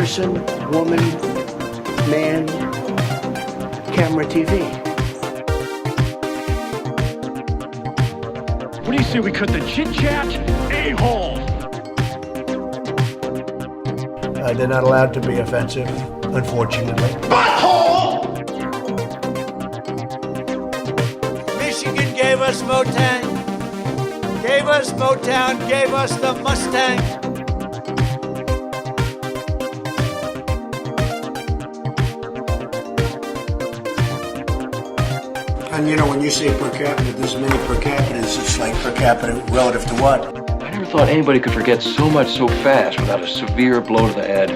person, woman, man, camera, TV. What do you say we cut the chit-chat? A-hole! They're not allowed to be offensive, unfortunately. Butthole! Michigan gave us Motown, gave us Motown, gave us the Mustang. And you know, when you say per capita, there's many per capitas. It's like per capita relative to what? I never thought anybody could forget so much so fast without a severe blow to the head.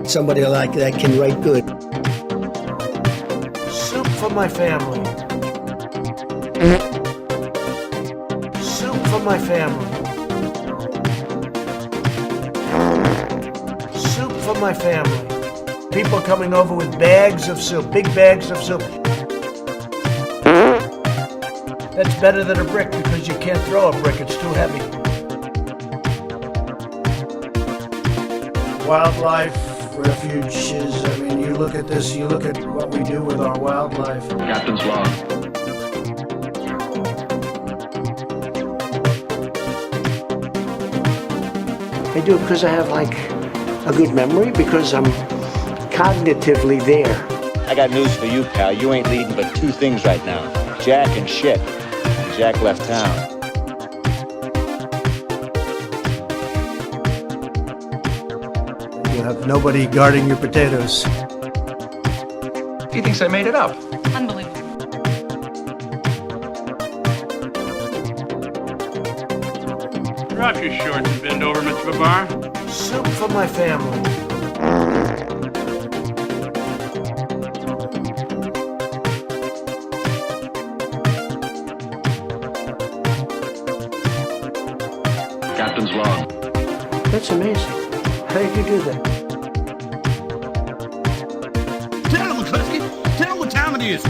Somebody like that can write good. Soup for my family. Soup for my family. Soup for my family. People coming over with bags of soup, big bags of soup. That's better than a brick because you can't throw a brick, it's too heavy. Wildlife refuges, I mean, you look at this, you look at what we do with our wildlife. Captain's log. I do it because I have like a good memory, because I'm cognitively there. I got news for you, pal. You ain't leading but two things right now. Jack and shit. Jack left town. You have nobody guarding your potatoes. He thinks I made it up. Unbelievable. Drop your shorts and bend over, Mr. Babar. Soup for my family. Captain's log. That's amazing. How did you do that? Tell him, McCluskey. Tell him what time it is.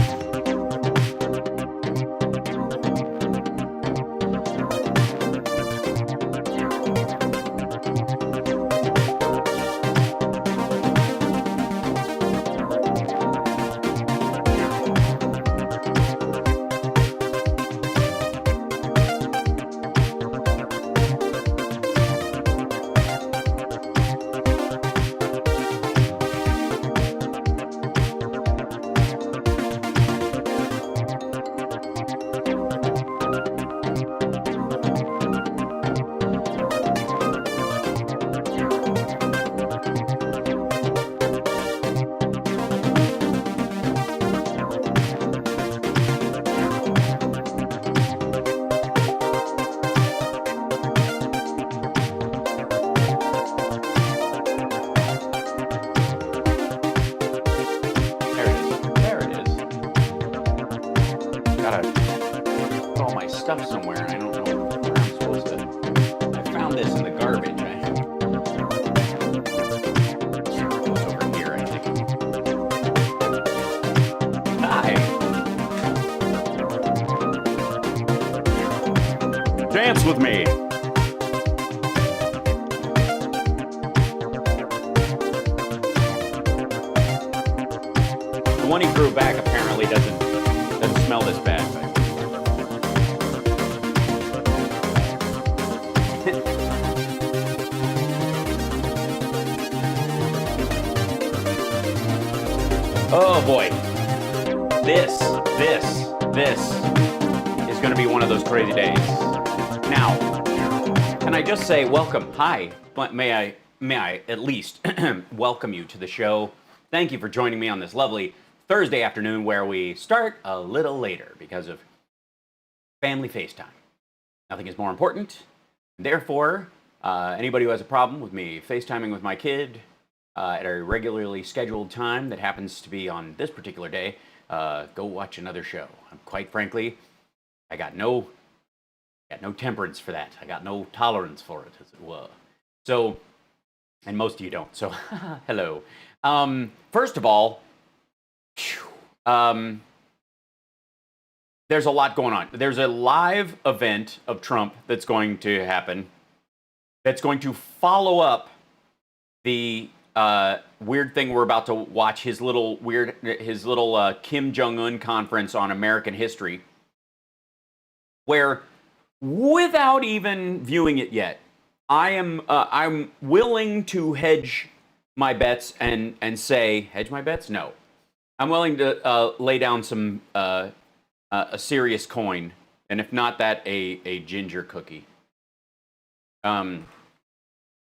Stuff somewhere. I don't know where I'm supposed to. I found this in the garbage. It goes over here, I think. Hi. Dance with me. The one he grew back apparently doesn't smell this bad. Oh boy, this is going to be one of those crazy days. Now, can I just say welcome? Hi, but may I at least welcome you to the show. Thank you for joining me on this lovely Thursday afternoon where we start a little later because of family FaceTime. Nothing is more important. Therefore, anybody who has a problem with me FaceTiming with my kid at a regularly scheduled time that happens to be on this particular day, go watch another show. Quite frankly, I got no temperance for that. I got no tolerance for it, as it were. So, and most of you don't. So, hello. First of all, there's a lot going on. There's a live event of Trump that's going to happen that's going to follow up the weird thing we're about to watch, his little Kim Jong-un conference on American history, where without even viewing it yet, I'm willing to hedge my bets and say, hedge my bets? No. I'm willing to lay down some a serious coin, and if not that, a ginger cookie,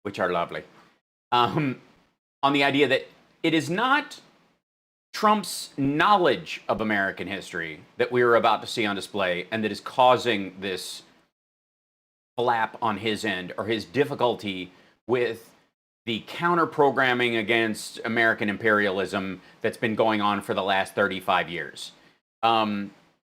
which are lovely, on the idea that it is not Trump's knowledge of American history that we are about to see on display and that is causing this flap on his end, or his difficulty with the counter-programming against American imperialism that's been going on for the last 35 years,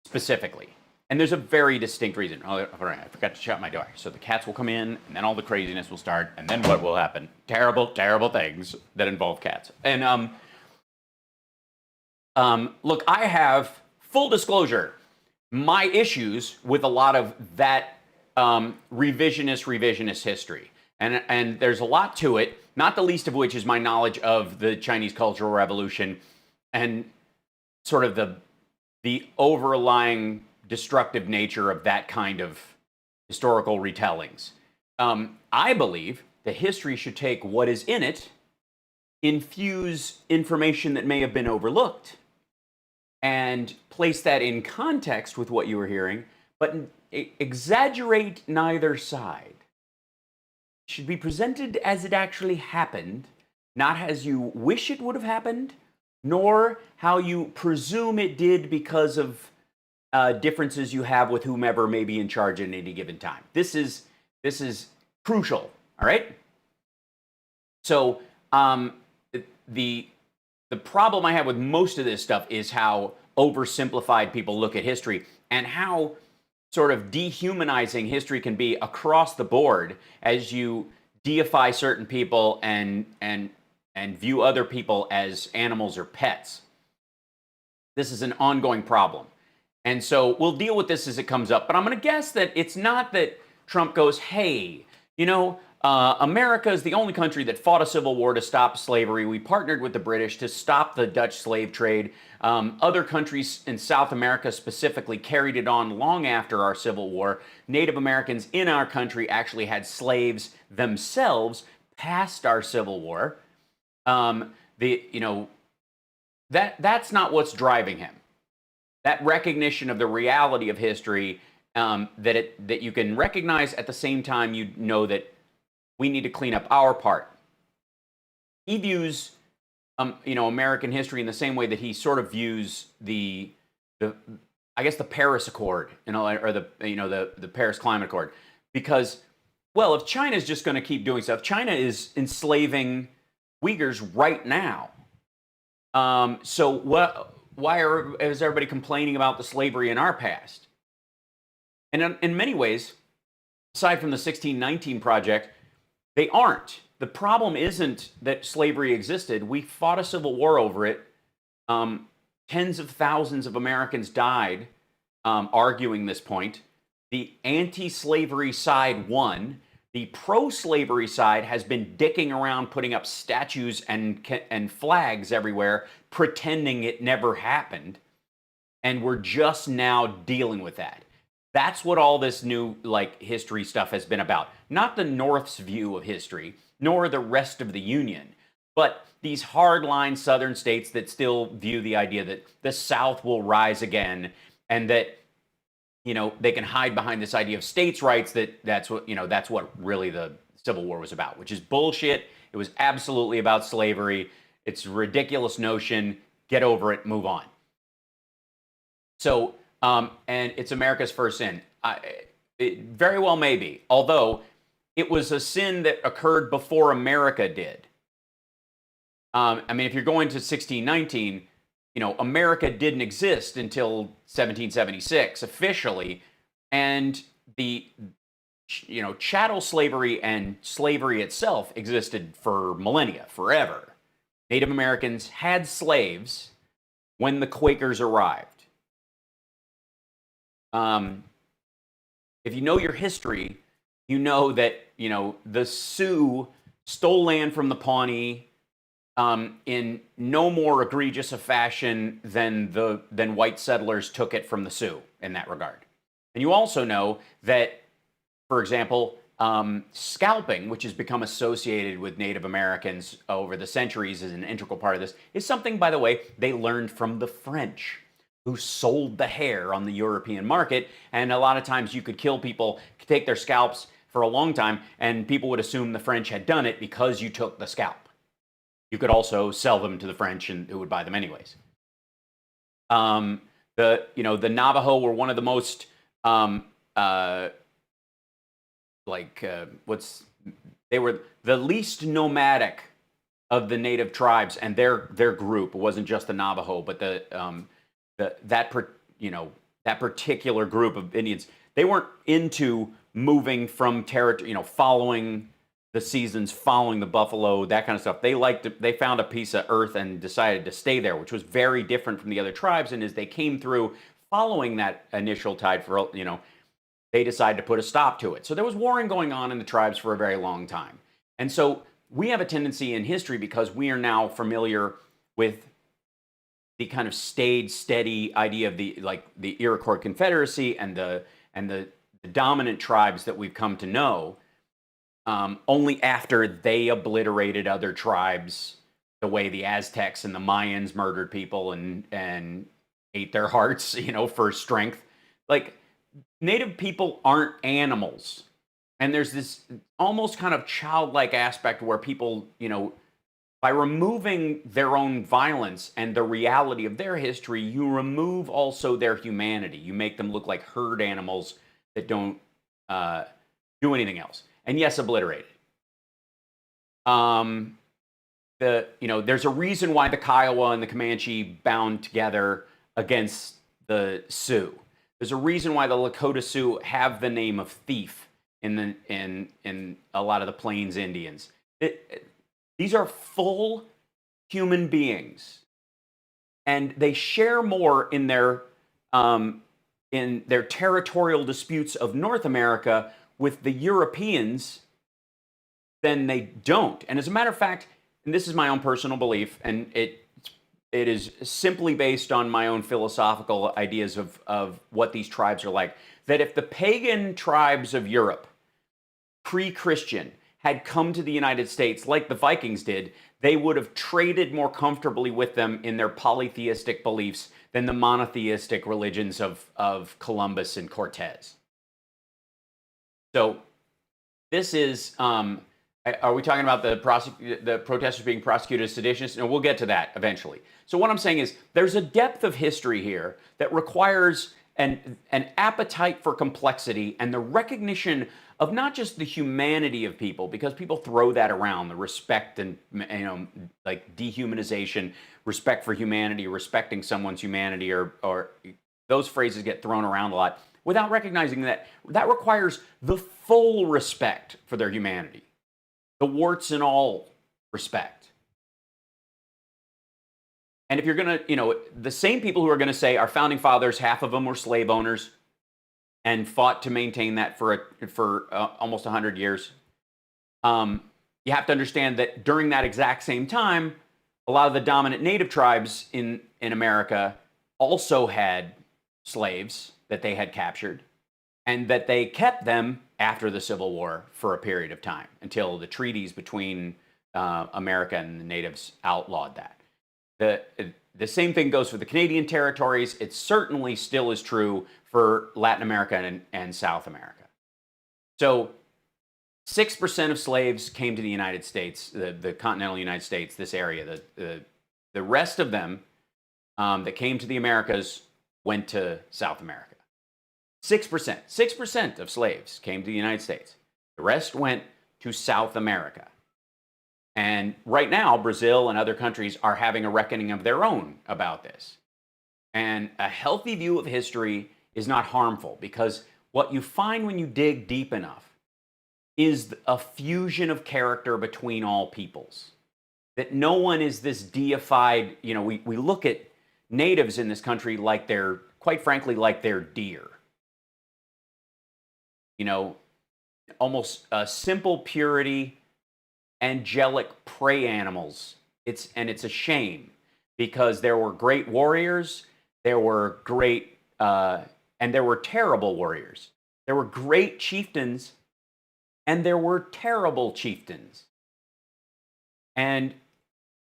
specifically. And there's a very distinct reason. Oh, all right, I forgot to shut my door. So the cats will come in, and then all the craziness will start, and then what will happen? Terrible, terrible things that involve cats. And look, I have, full disclosure, my issues with a lot of that revisionist history. And there's a lot to it, not the least of which is my knowledge of the Chinese Cultural Revolution and sort of the overlying destructive nature of that kind of historical retellings. I believe that history should take what is in it, infuse information that may have been overlooked, and place that in context with what you were hearing, but exaggerate neither side. It should be presented as it actually happened, not as you wish it would have happened, nor how you presume it did because of differences you have with whomever may be in charge at any given time. This is crucial. All right. So the problem I have with most of this stuff is how oversimplified people look at history, and how sort of dehumanizing history can be across the board as you deify certain people and view other people as animals or pets. This is an ongoing problem. And so we'll deal with this as it comes up. But I'm going to guess that it's not that Trump goes, hey, you know, America is the only country that fought a civil war to stop slavery. We partnered with the British to stop the Dutch slave trade. Other countries in South America specifically carried it on long after our Civil War. Native Americans in our country actually had slaves themselves past our Civil War. That's not what's driving him. That recognition of the reality of history, that you can recognize at the same time you know that we need to clean up our part. He views, American history in the same way that he sort of views the Paris Accord, or the Paris Climate Accord, because, well, if China is just going to keep doing stuff, China is enslaving Uyghurs right now. So why is everybody complaining about the slavery in our past? And in many ways, aside from the 1619 Project, they aren't. The problem isn't that slavery existed. We fought a civil war over it. Tens of thousands of Americans died arguing this point. The anti-slavery side won. The pro-slavery side has been dicking around, putting up statues and flags everywhere, pretending it never happened. And we're just now dealing with that. That's what all this new history stuff has been about. Not the North's view of history, nor the rest of the Union, but these hardline Southern states that still view the idea that the South will rise again, and that they can hide behind this idea of states' rights. That's what really the Civil War was about, which is bullshit. It was absolutely about slavery. It's a ridiculous notion. Get over it. Move on. So. And it's America's first sin. It very well may be, although it was a sin that occurred before America did. If you're going to 1619, America didn't exist until 1776 officially, and the chattel slavery and slavery itself existed for millennia, forever. Native Americans had slaves when the Quakers arrived. If you know your history, you know that, the Sioux stole land from the Pawnee in no more egregious a fashion than white settlers took it from the Sioux in that regard. And you also know that, for example, scalping, which has become associated with Native Americans over the centuries as an integral part of this, is something, by the way, they learned from the French, who sold the hair on the European market. And a lot of times you could kill people, take their scalps for a long time, and people would assume the French had done it because you took the scalp. You could also sell them to the French, and who would buy them anyways. The Navajo were one of the most they were the least nomadic of the native tribes, and their group, it wasn't just the Navajo, but that particular group of Indians, they weren't into moving from territory, following the seasons, following the buffalo, that kind of stuff. They found a piece of earth and decided to stay there, which was very different from the other tribes. And as they came through following that initial tide they decided to put a stop to it. So there was warring going on in the tribes for a very long time. And so we have a tendency in history, because we are now familiar with the kind of staid, steady idea of the Iroquois Confederacy and the dominant tribes that we've come to know, only after they obliterated other tribes, the way the Aztecs and the Mayans murdered people and ate their hearts, for strength. Native people aren't animals. And there's this almost kind of childlike aspect where people, by removing their own violence and the reality of their history, you remove also their humanity. You make them look like herd animals that don't do anything else. And yes, obliterated. There's a reason why the Kiowa and the Comanche bound together against the Sioux. There's a reason why the Lakota Sioux have the name of thief in a lot of the Plains Indians. These are full human beings, and they share more in their territorial disputes of North America with the Europeans than they don't. And as a matter of fact, and this is my own personal belief, and it is simply based on my own philosophical ideas of what these tribes are like, that if the pagan tribes of Europe, pre-Christian, had come to the United States like the Vikings did, they would have traded more comfortably with them in their polytheistic beliefs than the monotheistic religions of Columbus and Cortez. So this is, are we talking about the protesters being prosecuted as seditionists? No, we'll get to that eventually. So what I'm saying is there's a depth of history here that requires an appetite for complexity and the recognition of not just the humanity of people, because people throw that around, the respect and, dehumanization, respect for humanity, respecting someone's humanity, or those phrases get thrown around a lot, without recognizing that requires the full respect for their humanity, the warts and all respect. And if you're going to, the same people who are going to say our founding fathers, half of them were slave owners and fought to maintain that for almost 100 years, you have to understand that during that exact same time, a lot of the dominant native tribes in America also had slaves that they had captured, and that they kept them after the Civil War for a period of time until the treaties between America and the natives outlawed that. The same thing goes for the Canadian territories. It certainly still is true for Latin America and South America. So 6% of slaves came to the United States, the continental United States, this area. The rest of them that came to the Americas went to South America. 6% of slaves came to the United States. The rest went to South America. And right now, Brazil and other countries are having a reckoning of their own about this. And a healthy view of history is not harmful, because what you find when you dig deep enough is a fusion of character between all peoples. That no one is this deified, we look at natives in this country like they're, quite frankly, like they're deer. Almost a simple purity angelic prey animals. It's a shame, because there were great warriors, there were great, and there were terrible warriors. There were great chieftains, and there were terrible chieftains. And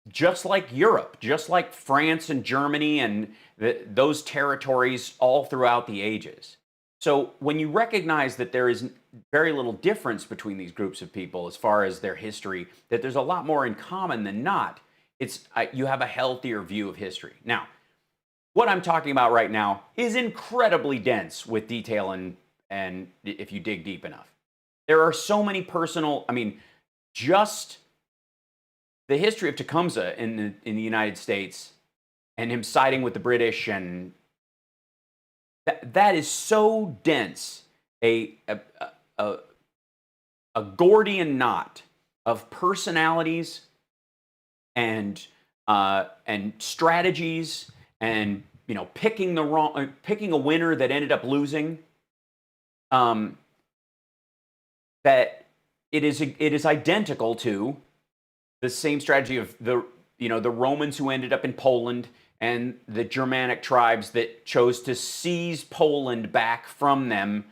just like Europe, just like France and Germany and those territories all throughout the ages. So when you recognize that there is very little difference between these groups of people as far as their history, that there's a lot more in common than not, you have a healthier view of history. Now, what I'm talking about right now is incredibly dense with detail, and if you dig deep enough. There are so many personal, just the history of Tecumseh in the United States and him siding with the British, and that is so dense, a Gordian knot of personalities and strategies, and picking a winner that ended up losing. That it is identical to the same strategy of the Romans who ended up in Poland, and the Germanic tribes that chose to seize Poland back from them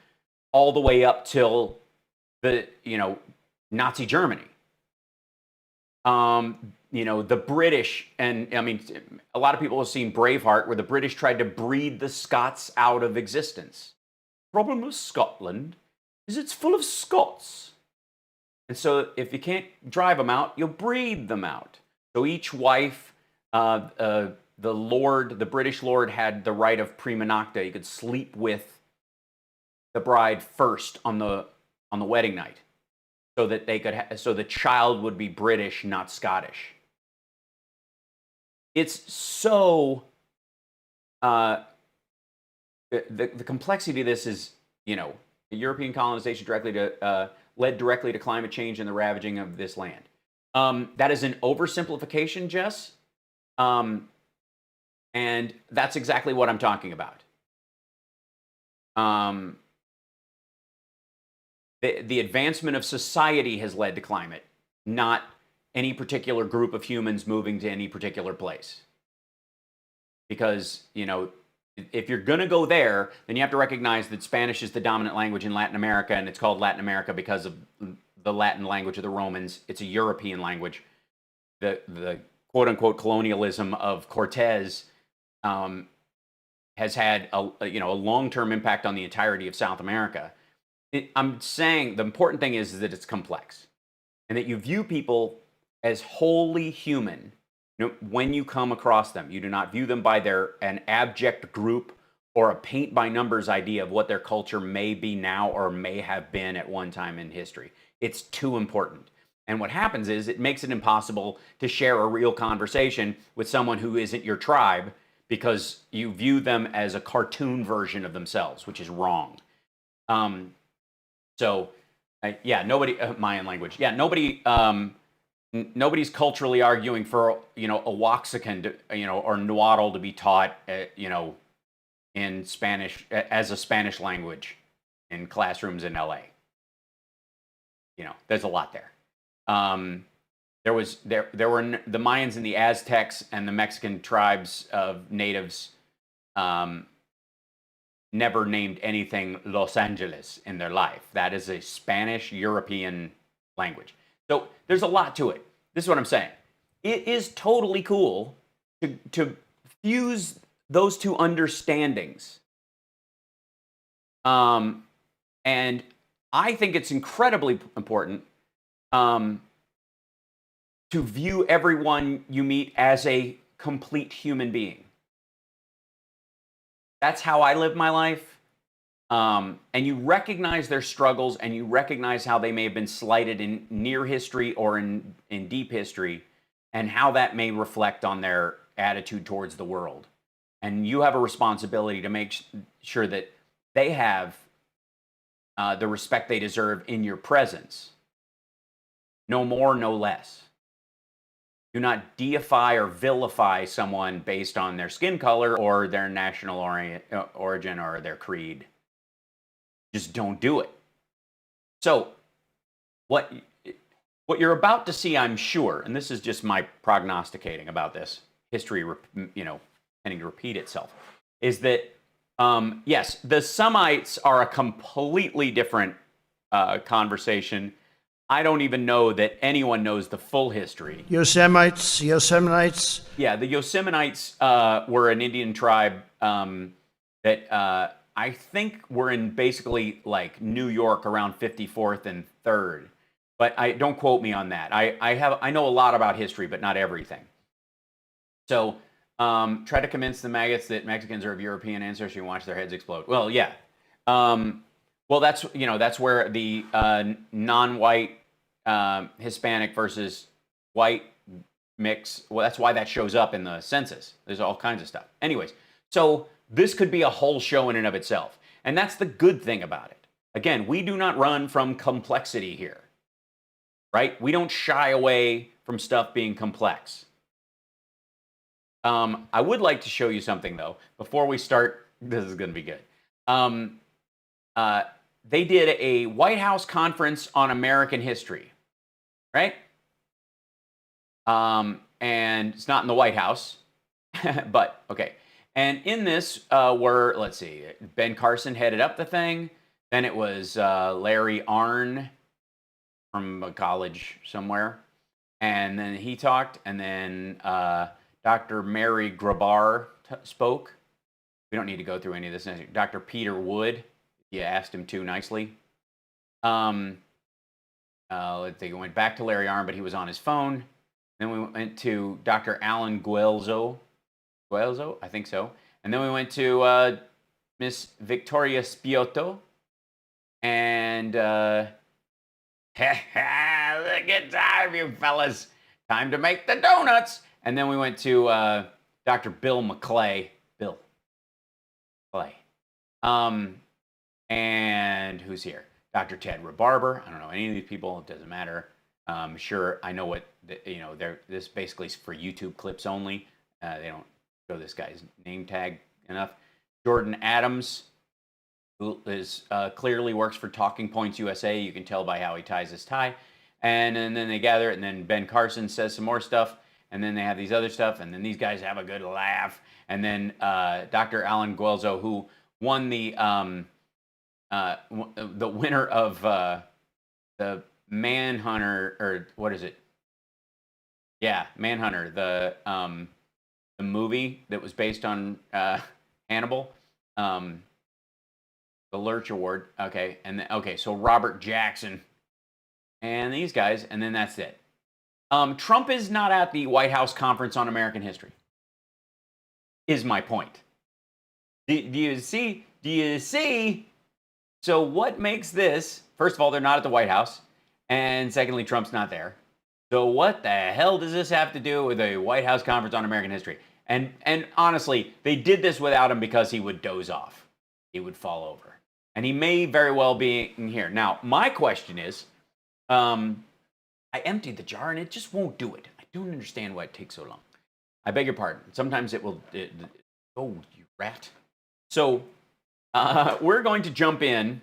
all the way up till the Nazi Germany. The British, and a lot of people have seen Braveheart, where the British tried to breed the Scots out of existence. Problem with Scotland is it's full of Scots. And so if you can't drive them out, you'll breed them out. So each wife, the British lord had the right of prima nocta. He could sleep with the bride first on the wedding night, so that so the child would be British, not Scottish. It's so the complexity of this is, European colonization led directly to climate change and the ravaging of this land. That is an oversimplification, Jess, and that's exactly what I'm talking about. The advancement of society has led to climate, not any particular group of humans moving to any particular place. Because, if you're going to go there, then you have to recognize that Spanish is the dominant language in Latin America, and it's called Latin America because of the Latin language of the Romans. It's a European language. The quote-unquote colonialism of Cortez has had a long-term impact on the entirety of South America. I'm saying the important thing is that it's complex, and that you view people as wholly human. When you come across them, you do not view them by an abject group or a paint by numbers idea of what their culture may be now or may have been at one time in history. It's too important. And what happens is it makes it impossible to share a real conversation with someone who isn't your tribe, because you view them as a cartoon version of themselves, which is wrong. Nobody, Mayan language. Yeah, nobody's culturally arguing for, Oaxacan, or Nahuatl to be taught, in Spanish as a Spanish language in classrooms in LA. There's a lot there. There were the Mayans and the Aztecs and the Mexican tribes of natives never named anything Los Angeles in their life. That is a Spanish European language. So there's a lot to it. This is what I'm saying. It is totally cool to fuse those two understandings. And I think it's incredibly important to view everyone you meet as a complete human being. That's how I live my life. And you recognize their struggles, and you recognize how they may have been slighted in near history or in deep history, and how that may reflect on their attitude towards the world. And you have a responsibility to make sure that they have the respect they deserve in your presence. No more, no less. Do not deify or vilify someone based on their skin color or their national origin or their creed. Just don't do it. So, what What you're about to see, I'm sure, and this is just my prognosticating about this history, tending to repeat itself, is that yes, the Semites are a completely different conversation. I don't even know that anyone knows the full history. Yosemite. Yeah, the Yosemanites were an Indian tribe that I think were in basically like New York around 54th and 3rd. But don't quote me on that. I know a lot about history, but not everything. So try to convince the maggots that Mexicans are of European ancestry and watch their heads explode. Well, yeah. Well, that's where the non-white Hispanic versus white mix. Well, that's why that shows up in the census. There's all kinds of stuff. Anyways, so this could be a whole show in and of itself, and that's the good thing about it. Again, we do not run from complexity here. Right? We don't shy away from stuff being complex. I would like to show you something, though, before we start. This is going to be good. They did a White House conference on American history, right? And it's not in the White House, but okay. And in this were, let's see, Ben Carson headed up the thing. Then it was Larry Arnn from a college somewhere, and then he talked, and then Dr. Mary Grabar spoke. We don't need to go through any of this. Dr. Peter Wood, you asked him too nicely. Let's see, we went back to Larry Arnn, but he was on his phone. Then we went to Dr. Alan Guelzo, I think so. And then we went to Miss Victoria Spiotto, and look at time, you fellas. Time to make the donuts. And then we went to Dr. Bill McClay. Bill Clay. And who's here? Dr. Ted Rebarber. I don't know any of these people. It doesn't matter. Sure, I know what, this basically is for YouTube clips only. They don't show this guy's name tag enough. Jordan Adams, who is clearly works for Talking Points USA. You can tell by how he ties his tie. And then they gather, and then Ben Carson says some more stuff, and then they have these other stuff, and then these guys have a good laugh. And then Dr. Alan Guelzo, who won the winner of the Manhunter, or what is it? Yeah, Manhunter, the movie that was based on Hannibal. The Lurch Award, okay, and so Robert Jackson and these guys, and then that's it. Trump is not at the White House Conference on American History, is my point. Do you see? Do you see? So what makes this, first of all, they're not at the White House, and secondly, Trump's not there. So what the hell does this have to do with a White House Conference on American History? And honestly, they did this without him because he would doze off. He would fall over. And he may very well be in here. Now, my question is, I emptied the jar and it just won't do it. I don't understand why it takes so long. I beg your pardon. Sometimes it will, oh, you rat. So we're going to jump in.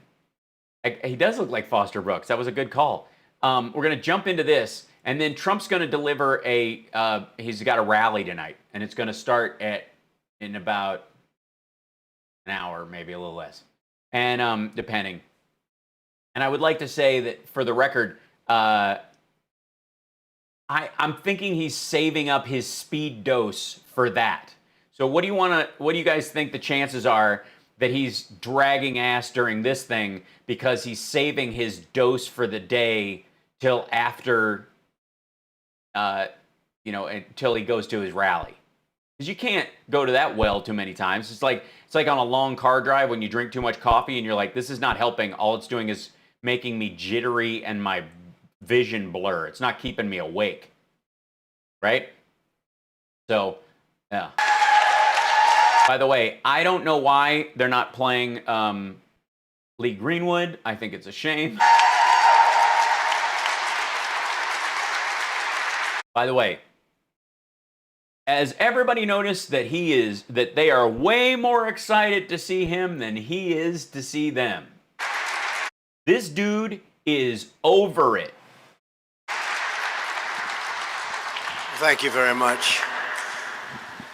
He does look like Foster Brooks. That was a good call. We're going to jump into this, and then Trump's going to deliver he's got a rally tonight, and it's going to start in about an hour, maybe a little less. And depending. And I would like to say that, for the record, I'm thinking he's saving up his speed dose for that. So what do you guys think the chances are that he's dragging ass during this thing because he's saving his dose for the day till after, until he goes to his rally? Because you can't go to that well too many times. It's like on a long car drive when you drink too much coffee and you're like, this is not helping. All it's doing is making me jittery and my vision blur. It's not keeping me awake. Right? So, yeah. By the way, I don't know why they're not playing Lee Greenwood. I think it's a shame. By the way, has everybody noticed that they are way more excited to see him than he is to see them? This dude is over it. Thank you very much.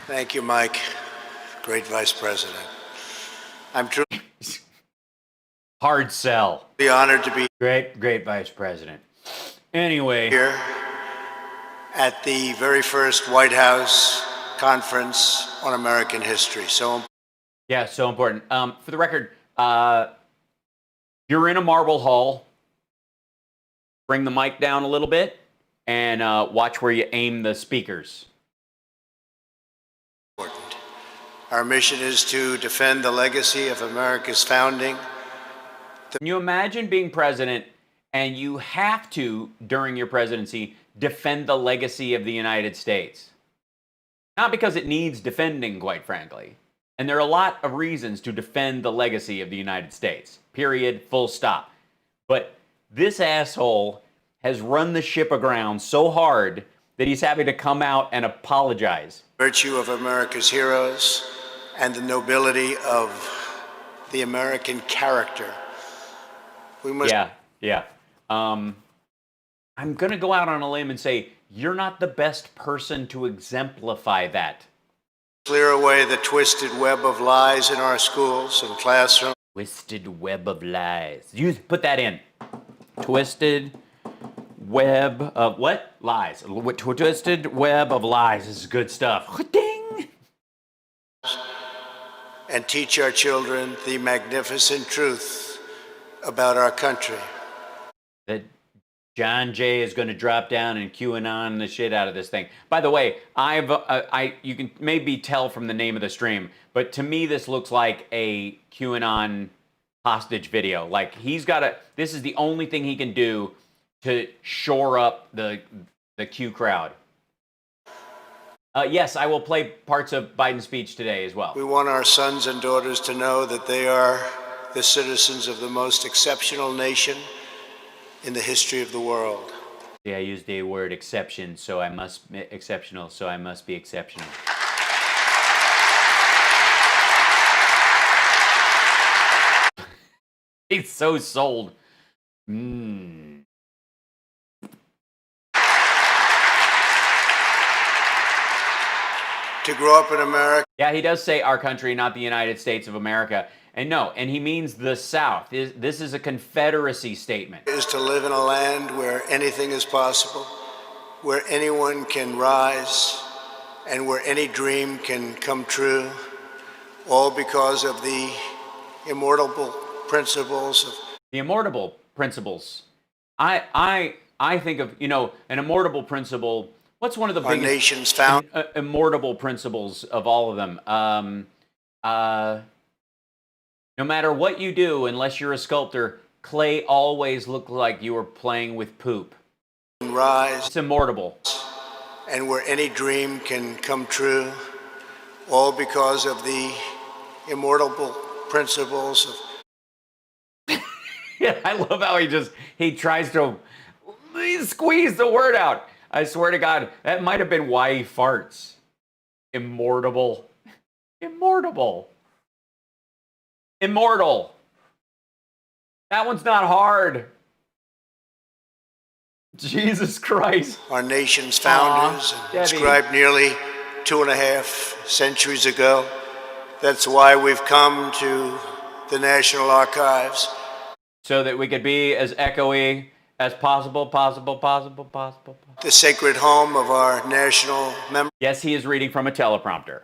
Thank you, Mike. Great Vice President. I'm truly Hard sell. honored to be Great Vice President. Anyway. here at the very first White House Conference on American History. Yeah, so important. For the record, you're in a marble hall. Bring the mic down a little bit and watch where you aim the speakers. Important. Our mission is to defend the legacy of America's founding. Can you imagine being president and you have to, during your presidency, defend the legacy of the United States? Not because it needs defending, quite frankly. And there are a lot of reasons to defend the legacy of the United States. Period. Full stop. But this asshole has run the ship aground so hard that he's having to come out and apologize. Virtue of America's heroes and the nobility of the American character. We must Yeah. I'm going to go out on a limb and say, you're not the best person to exemplify that. clear away the twisted web of lies in our schools and classrooms. Twisted web of lies. Put that in. Twisted web of what? Lies. Twisted web of lies. This is good stuff. Ding! And teach our children the magnificent truth about our country. That John Jay is going to drop down and QAnon the shit out of this thing. By the way, you can maybe tell from the name of the stream, but to me this looks like a QAnon hostage video. Like this is the only thing he can do to shore up the Q crowd. Yes, I will play parts of Biden's speech today as well. We want our sons and daughters to know that they are the citizens of the most exceptional nation in the history of the world. Yeah, I used the word exceptional, so I must be exceptional. He's so sold. To grow up in America. Yeah, he does say our country, not the United States of America. And no, and he means the South. This is a Confederacy statement. Is to live in a land where anything is possible, where anyone can rise, and where any dream can come true, all because of the immortal principles of... The immortal principles. I think of, an immortal principle. What's one of the our biggest nation's found immortal principles of all of them? No matter what you do, unless you're a sculptor, clay always looks like you were playing with poop. rise, It's immortal. and where any dream can come true, all because of the immortal principles of... Yeah, I love how he tries to squeeze the word out. I swear to God, that might have been why he farts. Immortal. That one's not hard. Jesus Christ. Our nation's founders, inscribed nearly 2.5 centuries ago. That's why we've come to the National Archives. So that we could be as echoey as possible. The sacred home of our national memory. Yes, he is reading from a teleprompter.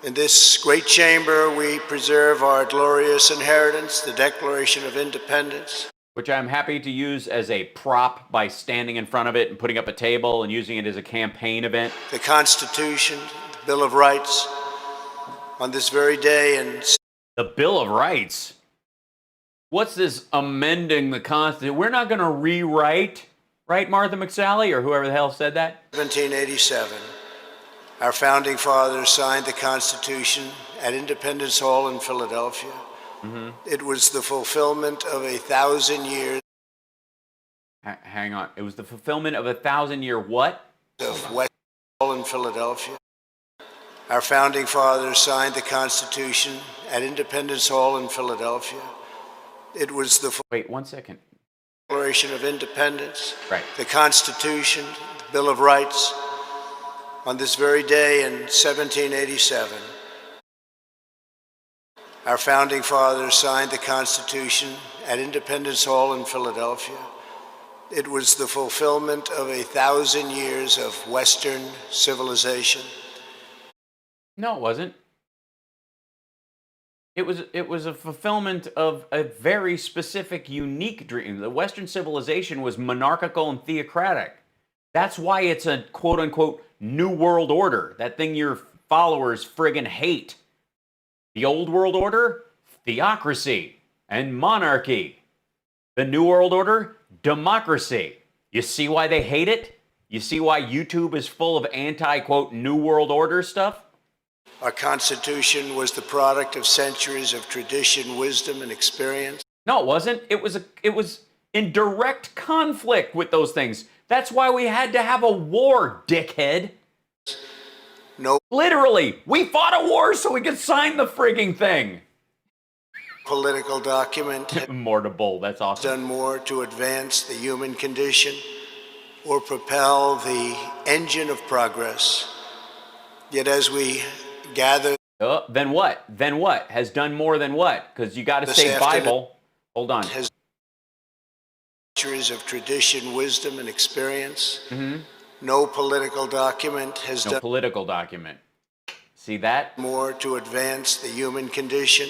In this great chamber, we preserve our glorious inheritance, the Declaration of Independence. Which I'm happy to use as a prop by standing in front of it and putting up a table and using it as a campaign event. The Constitution, the Bill of Rights. On this very day in... The Bill of Rights? What's this amending the Constitution? We're not going to rewrite, right, Martha McSally, or whoever the hell said that? 1787. Our founding fathers signed the Constitution at Independence Hall in Philadelphia. Mm-hmm. It was the fulfillment of 1,000 years Hang on. It was the fulfillment of 1,000-year what? of West Hall in Philadelphia. Our founding fathers signed the Constitution at Independence Hall in Philadelphia. It was the... Wait, 1 second. Declaration of Independence, Right. the Constitution, the Bill of Rights. On this very day in 1787, our founding fathers signed the Constitution at Independence Hall in Philadelphia. It was the fulfillment of 1,000 years of Western civilization. No, it wasn't. It was a fulfillment of a very specific, unique dream. The Western civilization was monarchical and theocratic. That's why it's a quote-unquote new world order. That thing your followers friggin' hate. The old world order? Theocracy and monarchy. The new world order? Democracy. You see why they hate it? You see why YouTube is full of anti-quote new world order stuff? Our Constitution was the product of centuries of tradition, wisdom, and experience. No, it wasn't. It was in direct conflict with those things. That's why we had to have a war, dickhead. No Literally, we fought a war so we could sign the frigging thing. political document has More to bull, that's awesome. done more to advance the human condition or propel the engine of progress. Yet as we gather Then what? Then what? Has done more than what? Because you got to This say afternoon- Bible. Hold on. has centuries of tradition, wisdom, and experience. No political document has No done political document. See that? more to advance the human condition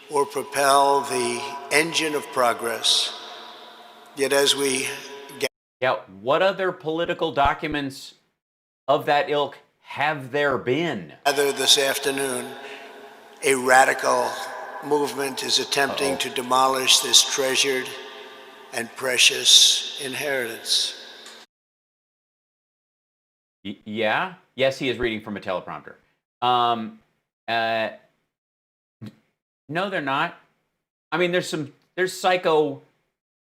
or propel the engine of progress. Yet as we Yeah, what other political documents of that ilk have there been? gather this afternoon, a radical movement is attempting to demolish this treasured and precious inheritance. Yeah? Yes, he is reading from a teleprompter. No, they're not. I mean, there's psycho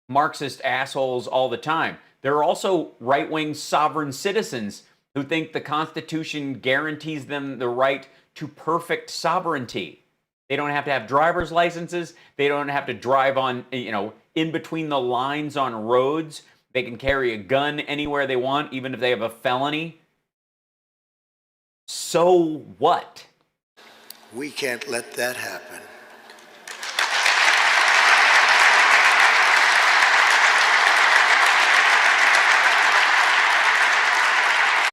Marxist assholes all the time. There are also right-wing sovereign citizens who think the Constitution guarantees them the right to perfect sovereignty. They don't have to have driver's licenses. They don't have to drive on, in between the lines on roads. They can carry a gun anywhere they want, even if they have a felony. So what? We can't let that happen.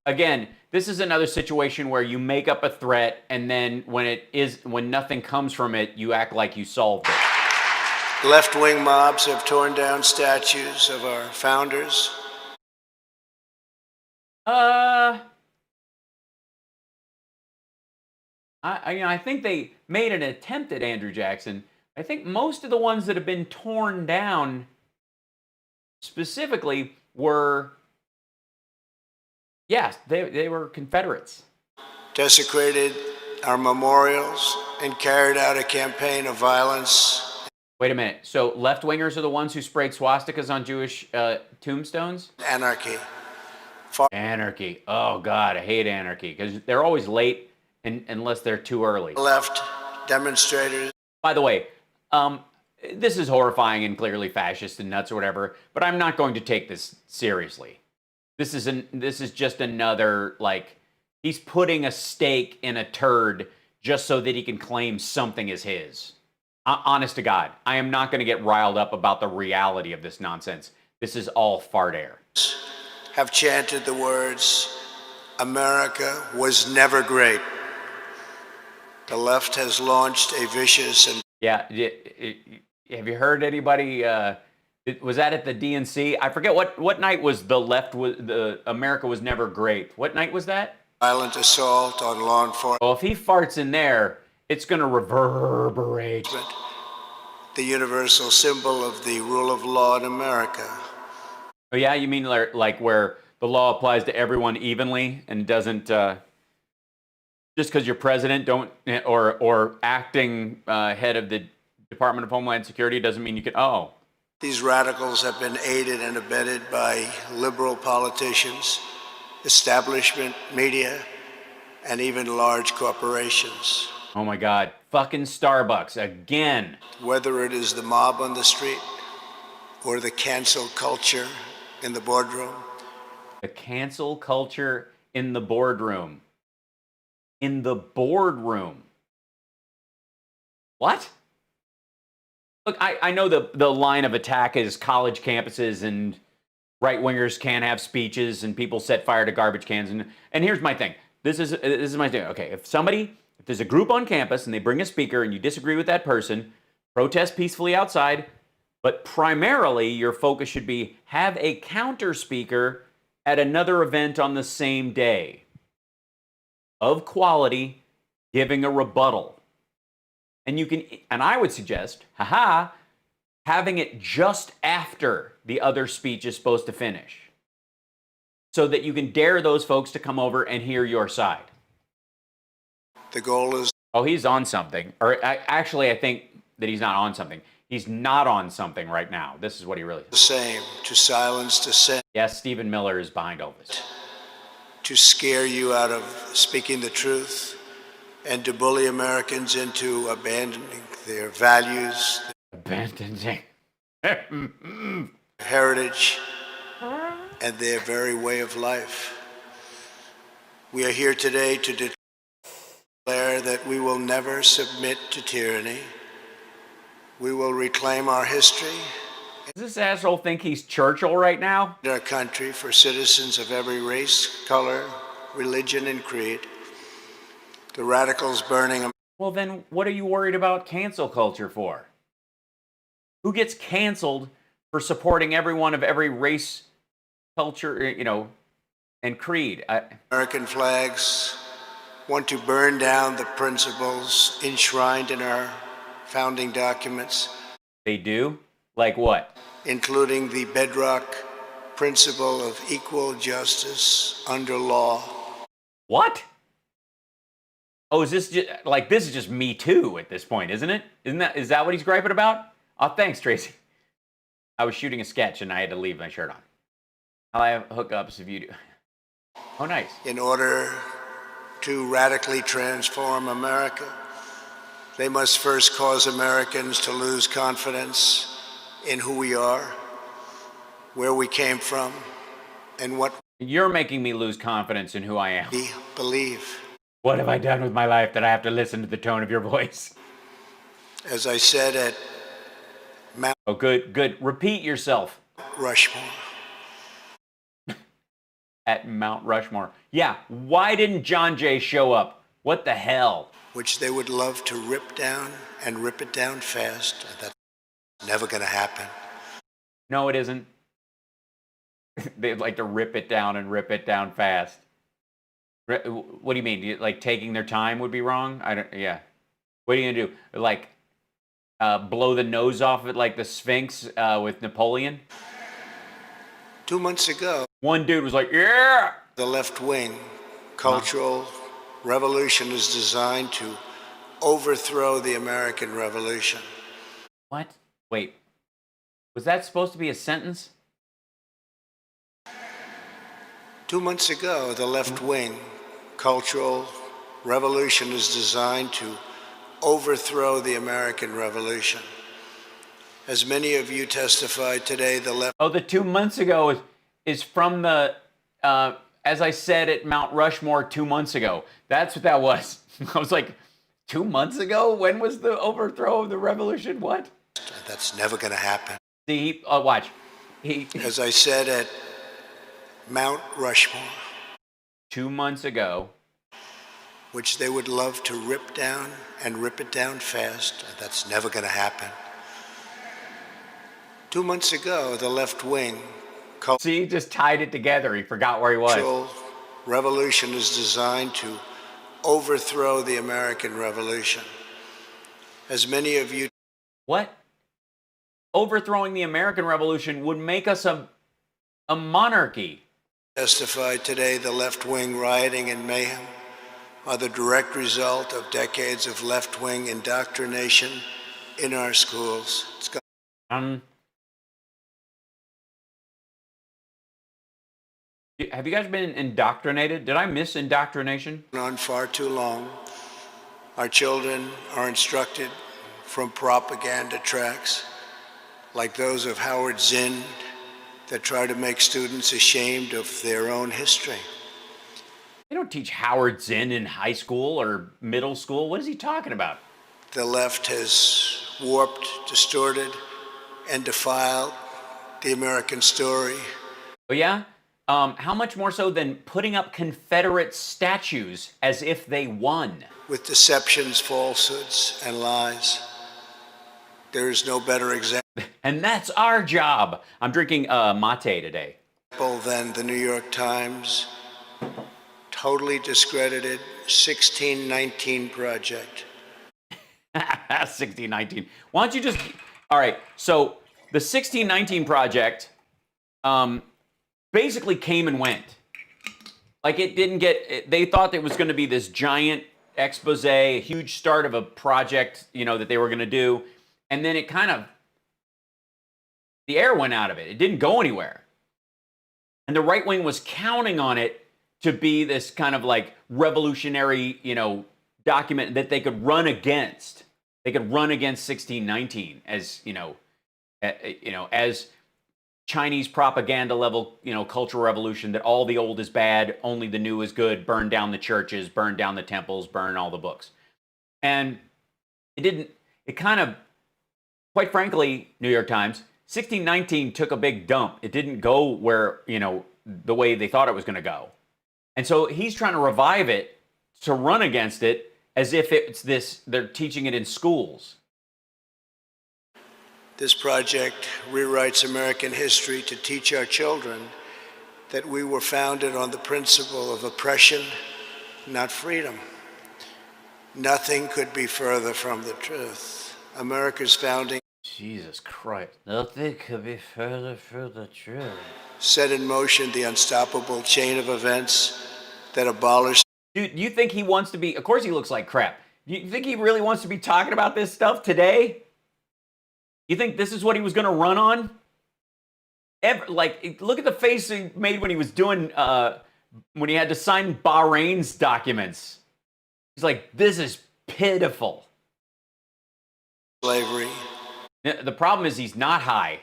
Again, this is another situation where you make up a threat and then when nothing comes from it, you act like you solved it. Left-wing mobs have torn down statues of our founders. I think they made an attempt at Andrew Jackson. I think most of the ones that have been torn down specifically were, yes, they were Confederates. Desecrated our memorials and carried out a campaign of violence. Wait a minute. So left-wingers are the ones who sprayed swastikas on Jewish tombstones? Anarchy. Anarchy. Oh, God, I hate anarchy because they're always late unless they're too early. Left demonstrators. By the way, this is horrifying and clearly fascist and nuts or whatever, but I'm not going to take this seriously. This is just another, he's putting a stake in a turd just so that he can claim something is his. Honest to God, I am not going to get riled up about the reality of this nonsense. This is all fart air. Have chanted the words, America was never great. The left has launched a vicious and Yeah, have you heard anybody, was that at the DNC? I forget what night was the America was never great. What night was that? violent assault on law enforcement. Well, if he farts in there, it's going to reverberate. The universal symbol of the rule of law in America. Oh yeah, you mean like where the law applies to everyone evenly and doesn't just because you're president or acting head of the Department of Homeland Security doesn't mean you can. Oh, These radicals have been aided and abetted by liberal politicians, establishment media, and even large corporations. oh my God, fucking Starbucks again. Whether it is the mob on the street or the cancel culture in the boardroom. The cancel culture in the boardroom. In the boardroom. What? Look, I know the line of attack is college campuses and right-wingers can't have speeches and people set fire to garbage cans. And here's my thing. This is my thing. Okay, if there's a group on campus and they bring a speaker and you disagree with that person, protest peacefully outside, but primarily your focus should be have a counter speaker at another event on the same day of quality, giving a rebuttal. And I would suggest, having it just after the other speech is supposed to finish, so that you can dare those folks to come over and hear your side. The goal is... Oh, he's on something. Or actually, I think that he's not on something. He's not on something right now. This is what he really the same, to silence dissent. Yes, Stephen Miller is behind all this. To scare you out of speaking the truth and to bully Americans into abandoning their values, Abandoning. heritage, and their very way of life. We are here today to declare that we will never submit to tyranny. We will reclaim our history. Does this asshole think he's Churchill right now? Our country for citizens of every race, color, religion, and creed. The radicals burning... Well, then what are you worried about cancel culture for? Who gets canceled for supporting everyone of every race, culture, and creed? American flags want to burn down the principles enshrined in our founding documents. They do? Like what? Including the bedrock principle of equal justice under law. What? Oh, is this just, this is just Me Too at this point, isn't it? Is that what he's griping about? Oh, thanks, Tracy. I was shooting a sketch and I had to leave my shirt on. I'll have hookups if you do. Oh, nice. In order to radically transform America, they must first cause Americans to lose confidence in who we are, where we came from, and what You're making me lose confidence in who I am. we believe. What have I done with my life that I have to listen to the tone of your voice? As I said at Mount Oh, good. Repeat yourself. Rushmore, At Mount Rushmore. Yeah, why didn't John Jay show up? What the hell? which they would love to rip down and rip it down fast. That's never going to happen. No, it isn't. They'd like to rip it down and rip it down fast. What do you mean? Like taking their time would be wrong? Yeah. What are you gonna do? Like blow the nose off of it like the Sphinx with Napoleon? 2 months ago, One dude was like, yeah! the left-wing cultural revolution is designed to overthrow the American Revolution. What? Wait. Was that supposed to be a sentence? 2 months ago, the left-wing cultural revolution is designed to overthrow the American Revolution. As many of you testified today, the left... Oh, the 2 months ago is from the, as I said at Mount Rushmore 2 months ago. That's what that was. I was like, 2 months ago? When was the overthrow of the revolution? What? That's never going to happen. See, watch. As I said at Mount Rushmore, 2 months ago, which they would love to rip down and rip it down fast. That's never going to happen. 2 months ago, the left-wing see, just tied it together. He forgot where he was. cultural revolution is designed to overthrow the American Revolution. As many of you... What? Overthrowing the American Revolution would make us a monarchy. testified today, the left-wing rioting and mayhem are the direct result of decades of left-wing indoctrination in our schools. It's got have you guys been indoctrinated? Did I miss indoctrination? on far too long. Our children are instructed from propaganda tracks like those of Howard Zinn, that try to make students ashamed of their own history. They don't teach Howard Zinn in high school or middle school. What is he talking about? The left has warped, distorted, and defiled the American story. Oh, yeah? How much more so than putting up Confederate statues as if they won? With deceptions, falsehoods, and lies. There is no better example And that's our job. I'm drinking mate today. than the New York Times totally discredited 1619 Project. 1619. Why don't you just... All right, so the 1619 Project basically came and went. Like, it didn't get... They thought it was going to be this giant expose, a huge start of a project, you know, that they were going to do. And then it kind of... The air went out of it. It didn't go anywhere. And the right wing was counting on it to be this kind of like revolutionary, you know, document that they could run against. They could run against 1619 as, you know, as Chinese propaganda level, you know, cultural revolution, that all the old is bad, only the new is good, burn down the churches, burn down the temples, burn all the books. And it kind of, quite frankly, New York Times, 1619 took a big dump. It didn't go where, you know, the way they thought it was going to go. And so he's trying to revive it, to run against it, as if it's this, they're teaching it in schools. This project rewrites American history to teach our children that we were founded on the principle of oppression, not freedom. Nothing could be further from the truth. America's founding Jesus Christ. Nothing could be further from the truth. set in motion the unstoppable chain of events that abolished. Dude, you think he wants to be, of course he looks like crap. You think he really wants to be talking about this stuff today? You think this is what he was going to run on? Like, look at the face he made when he was doing, when he had to sign Bahrain's documents. He's like, this is pitiful. Slavery. The problem is he's not high.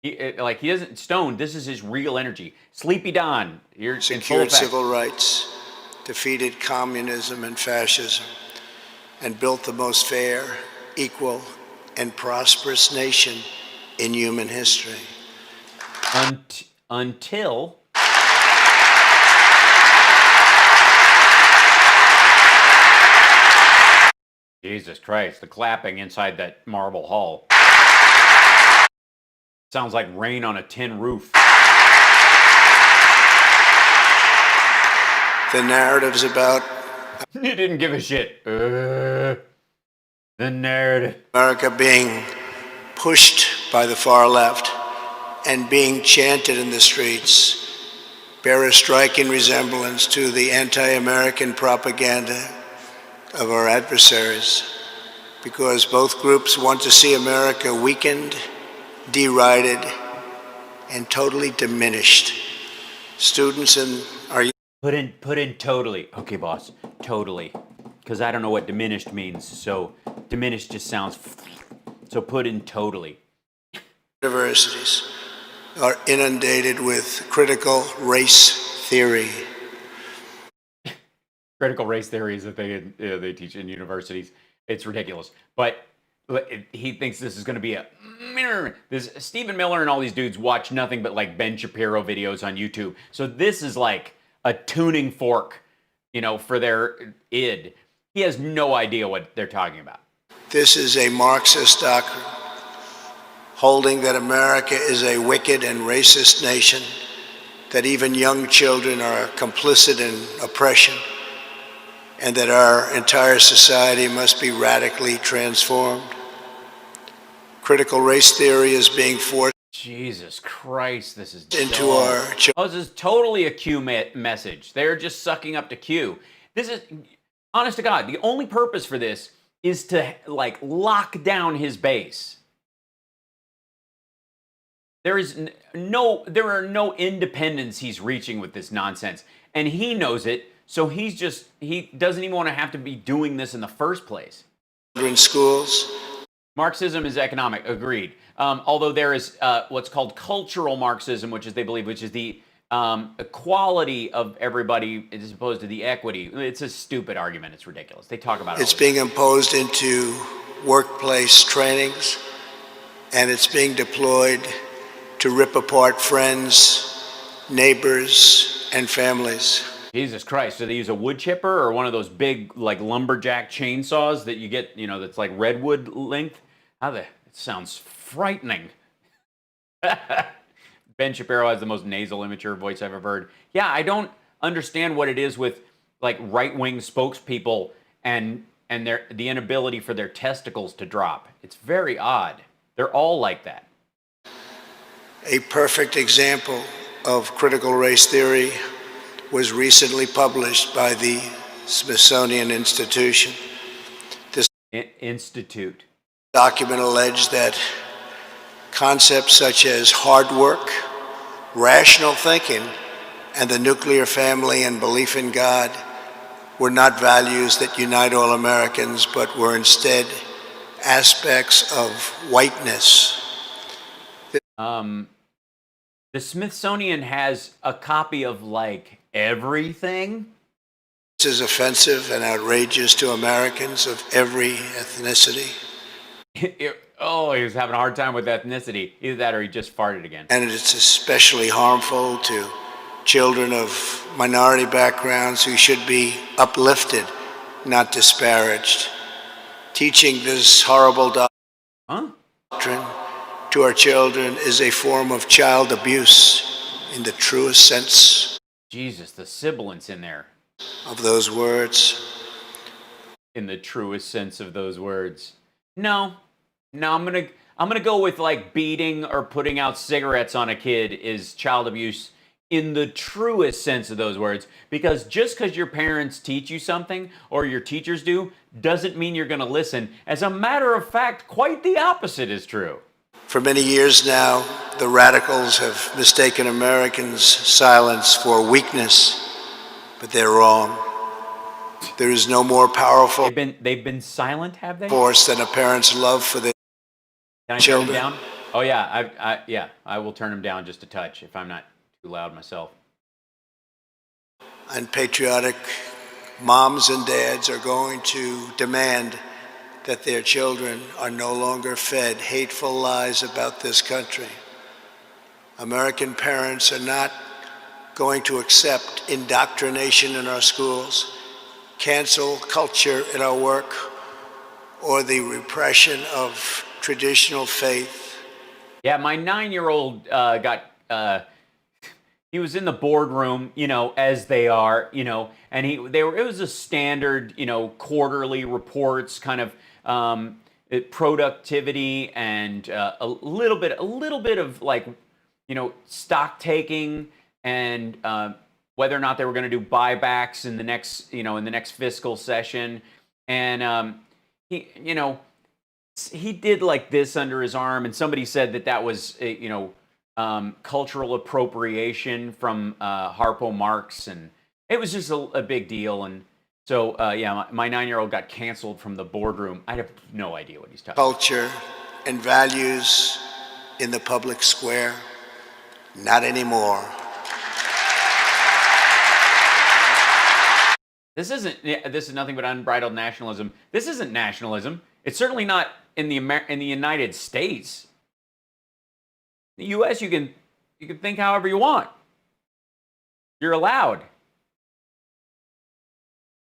He isn't stoned. This is his real energy. Sleepy Don, you're in full Secured effect. civil rights, defeated communism and fascism, and built the most fair, equal, and prosperous nation in human history. Until Jesus Christ, the clapping inside that marble hall sounds like rain on a tin roof. The narratives about You didn't give a shit. The narrative. America being pushed by the far left and being chanted in the streets bear a striking resemblance to the anti-American propaganda of our adversaries, because both groups want to see America weakened, derided, and totally diminished. Students in our Put in totally. Okay, boss. Totally. Because I don't know what diminished means. So diminished just sounds. So put in totally. universities are inundated with critical race theory. Critical race theories that they teach in universities. It's ridiculous. But he thinks this is going to be this Stephen Miller and all these dudes watch nothing but like Ben Shapiro videos on YouTube. So this is like a tuning fork, you know, for their id. He has no idea what they're talking about. This is a Marxist doctrine, holding that America is a wicked and racist nation, that even young children are complicit in oppression, and that our entire society must be radically transformed. Critical race theory is being forced Jesus Christ, this is into dull. our This is totally a Q message. They're just sucking up to Q. This is, honest to God, the only purpose for this is to like lock down his base. There are no independents he's reaching with this nonsense, and he knows it. So he doesn't even want to have to be doing this in the first place. children's schools. Marxism is economic, agreed. Although there is what's called cultural Marxism, which is they believe, which is the equality of everybody as opposed to the equity. It's a stupid argument. It's ridiculous. They talk about it. It's being imposed into workplace trainings, and it's being deployed to rip apart friends, neighbors, and families. Jesus Christ, do they use a wood chipper or one of those big like lumberjack chainsaws that you get, that's like redwood length? It sounds frightening. Ben Shapiro has the most nasal, immature voice I've ever heard. Yeah, I don't understand what it is with like right-wing spokespeople and the inability for their testicles to drop. It's very odd. They're all like that. A perfect example of critical race theory was recently published by the Smithsonian Institution. This Institute document alleged that concepts such as hard work, rational thinking, and the nuclear family and belief in God were not values that unite all Americans, but were instead aspects of whiteness. The Smithsonian has a copy of like everything. This is offensive and outrageous to Americans of every ethnicity. Oh, he was having a hard time with ethnicity. Either that or he just farted again. And it's especially harmful to children of minority backgrounds who should be uplifted, not disparaged. Teaching this horrible doctrine to our children is a form of child abuse in the truest sense. Jesus, the sibilance in there. Of those words. In the truest sense of those words. No, I'm gonna go with like beating or putting out cigarettes on a kid is child abuse in the truest sense of those words. Because just because your parents teach you something or your teachers do doesn't mean you're gonna listen. As a matter of fact, quite the opposite is true. For many years now, the radicals have mistaken Americans' silence for weakness, but they're wrong. There is no more powerful they've been silent, have they? Force than a parent's love for their children. Turn him down? Oh yeah, I will turn him down just a touch if I'm not too loud myself. And patriotic moms and dads are going to demand that their children are no longer fed hateful lies about this country. American parents are not going to accept indoctrination in our schools, cancel culture in our work, or the repression of traditional faith. Yeah, my 9-year-old he was in the boardroom, as they are, and it was a standard, quarterly reports, kind of productivity and a little bit of like, stock taking and whether or not they were going to do buybacks in the next fiscal session, and he did like this under his arm, and somebody said that was cultural appropriation from Harpo Marx, and it was just a big deal. And so my 9-year-old got canceled from the boardroom. I have no idea what he's talking about. Culture and values in the public square, not anymore. This is nothing but unbridled nationalism. This isn't nationalism. It's certainly not in the United States. In the U.S., you can think however you want. You're allowed.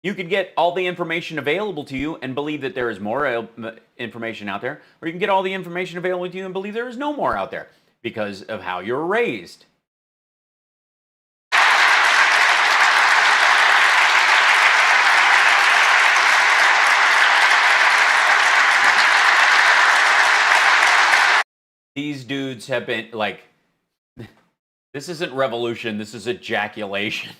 You could get all the information available to you and believe that there is more information out there, or you can get all the information available to you and believe there is no more out there because of how you're raised. These dudes have been like, this isn't revolution, this is ejaculation.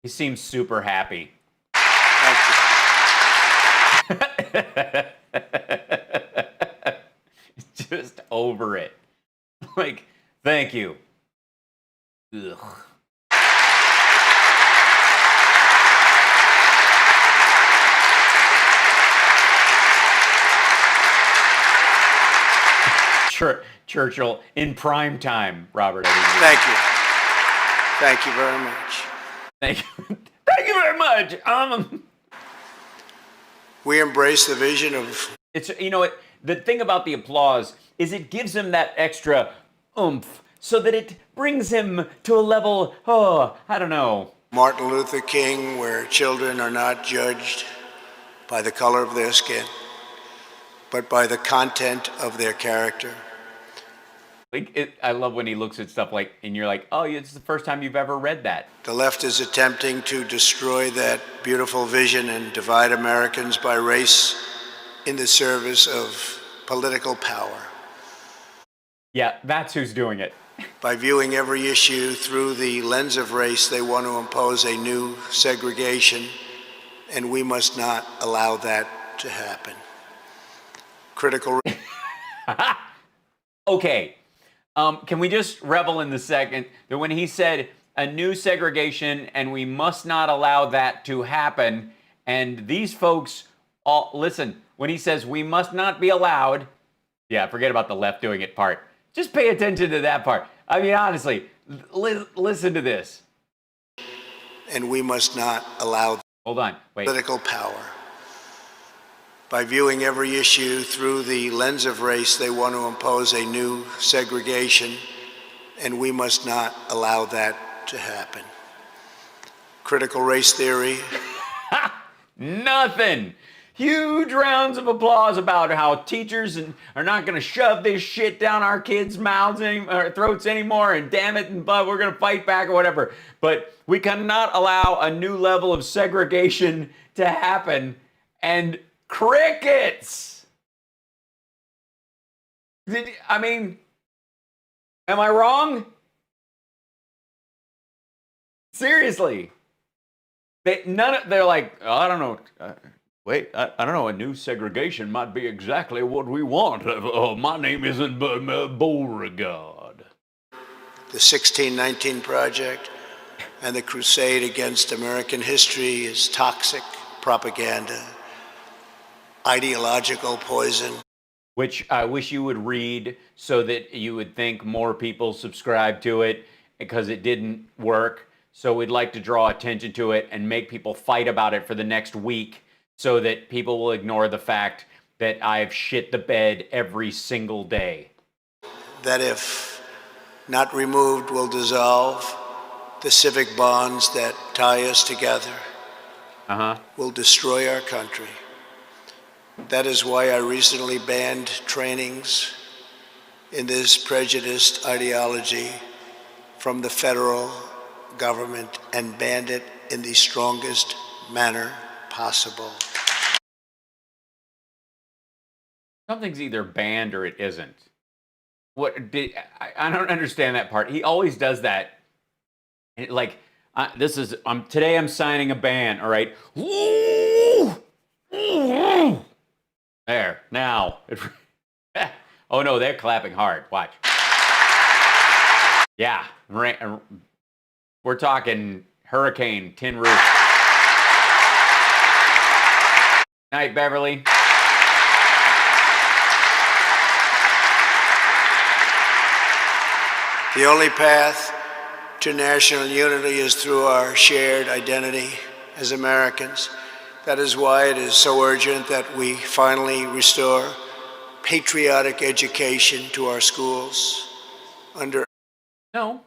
He seems super happy. Just over it. Like, thank you. Ugh. Churchill in prime time, Robert. Thank you. Thank you very much. Thank you. Thank you very much. We embrace the vision of... It's, you know what, the thing about the applause is it gives him that extra oomph so that it brings him to a level, I don't know. Martin Luther King, where children are not judged by the color of their skin, but by the content of their character. I love when he looks at stuff like, and you're like, oh, it's the first time you've ever read that. The left is attempting to destroy that beautiful vision and divide Americans by race in the service of political power. Yeah, that's who's doing it. By viewing every issue through the lens of race, they want to impose a new segregation, and we must not allow that to happen. Critical... Okay. Can we just revel in the second that when he said a new segregation and we must not allow that to happen, and these folks all listen, when he says we must not be allowed, yeah, forget about the left doing it part. Just pay attention to that part. I mean, honestly, listen to this. And we must not allow Hold on, wait. Political power. By viewing every issue through the lens of race, they want to impose a new segregation, and we must not allow that to happen. Critical race theory. Nothing. Huge rounds of applause about how teachers are not going to shove this shit down our kids' mouths or throats anymore, and damn it, but we're going to fight back or whatever. But we cannot allow a new level of segregation to happen. And crickets. I mean, am I wrong? Seriously. They're like, oh, I don't know. Wait, I don't know. A new segregation might be exactly what we want. My name isn't Beauregard. The 1619 Project and the crusade against American history is toxic propaganda, ideological poison. Which I wish you would read so that you would think more people subscribe to it, because it didn't work. So we'd like to draw attention to it and make people fight about it for the next week, so that people will ignore the fact that I've shit the bed every single day. That if not removed will dissolve the civic bonds that tie us together, will destroy our country. That is why I recently banned trainings in this prejudiced ideology from the federal government and banned it in the strongest manner possible. Something's either banned or it isn't. I don't understand that part. He always does that. Like, today I'm signing a ban, all right? There, now. Oh no, they're clapping hard. Watch. Yeah, we're talking hurricane, tin roof. Night, Beverly. The only path to national unity is through our shared identity as Americans. That is why it is so urgent that we finally restore patriotic education to our schools No.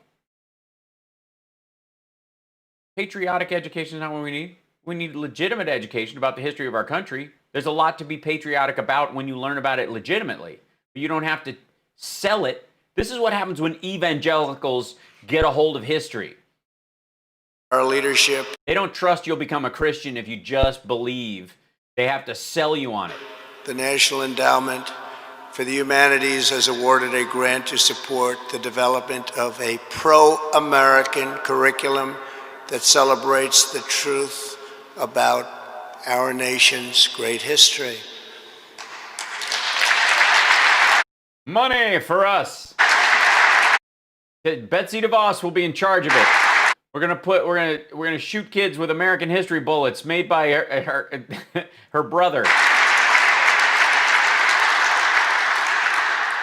Patriotic education is not what we need. We need legitimate education about the history of our country. There's a lot to be patriotic about when you learn about it legitimately. But you don't have to sell it. This is what happens when evangelicals get a hold of history. Our leadership. They don't trust you'll become a Christian if you just believe. They have to sell you on it. The National Endowment for the Humanities has awarded a grant to support the development of a pro-American curriculum that celebrates the truth about our nation's great history. Money for us. Betsy DeVos will be in charge of it. We're gonna shoot kids with American history bullets made by her brother.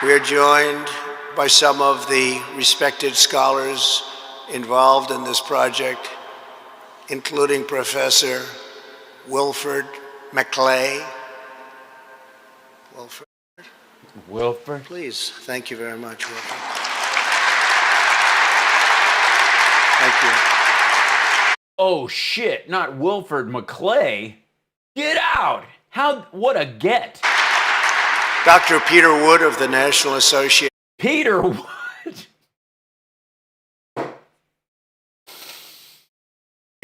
We are joined by some of the respected scholars involved in this project, including Professor Wilford McClay. Wilford. Please, thank you very much, Wilford. Thank you. Oh shit, not Wilford McClay. Get out! What a get. Dr. Peter Wood of the National Association Peter Wood.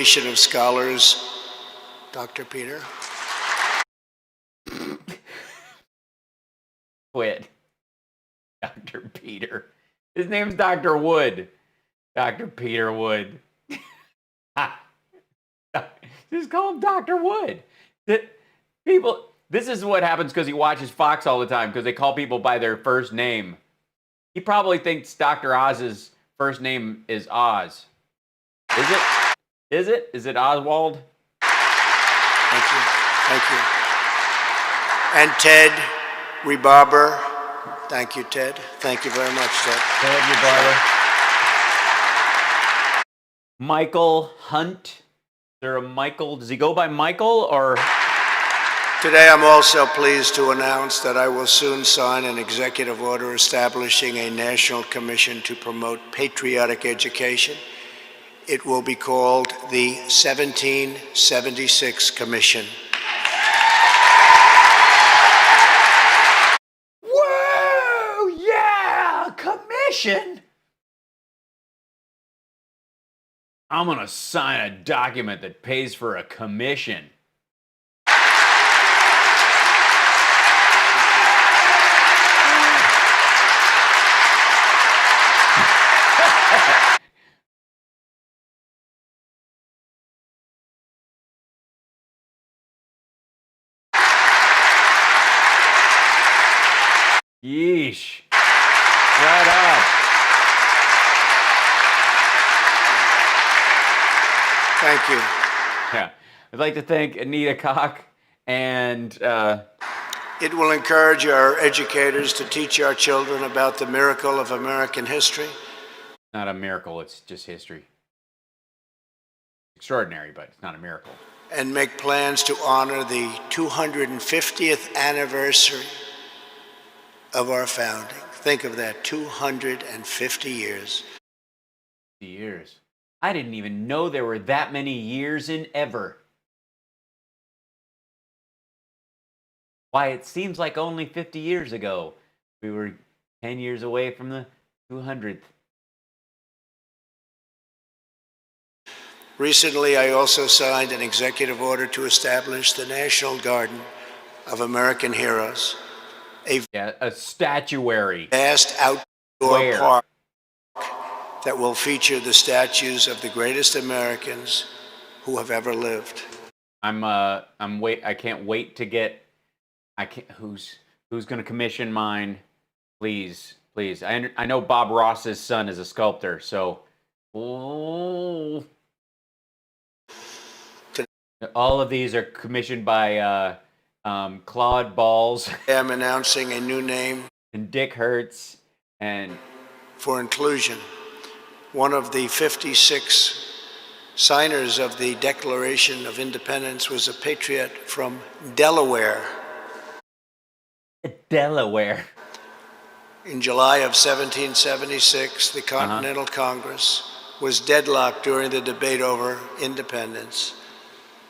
of Scholars. Dr. Peter. Quit. Dr. Peter. His name's Dr. Wood. Dr. Peter Wood. Just call him Dr. Wood. This is what happens because he watches Fox all the time, because they call people by their first name. He probably thinks Dr. Oz's first name is Oz. Is it? Is it? Is it Oswald? Thank you. Thank you. And Ted Rebarber. Thank you, Ted. Thank you very much, Ted. Ted Rebarber. Michael Hunt. Is there a Michael? Does he go by Michael or? Today, I'm also pleased to announce that I will soon sign an executive order establishing a national commission to promote patriotic education. It will be called the 1776 Commission. Whoa! Yeah! Commission? I'm gonna sign a document that pays for a commission. Yeesh. Shut up. Thank you. Yeah. I'd like to thank Anita Koch and It will encourage our educators to teach our children about the miracle of American history. not a miracle, it's just history. Extraordinary, but it's not a miracle. And make plans to honor the 250th anniversary of our founding. Think of that, 250 years. Years. I didn't even know there were that many years in ever. Why, it seems like only 50 years ago. We were 10 years away from the 200th. Recently, I also signed an executive order to establish the National Garden of American Heroes, A statuary. vast outdoor Where? park that will feature the statues of the greatest Americans who have ever lived. I can't wait to get. Who's going to commission mine? Please. I know Bob Ross's son is a sculptor, so. Oh. All of these are commissioned by Claude Balls I'm announcing a new name and Dick Hertz and for inclusion. One of the 56 signers of the Declaration of Independence was a patriot from Delaware. Delaware. In July of 1776, the Continental Congress was deadlocked during the debate over independence.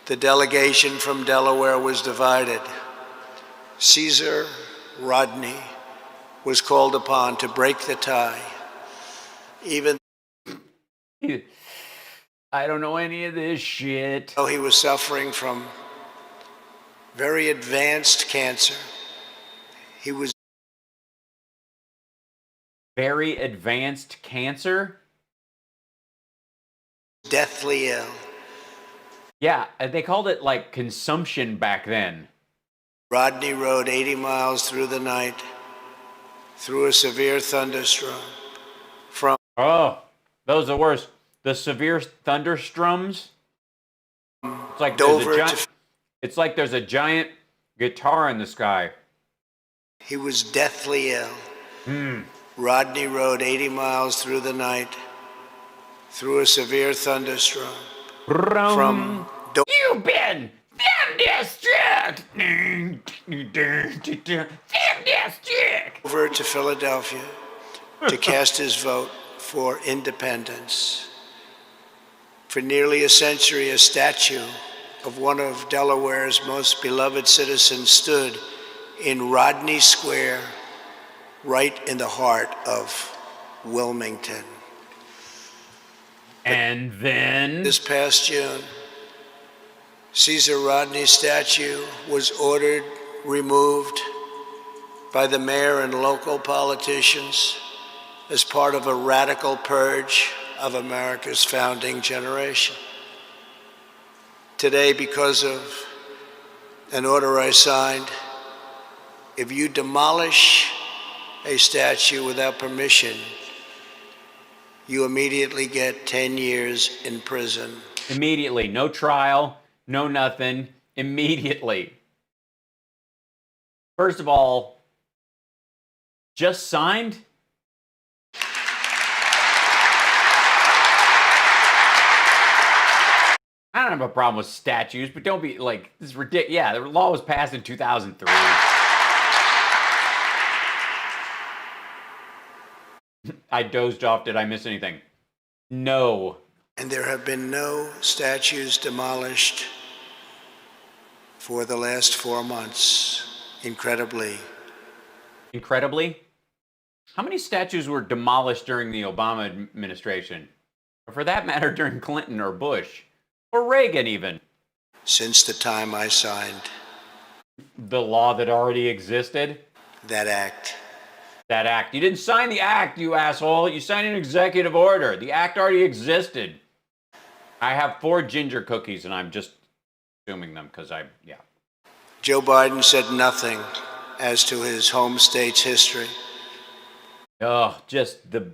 The delegation from Delaware was divided. Caesar Rodney was called upon to break the tie. Even I don't know any of this shit. though he was suffering from very advanced cancer, he was Very advanced cancer? deathly ill. Yeah, they called it like consumption back then. Rodney rode 80 miles through the night, through a severe thunderstorm, from Oh, those are worse. The severe thunderstorms. It's like Dover it's like there's a giant guitar in the sky. He was deathly ill. Rodney rode 80 miles through the night, through a severe thunderstorm, from You've been thunderstruck. Thunderstruck. Dover to Philadelphia to cast his vote for independence. For nearly a century, a statue of one of Delaware's most beloved citizens stood in Rodney Square, right in the heart of Wilmington. And then This past June, Caesar Rodney's statue was ordered removed by the mayor and local politicians as part of a radical purge of America's founding generation. Today, because of an order I signed, if you demolish a statue without permission, you immediately get 10 years in prison. immediately, no trial, no nothing, immediately. First of all, just signed? I don't have a problem with statues, but don't be like, this is ridiculous. Yeah, the law was passed in 2003. I dozed off. Did I miss anything? No. And there have been no statues demolished for the last 4 months, incredibly. Incredibly? How many statues were demolished during the Obama administration? Or for that matter, during Clinton or Bush? Or Reagan, even? Since the time I signed The law that already existed? that act. That act. You didn't sign the act, you asshole. You signed an executive order. The act already existed. I have 4 ginger cookies, and I'm just assuming them because yeah. Joe Biden said nothing as to his home state's history. Oh, just the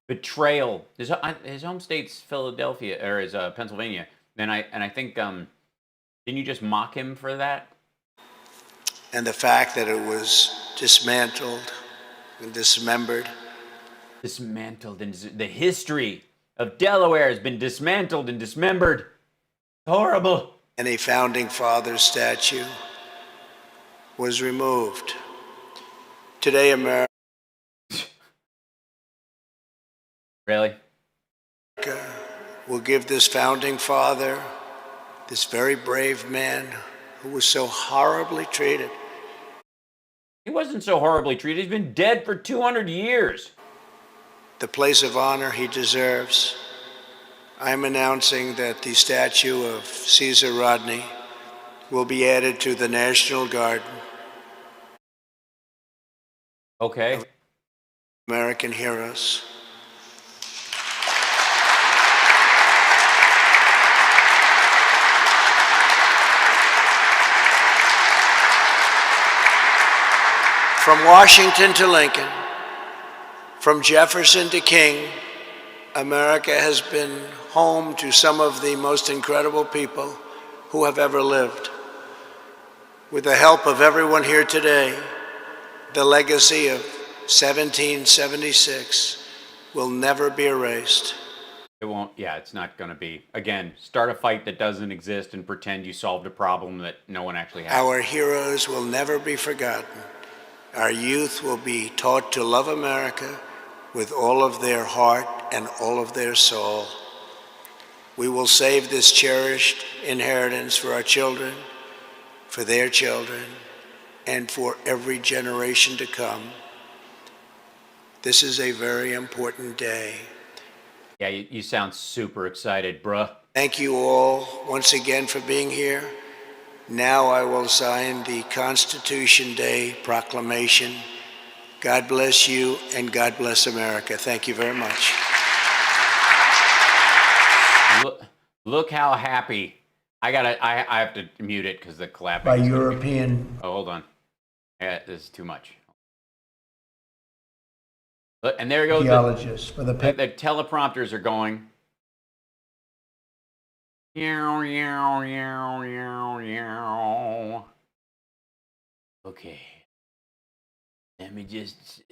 betrayal. His home state's Philadelphia, or is Pennsylvania. And I think, didn't you just mock him for that? And the fact that it was dismantled and dismembered. Dismantled, and the history of Delaware has been dismantled and dismembered. Horrible. And a founding father statue was removed. Today, America Really? will give this founding father, this very brave man who was so horribly treated, He wasn't so horribly treated. He's been dead for 200 years. the place of honor he deserves. I'm announcing that the statue of Caesar Rodney will be added to the National Garden. Okay. American heroes. From Washington to Lincoln, from Jefferson to King, America has been home to some of the most incredible people who have ever lived. With the help of everyone here today, the legacy of 1776 will never be erased. It won't, yeah, it's not going to be. Again, start a fight that doesn't exist and pretend you solved a problem that no one actually has. Our heroes will never be forgotten. Our youth will be taught to love America with all of their heart and all of their soul. We will save this cherished inheritance for our children, for their children, and for every generation to come. This is a very important day. Yeah, you sound super excited, bruh. Thank you all once again for being here. Now I will sign the Constitution Day proclamation. God bless you and God bless America. Thank you very much. Look how happy. I have to mute it because the clapping. By is gonna be- European Oh, hold on. Yeah, this is too much. Look, and there goes theologists for the the teleprompters are going. Okay. Let me just.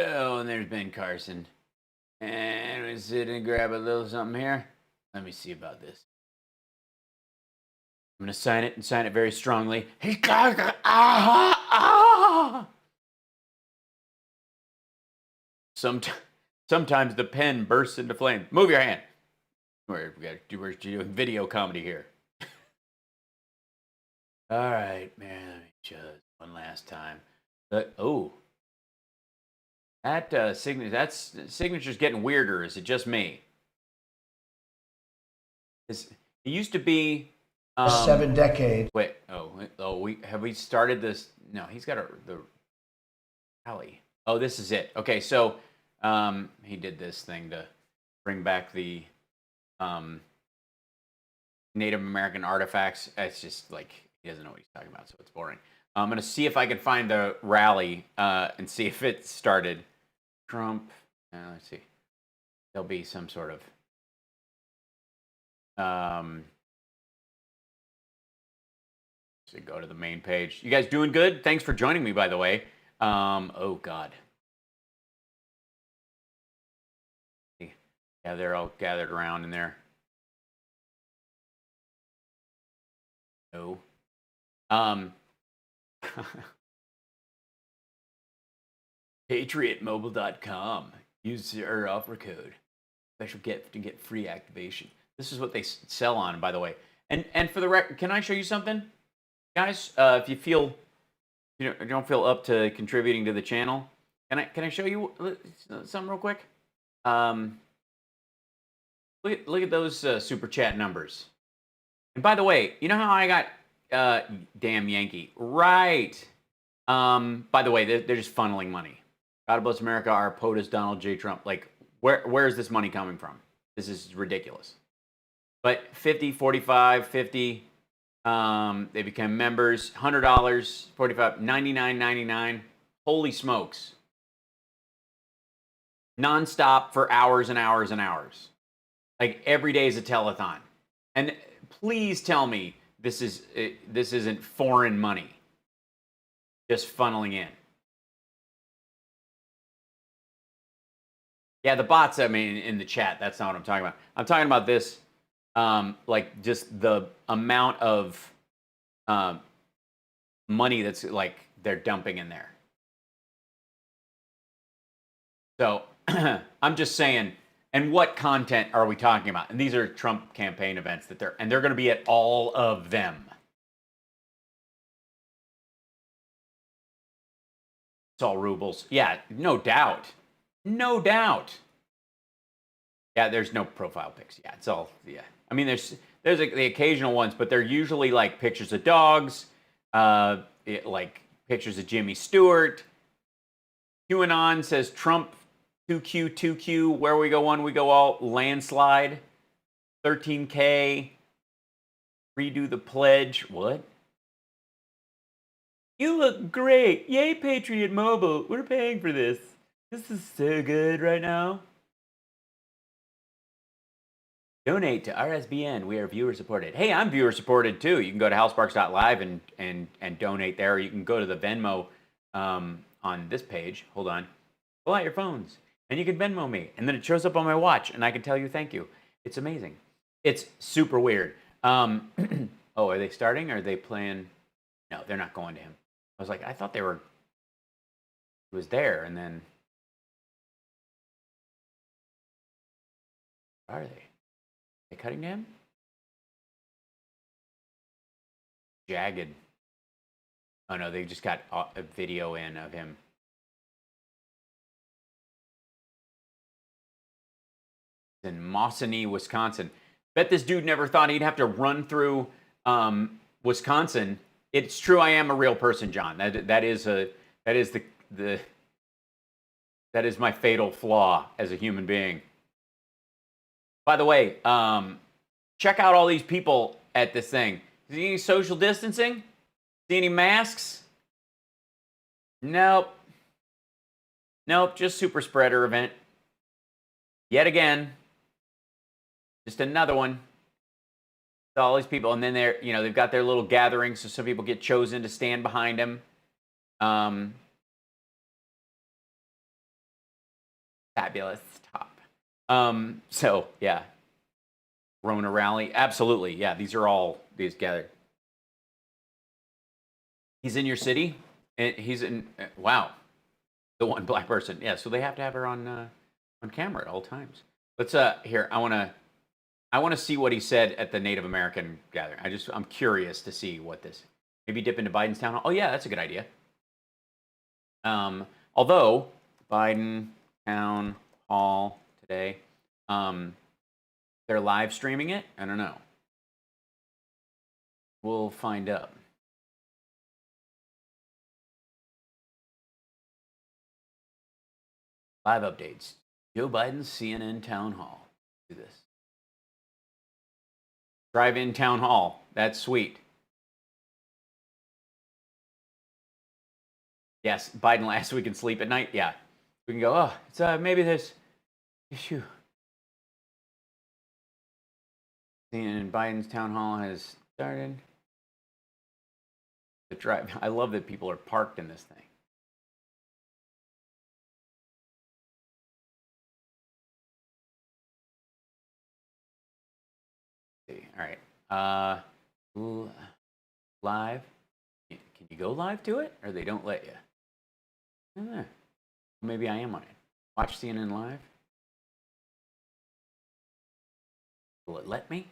Oh, and there's Ben Carson. And we sit and grab a little something here. Let me see about this. I'm going to sign it and sign it very strongly. Sometimes the pen bursts into flame. Move your hand. We're doing video comedy here. All right, man. Let me just one last time. Oh, that signature's getting weirder. Is it just me? It used to be 7 decades. Wait. We started this? No, he's got the rally. Oh, this is it. Okay, so he did this thing to bring back the Native American artifacts. It's just like he doesn't know what he's talking about, so it's boring. I'm gonna see if I can find the rally and see if it started. Trump. Let's see. There'll be some sort of so go to the main page. You guys doing good? Thanks for joining me, by the way. Oh God. Yeah, they're all gathered around in there. No. PatriotMobile.com. Use our offer code. Special gift to get free activation. This is what they sell on, by the way. And for the record, can I show you something, guys? If you don't feel up to contributing to the channel, can I show you something real quick? Look at those super chat numbers. And by the way, you know how I got damn Yankee, right? By the way, they're just funneling money. God bless America, our POTUS, Donald J. Trump. Like, where is this money coming from? This is ridiculous. But 50, 45, 50, they become members. $100, 45, 99.99. Holy smokes. Non-stop for hours and hours and hours. Like, every day is a telethon. And please tell me this isn't foreign money just funneling in. Yeah, the bots, I mean, in the chat, that's not what I'm talking about. I'm talking about this, like, just the amount of money that's, like, they're dumping in there. So, I'm just saying, and what content are we talking about? And these are Trump campaign events that they're going to be at all of them. It's all rubles. Yeah, no doubt. No doubt. Yeah, there's no profile pics. Yeah, it's all, yeah. I mean, there's like the occasional ones, but they're usually like pictures of dogs, like pictures of Jimmy Stewart. QAnon says Trump 2Q, 2Q, where we go one, we go all, landslide, 13K, redo the pledge. What? You look great. Yay, Patriot Mobile. We're paying for this. This is so good right now. Donate to RSBN. We are viewer supported. Hey, I'm viewer supported too. You can go to Halsparks.live and donate there. Or you can go to the Venmo on this page. Hold on. Pull out your phones. And you can Venmo me. And then it shows up on my watch. And I can tell you thank you. It's amazing. It's super weird. Oh, are they starting? Or are they playing? No, they're not going to him. I was like, I thought they were. He was there. And then. Where are they? Are they cutting to him? Jagged. Oh no, they just got a video in of him. In Mossonee, Wisconsin. Bet this dude never thought he'd have to run through Wisconsin. It's true, I am a real person, John. That is my fatal flaw as a human being. By the way, check out all these people at this thing. See any social distancing? See any masks? Nope. Nope, just super spreader event. Yet again. Just another one. So all these people, and then they've got their little gatherings, so some people get chosen to stand behind them. Fabulous top. So yeah, Rona rally, absolutely. Yeah, these gathered. He's in your city, and he's in. Wow, the one black person. Yeah, so they have to have her on camera at all times. Let's here. I want to see what he said at the Native American gathering. I'm curious to see what this. Maybe dip into Biden's town hall. Oh yeah, that's a good idea. Although Biden town hall today, they're live streaming it. I don't know. We'll find out. Live updates. Joe Biden's CNN town hall. Do this. Drive-in town hall. That's sweet. Yes, Biden last week and sleep at night. Yeah, we can go. Oh, it's maybe this issue. And Biden's town hall has started. The drive. I love that people are parked in this thing. All right. Live. Can you go live to it, or they don't let you? Maybe I am on it. Watch CNN live. Will it let me?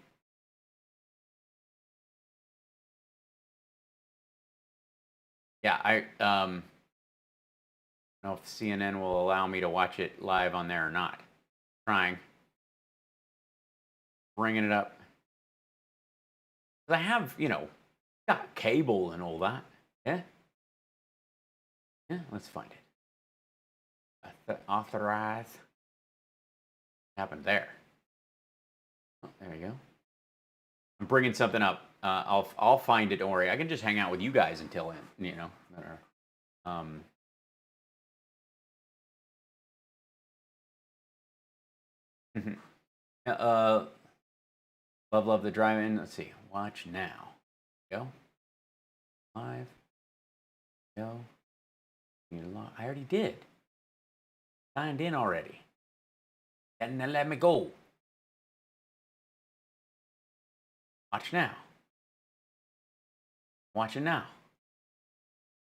Yeah, I don't know if CNN will allow me to watch it live on there or not. Trying. Bringing it up. I have, got cable and all that. Yeah? Yeah, let's find it. Authorize. What happened there? Oh, there you go. I'm bringing something up. I'll find it. Don't worry. I can just hang out with you guys until then. Love the drive-in. Let's see. Watch now. Go. Live. Go. I already did. Signed in already. And then let me go. Watch now. Watch it now.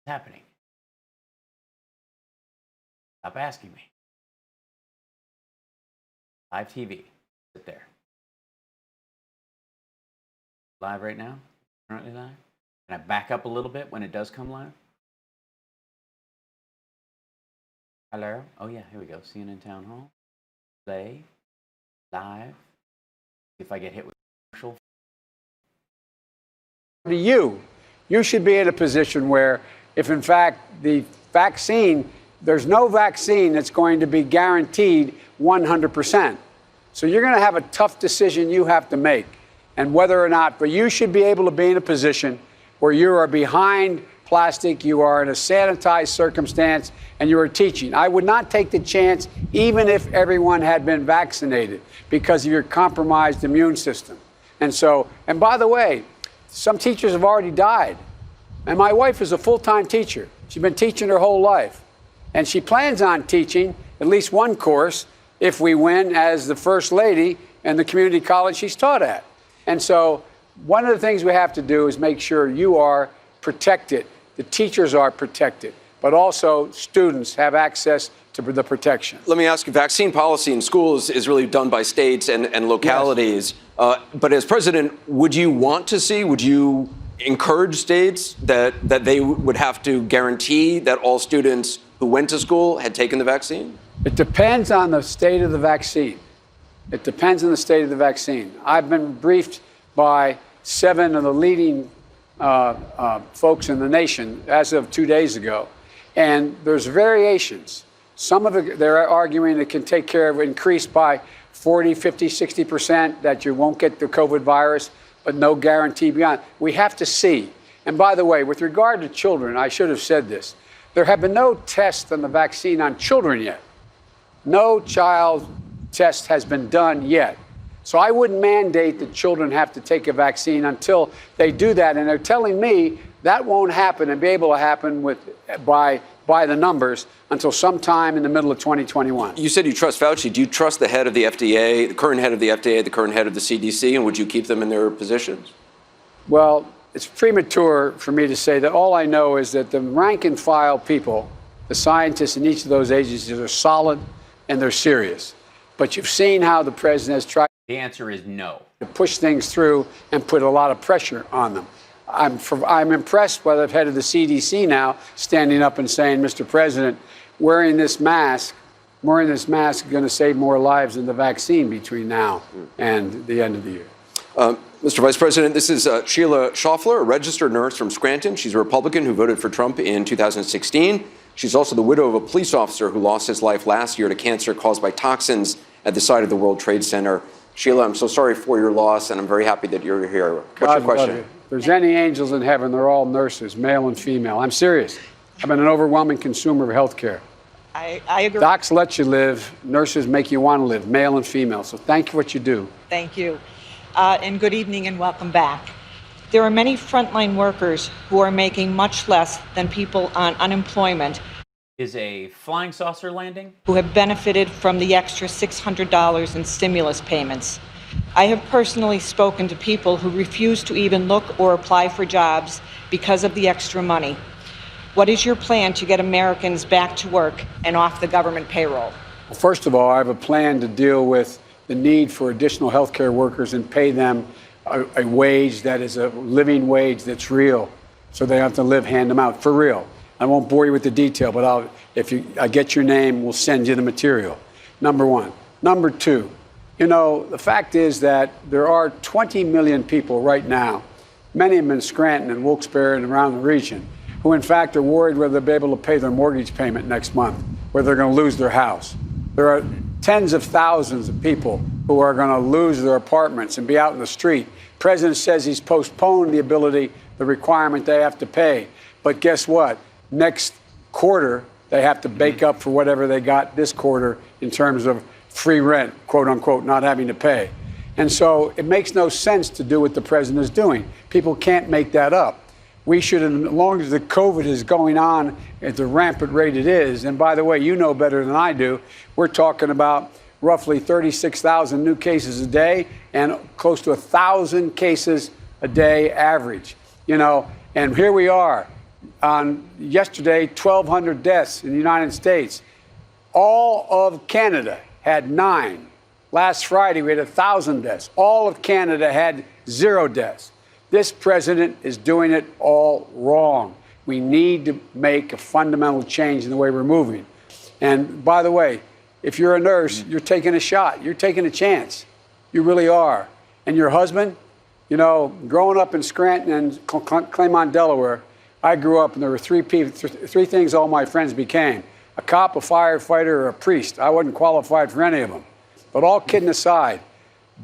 What's happening? Stop asking me. Live TV. Sit there. Live right now? Currently live? Can I back up a little bit when it does come live? Hello? Oh yeah, here we go. CNN Town Hall. Play. Live. If I get hit with commercial. To you should be in a position where if in fact the vaccine, there's no vaccine that's going to be guaranteed 100%. So you're going to have a tough decision you have to make. And whether or not, but you should be able to be in a position where you are behind plastic, you are in a sanitized circumstance, and you are teaching. I would not take the chance, even if everyone had been vaccinated, because of your compromised immune system. And so, and by the way, some teachers have already died. And my wife is a full-time teacher. She's been teaching her whole life. And she plans on teaching at least one course if we win as the first lady in the community college she's taught at. And so one of the things we have to do is make sure you are protected, the teachers are protected, but also students have access to the protection. Let me ask you, vaccine policy in schools is really done by states and localities. Yes. But as president, would you encourage states that they would have to guarantee that all students who went to school had taken the vaccine? It depends on the state of the vaccine. It depends on the state of the vaccine. I've been briefed by 7 of the leading folks in the nation as of 2 days ago, and there's variations. Some of it, they're arguing it can take care of increase by 40, 50, 60%, that you won't get the COVID virus, but no guarantee beyond. We have to see. And by the way, with regard to children, I should have said this. There have been no tests on the vaccine on children yet. No child test has been done yet. So I wouldn't mandate that children have to take a vaccine until they do that. And they're telling me that won't happen and be able to happen by by the numbers until sometime in the middle of 2021. You said you trust Fauci. Do you trust the head of the FDA, the current head of the FDA, the current head of the CDC, and would you keep them in their positions? Well, it's premature for me to say that. All I know is that the rank and file people, the scientists in each of those agencies, are solid and they're serious. But you've seen how the president has tried. The answer is no. To push things through and put a lot of pressure on them. I'm impressed by the head of the CDC now standing up and saying, Mr. President, wearing this mask is going to save more lives than the vaccine between now and the end of the year. Mr. Vice President, this is Sheila Schaffler, a registered nurse from Scranton. She's a Republican who voted for Trump in 2016. She's also the widow of a police officer who lost his life last year to cancer caused by toxins at the site of the World Trade Center. Sheila, I'm so sorry for your loss, and I'm very happy that you're here. What's your question? If there's any angels in heaven, they're all nurses, male and female. I'm serious. I've been an overwhelming consumer of health care. I agree. Docs let you live. Nurses make you want to live, male and female. So thank you for what you do. Thank you. And good evening and welcome back. There are many frontline workers who are making much less than people on unemployment. Is a flying saucer landing? Who have benefited from the extra $600 in stimulus payments. I have personally spoken to people who refuse to even look or apply for jobs because of the extra money. What is your plan to get Americans back to work and off the government payroll? Well, first of all, I have a plan to deal with the need for additional health care workers and pay them a wage that is a living wage that's real, so they don't have to live hand them out, for real. I won't bore you with the detail, but if I get your name, we'll send you the material. Number one. Number two, the fact is that there are 20 million people right now, many of them in Scranton and Wilkes-Barre and around the region, who in fact are worried whether they'll be able to pay their mortgage payment next month, whether they're going to lose their house. There are tens of thousands of people who are going to lose their apartments and be out in the street. The president says he's postponed the requirement they have to pay. But guess what? Next quarter, they have to bake up for whatever they got this quarter in terms of free rent, quote unquote, not having to pay. And so it makes no sense to do what the president is doing. People can't make that up. We should, as long as the COVID is going on at the rampant rate it is, and by the way, you know better than I do, we're talking about roughly 36,000 new cases a day and close to 1,000 cases a day average. And here we are. On yesterday, 1,200 deaths in the United States. All of Canada had 9. Last Friday, we had 1,000 deaths. All of Canada had 0 deaths. This president is doing it all wrong. We need to make a fundamental change in the way we're moving. And by the way, if you're a nurse, you're taking a shot. You're taking a chance. You really are. And your husband, growing up in Scranton and Claymont, Delaware, I grew up and there were three things all my friends became: a cop, a firefighter, or a priest. I wasn't qualified for any of them. But all kidding aside,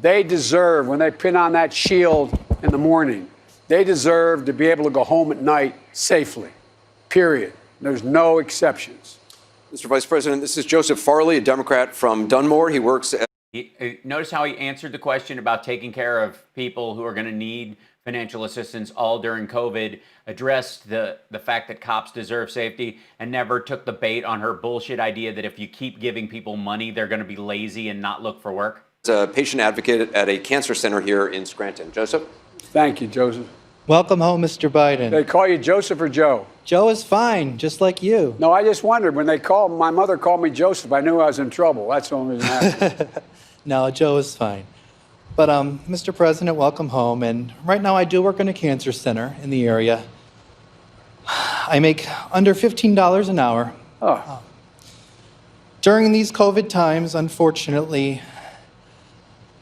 they deserve, when they pin on that shield in the morning, they deserve to be able to go home at night safely, period. There's no exceptions. Mr. Vice President, this is Joseph Farley, a Democrat from Dunmore. He works at... Notice how he answered the question about taking care of people who are going to need financial assistance all during COVID, addressed the fact that cops deserve safety, and never took the bait on her bullshit idea that if you keep giving people money, they're going to be lazy and not look for work. As a patient advocate at a cancer center here in Scranton. Joseph? Thank you, Joseph. Welcome home, Mr. Biden. They call you Joseph or Joe? Joe is fine, just like you. No, I just wondered. When they called, my mother called me Joseph. I knew I was in trouble. That's the only reason I asked. No, Joe is fine. But, Mr. President, welcome home. And right now I do work in a cancer center in the area. I make under $15 an hour. Oh. During these COVID times, unfortunately,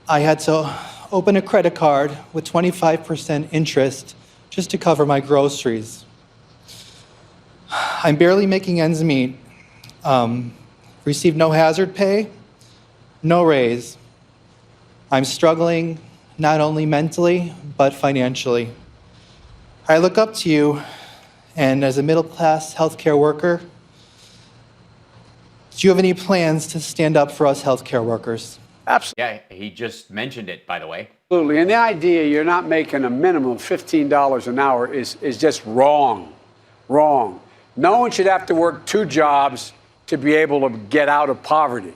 I had to open a credit card with 25% interest just to cover my groceries. I'm barely making ends meet. Receive no hazard pay, no raise. I'm struggling not only mentally, but financially. I look up to you, and as a middle-class healthcare worker, do you have any plans to stand up for us healthcare workers? Absolutely. Yeah, he just mentioned it, by the way. Absolutely. And the idea you're not making a minimum of $15 an hour is just wrong. Wrong. No one should have to work 2 jobs to be able to get out of poverty.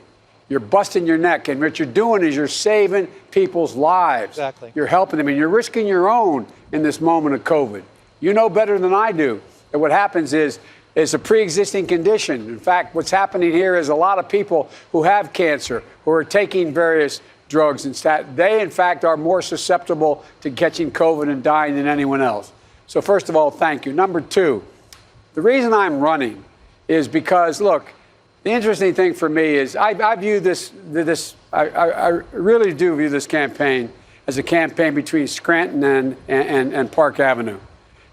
You're busting your neck, and what you're doing is you're saving people's lives. Exactly. You're helping them, and you're risking your own in this moment of COVID. You know better than I do that what happens is a pre-existing condition. In fact, what's happening here is a lot of people who have cancer, who are taking various drugs and they, in fact, are more susceptible to catching COVID and dying than anyone else. So first of all, thank you. Number 2, the reason I'm running is because, look, the interesting thing for me is I view I really do view this campaign as a campaign between Scranton and Park Avenue.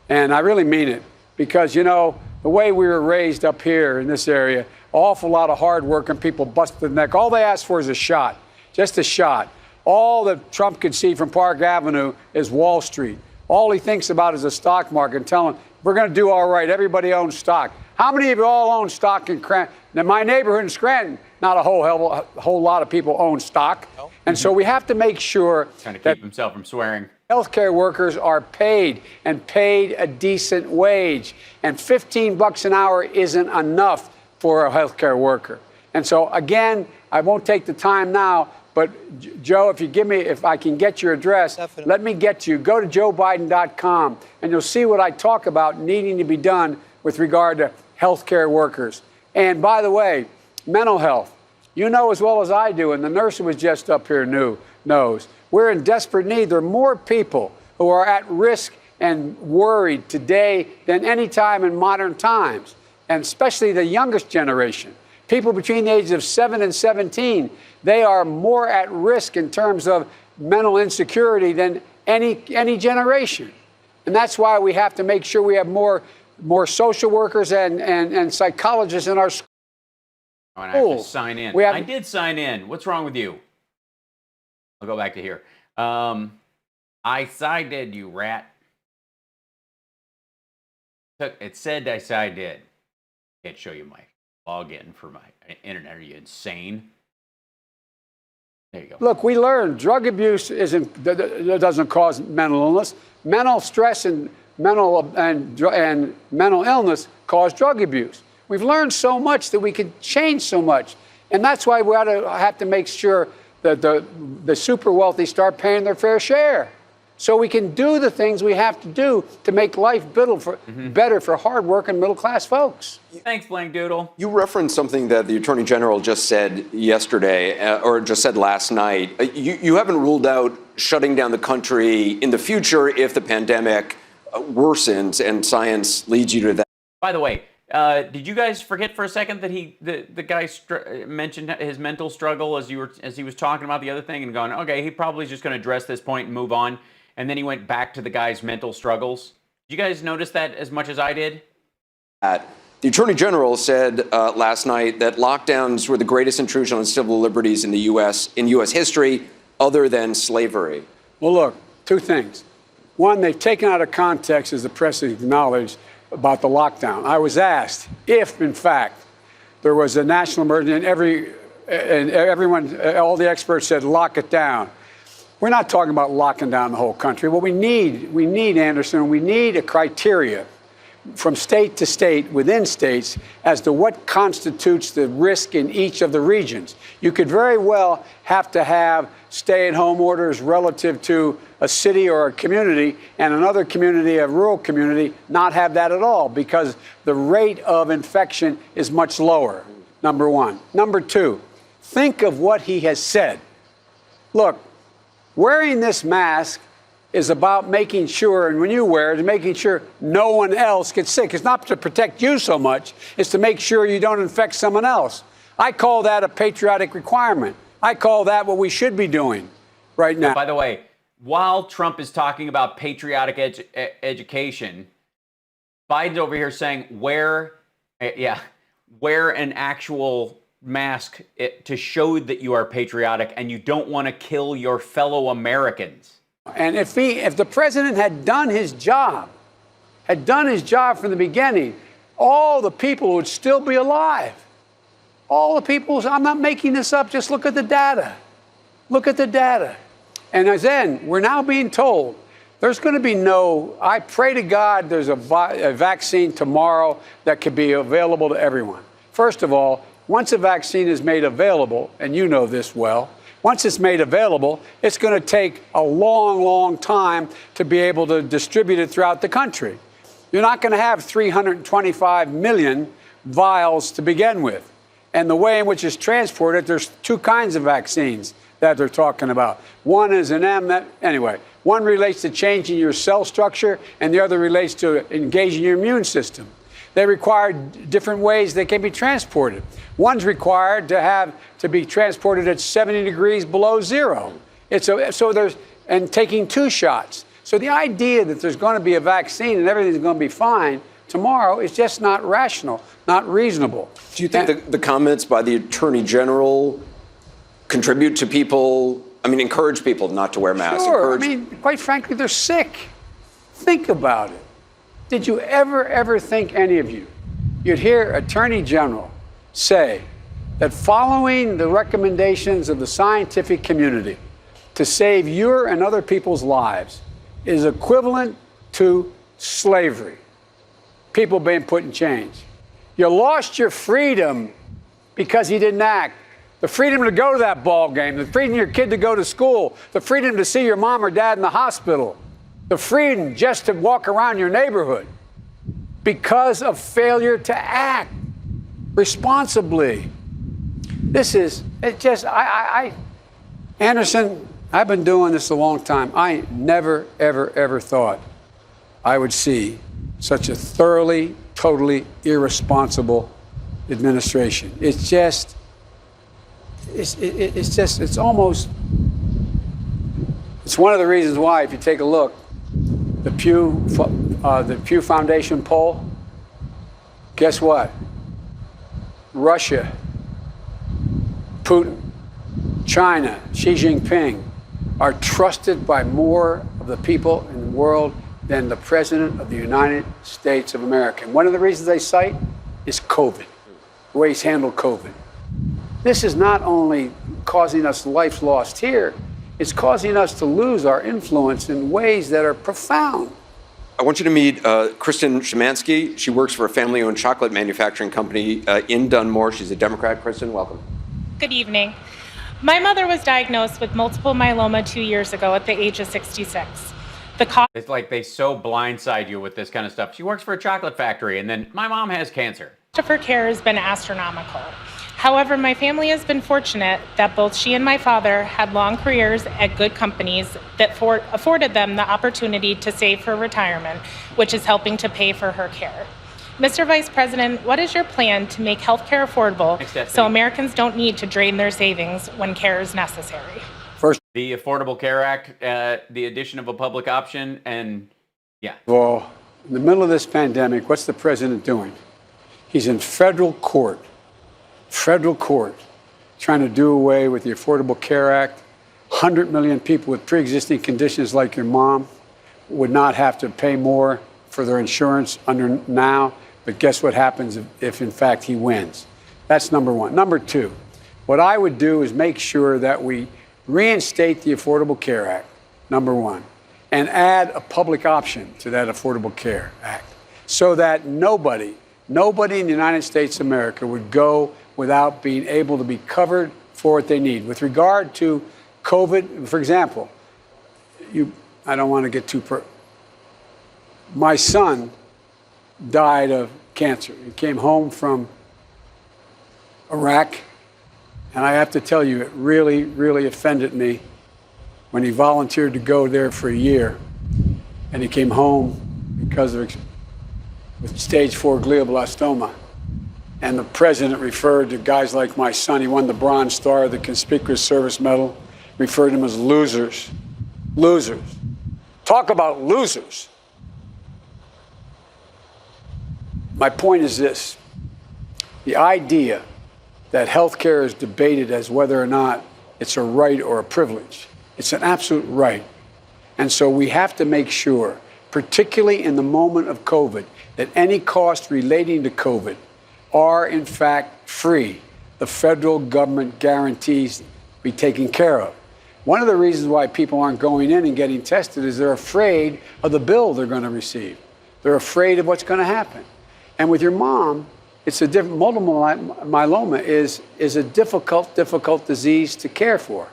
And I really mean it because, you know, the way we were raised up here in this area, an awful lot of hard-working people busted their neck. All they asked for is a shot, just a shot. All that Trump could see from Park Avenue is Wall Street. All he thinks about is the stock market and telling them, we're going to do all right. Everybody owns stock. How many of you all own stock in Scranton? In my neighborhood in Scranton, not a whole lot of people own stock. No. And so we have to make sure trying to keep himself from swearing. Healthcare workers are paid and paid a decent wage. And $15 an hour isn't enough for a healthcare worker. And so, again, I won't take the time now, but Joe, if I can get your address, definitely. Let me get to you. Go to joebiden.com and you'll see what I talk about needing to be done with regard to healthcare workers. And by the way, mental health. You know as well as I do, and the nurse who was just up here knows. We're in desperate need. There are more people who are at risk and worried today than any time in modern times, and especially the youngest generation. People between the ages of 7 and 17, they are more at risk in terms of mental insecurity than any generation. And that's why we have to make sure we have more social workers and psychologists in our schools. Oh, and I have to sign in. I did sign in. What's wrong with you? I'll go back to here. I signed in, you rat. It said I signed in. Can't show you my login for my internet. Are you insane? There you go. Look, we learned drug abuse doesn't cause mental illness. Mental stress and mental illness cause drug abuse. We've learned so much that we can change so much. And that's why we ought to have to make sure that the super wealthy start paying their fair share. So we can do the things we have to do to make life better for hard-working middle-class folks. Thanks, Blank Doodle. You referenced something that the Attorney General just said yesterday, or just said last night. You haven't ruled out shutting down the country in the future if the pandemic worsens and science leads you to that. By the way, did you guys forget for a second that the guy mentioned his mental struggle as he was talking about the other thing and going, okay, he probably is just going to address this point and move on, and then he went back to the guy's mental struggles. Did you guys notice that as much as I did? The Attorney General said last night that lockdowns were the greatest intrusion on civil liberties in the U.S. in U.S. history, other than slavery. Well, look, 2 things. One, they've taken out of context, as the press has acknowledged, about the lockdown. I was asked if, in fact, there was a national emergency and everyone, all the experts said, lock it down. We're not talking about locking down the whole country. What we need, Anderson, we need a criteria from state to state, within states, as to what constitutes the risk in each of the regions. You could very well have to have stay-at-home orders relative to a city or a community, and another community, a rural community, not have that at all because the rate of infection is much lower, number one. Number 2, think of what he has said. Look, wearing this mask is about making sure, and when you wear it, making sure no one else gets sick. It's not to protect you so much, it's to make sure you don't infect someone else. I call that a patriotic requirement. I call that what we should be doing right now. By the way, while Trump is talking about patriotic education, Biden's over here saying wear an actual mask to show that you are patriotic and you don't want to kill your fellow Americans. And if the president had done his job from the beginning, all the people would still be alive. All the people, I'm not making this up, just look at the data. Look at the data. And then we're now being told There's going to be I pray to God there's a vaccine tomorrow that could be available to everyone. First of all, once a vaccine is made available, and you know this well, once it's made available, it's going to take a long, long time to be able to distribute it throughout the country. You're not going to have 325 million vials to begin with. And the way in which it's transported, there's two kinds of vaccines that they're talking about. One is one relates to changing your cell structure, and the other relates to engaging your immune system. They require different ways they can be transported. One's required to be transported at 70 degrees below zero. And taking 2 shots. So the idea that there's going to be a vaccine and everything's going to be fine tomorrow is just not rational, not reasonable. Do you think the comments by the Attorney General contribute to people, encourage people not to wear masks? Sure. Quite frankly, they're sick. Think about it. Did you ever think, any of you, you'd hear Attorney General say that following the recommendations of the scientific community to save your and other people's lives is equivalent to slavery? People being put in chains. You lost your freedom because you didn't act. The freedom to go to that ball game, the freedom of your kid to go to school, the freedom to see your mom or dad in the hospital, the freedom just to walk around your neighborhood because of failure to act responsibly. Anderson, I've been doing this a long time. I never, ever thought I would see such a thoroughly, totally irresponsible administration. It's one of the reasons why, if you take a look, the Pew Foundation poll, guess what? Russia, Putin, China, Xi Jinping are trusted by more of the people in the world than the President of the United States of America. And one of the reasons they cite is COVID, the way he's handled COVID. This is not only causing us lives lost here, it's causing us to lose our influence in ways that are profound. I want you to meet Kristen Szymanski. She works for a family-owned chocolate manufacturing company in Dunmore. She's a Democrat. Kristen, welcome. Good evening. My mother was diagnosed with multiple myeloma 2 years ago at the age of 66. It's like they so blindside you with this kind of stuff. She works for a chocolate factory, and then my mom has cancer. The cost of her care has been astronomical. However, my family has been fortunate that both she and my father had long careers at good companies that afforded them the opportunity to save for retirement, which is helping to pay for her care. Mr. Vice President, what is your plan to make healthcare affordable so Americans don't need to drain their savings when care is necessary? First, the Affordable Care Act, the addition of a public option, and yeah. Well, in the middle of this pandemic, what's the president doing? He's in federal court, trying to do away with the Affordable Care Act. 100 million people with pre-existing conditions like your mom would not have to pay more for their insurance under now. But guess what happens if in fact, he wins? That's number one. Number two, what I would do is make sure that we reinstate the Affordable Care Act, number one, and add a public option to that Affordable Care Act so that nobody in the United States of America would go without being able to be covered for what they need. With regard to COVID, for example, I don't want to get too my son died of cancer. He came home from Iraq, and I have to tell you, it really, really offended me when he volunteered to go there for a year, and he came home because of with stage 4 glioblastoma. And the president referred to guys like my son. He won the Bronze Star, the Conspicuous Service Medal, referred to them as losers. Losers. Talk about losers. My point is this. The idea that health care is debated as whether or not it's a right or a privilege. It's an absolute right. And so we have to make sure, particularly in the moment of COVID, that any costs relating to COVID are in fact free. The federal government guarantees be taken care of. One of the reasons why people aren't going in and getting tested is they're afraid of the bill they're going to receive. They're afraid of what's going to happen. And with your mom, it's a different, multiple myeloma is a difficult disease to care for.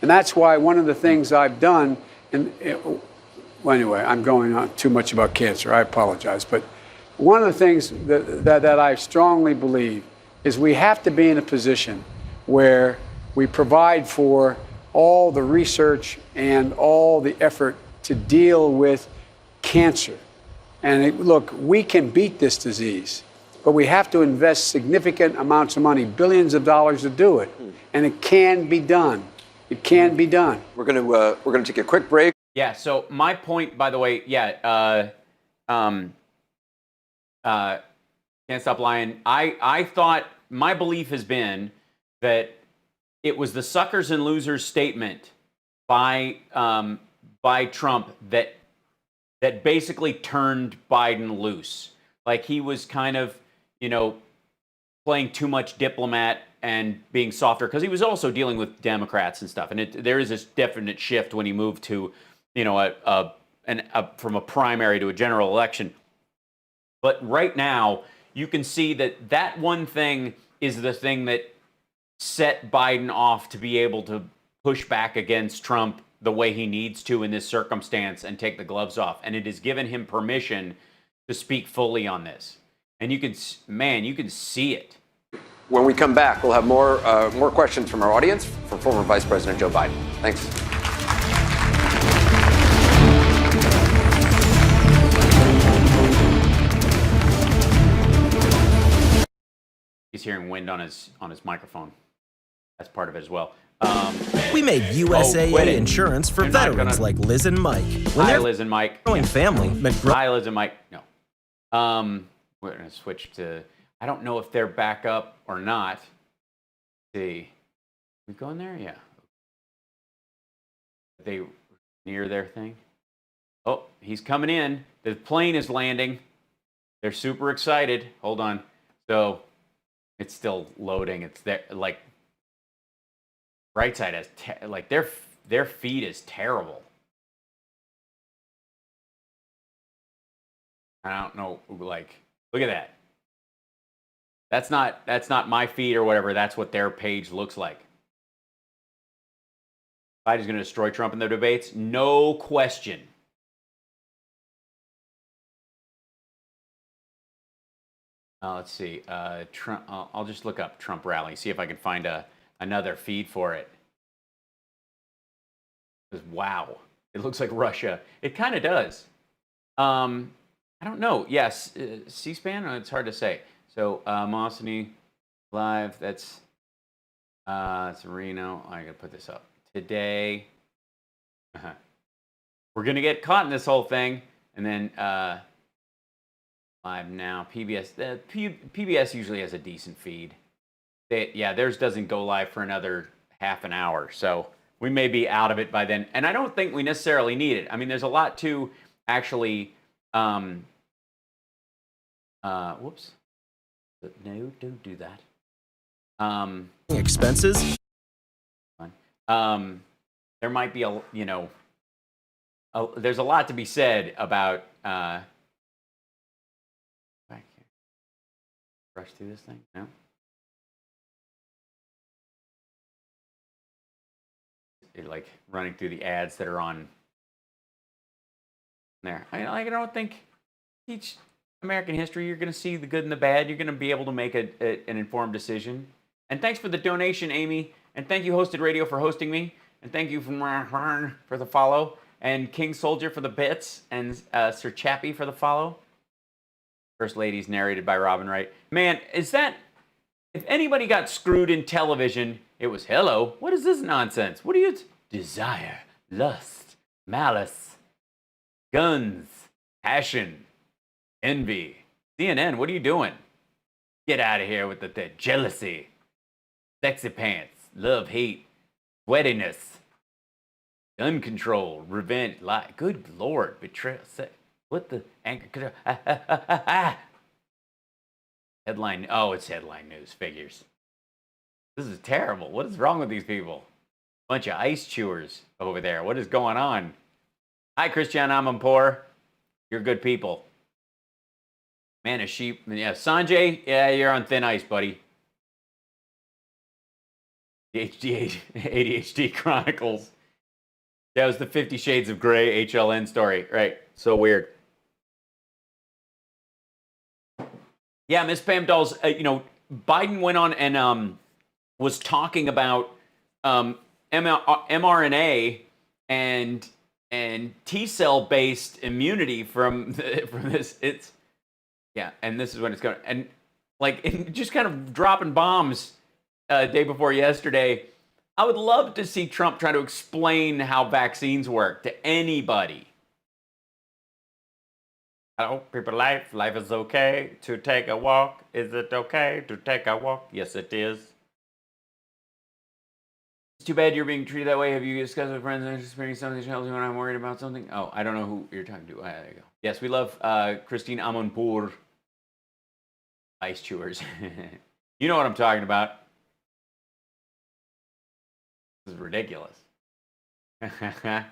And that's why one of the things I've done, well, anyway, I'm going on too much about cancer. I apologize. But one of the things that I strongly believe is we have to be in a position where we provide for all the research and all the effort to deal with cancer. And look, we can beat this disease, but we have to invest significant amounts of money, billions of dollars to do it. And it can be done. It can be done. We're going to take a quick break. Yeah. So my point, by the way, can't stop lying. I thought my belief has been that it was the suckers and losers statement by Trump that basically turned Biden loose. Like he was kind of, playing too much diplomat and being softer because he was also dealing with Democrats and stuff. And there is this definite shift when he moved to, from a primary to a general election. But right now, you can see that one thing is the thing that set Biden off to be able to push back against Trump the way he needs to in this circumstance and take the gloves off. And it has given him permission to speak fully on this. And you can see it. When we come back, we'll have more questions from our audience for former Vice President Joe Biden. Thanks. He's hearing wind on his microphone. That's part of it as well. We made USAA insurance for veterans like Liz and Mike. Hi, Liz and Mike. Growing family. Hi, Liz and Mike. No. We're going to switch to, I don't know if they're back up or not. Let's see. We going there? Yeah. Are they near their thing? Oh, he's coming in. The plane is landing. They're super excited. Hold on. So it's still loading. It's there. Like, right side has, their feed is terrible. I don't know, like, look at that. That's not my feed or whatever. That's what their page looks like. Biden's going to destroy Trump in the debates? No question. Let's see. Trump. I'll just look up Trump rally, see if I can find another feed for it. Wow, it looks like Russia. It kind of does. I don't know. Yes, C-SPAN. It's hard to say. So Mosny Live. That's it's Reno. I gotta put this up today. We're gonna get caught in this whole thing, and then live now. PBS. PBS usually has a decent feed. Theirs doesn't go live for another half an hour, so we may be out of it by then. And I don't think we necessarily need it. I mean, there's a lot to actually. Whoops. No, don't do that. Expenses. There might be there's a lot to be said about. Rush through this thing? No. You're like running through the ads that are on there. I don't think teach American history. You're going to see the good and the bad. You're going to be able to make an informed decision. And thanks for the donation, Amy. And thank you, Hosted Radio, for hosting me. And thank you for the follow. And King Soldier for the bits. And Sir Chappie for the follow. First Lady's narrated by Robin Wright. Man, is that... If anybody got screwed in television, it was, hello, what is this nonsense? What do you... Desire, lust, malice, guns, passion, envy. CNN, what are you doing? Get out of here with the jealousy, sexy pants, love, hate, sweatiness, gun control, revenge, lie. Good Lord, betrayal, sex. What the anger? Headline. Oh, it's headline news. Figures. This is terrible. What is wrong with these people? Bunch of ice chewers over there. What is going on? Hi, Christian Amanpour. You're good people. Man, a sheep. Yeah, Sanjay, yeah, you're on thin ice, buddy. The ADHD Chronicles. That was the 50 Shades of Grey HLN story. Right. So weird. Yeah, Miss Pam Dolls, Biden went on and was talking about mRNA and T-cell based immunity from this. And this is when it's going. And just kind of dropping bombs day before yesterday. I would love to see Trump try to explain how vaccines work to anybody. Hello, people. Life is okay to take a walk. Is it okay to take a walk? Yes, it is. It's too bad you're being treated that way. Have you discussed with friends and experienced something else when I'm worried about something? Oh, I don't know who you're talking to. There you go. Yes, we love Christine Amonpour. Ice chewers. You know what I'm talking about. This is ridiculous. I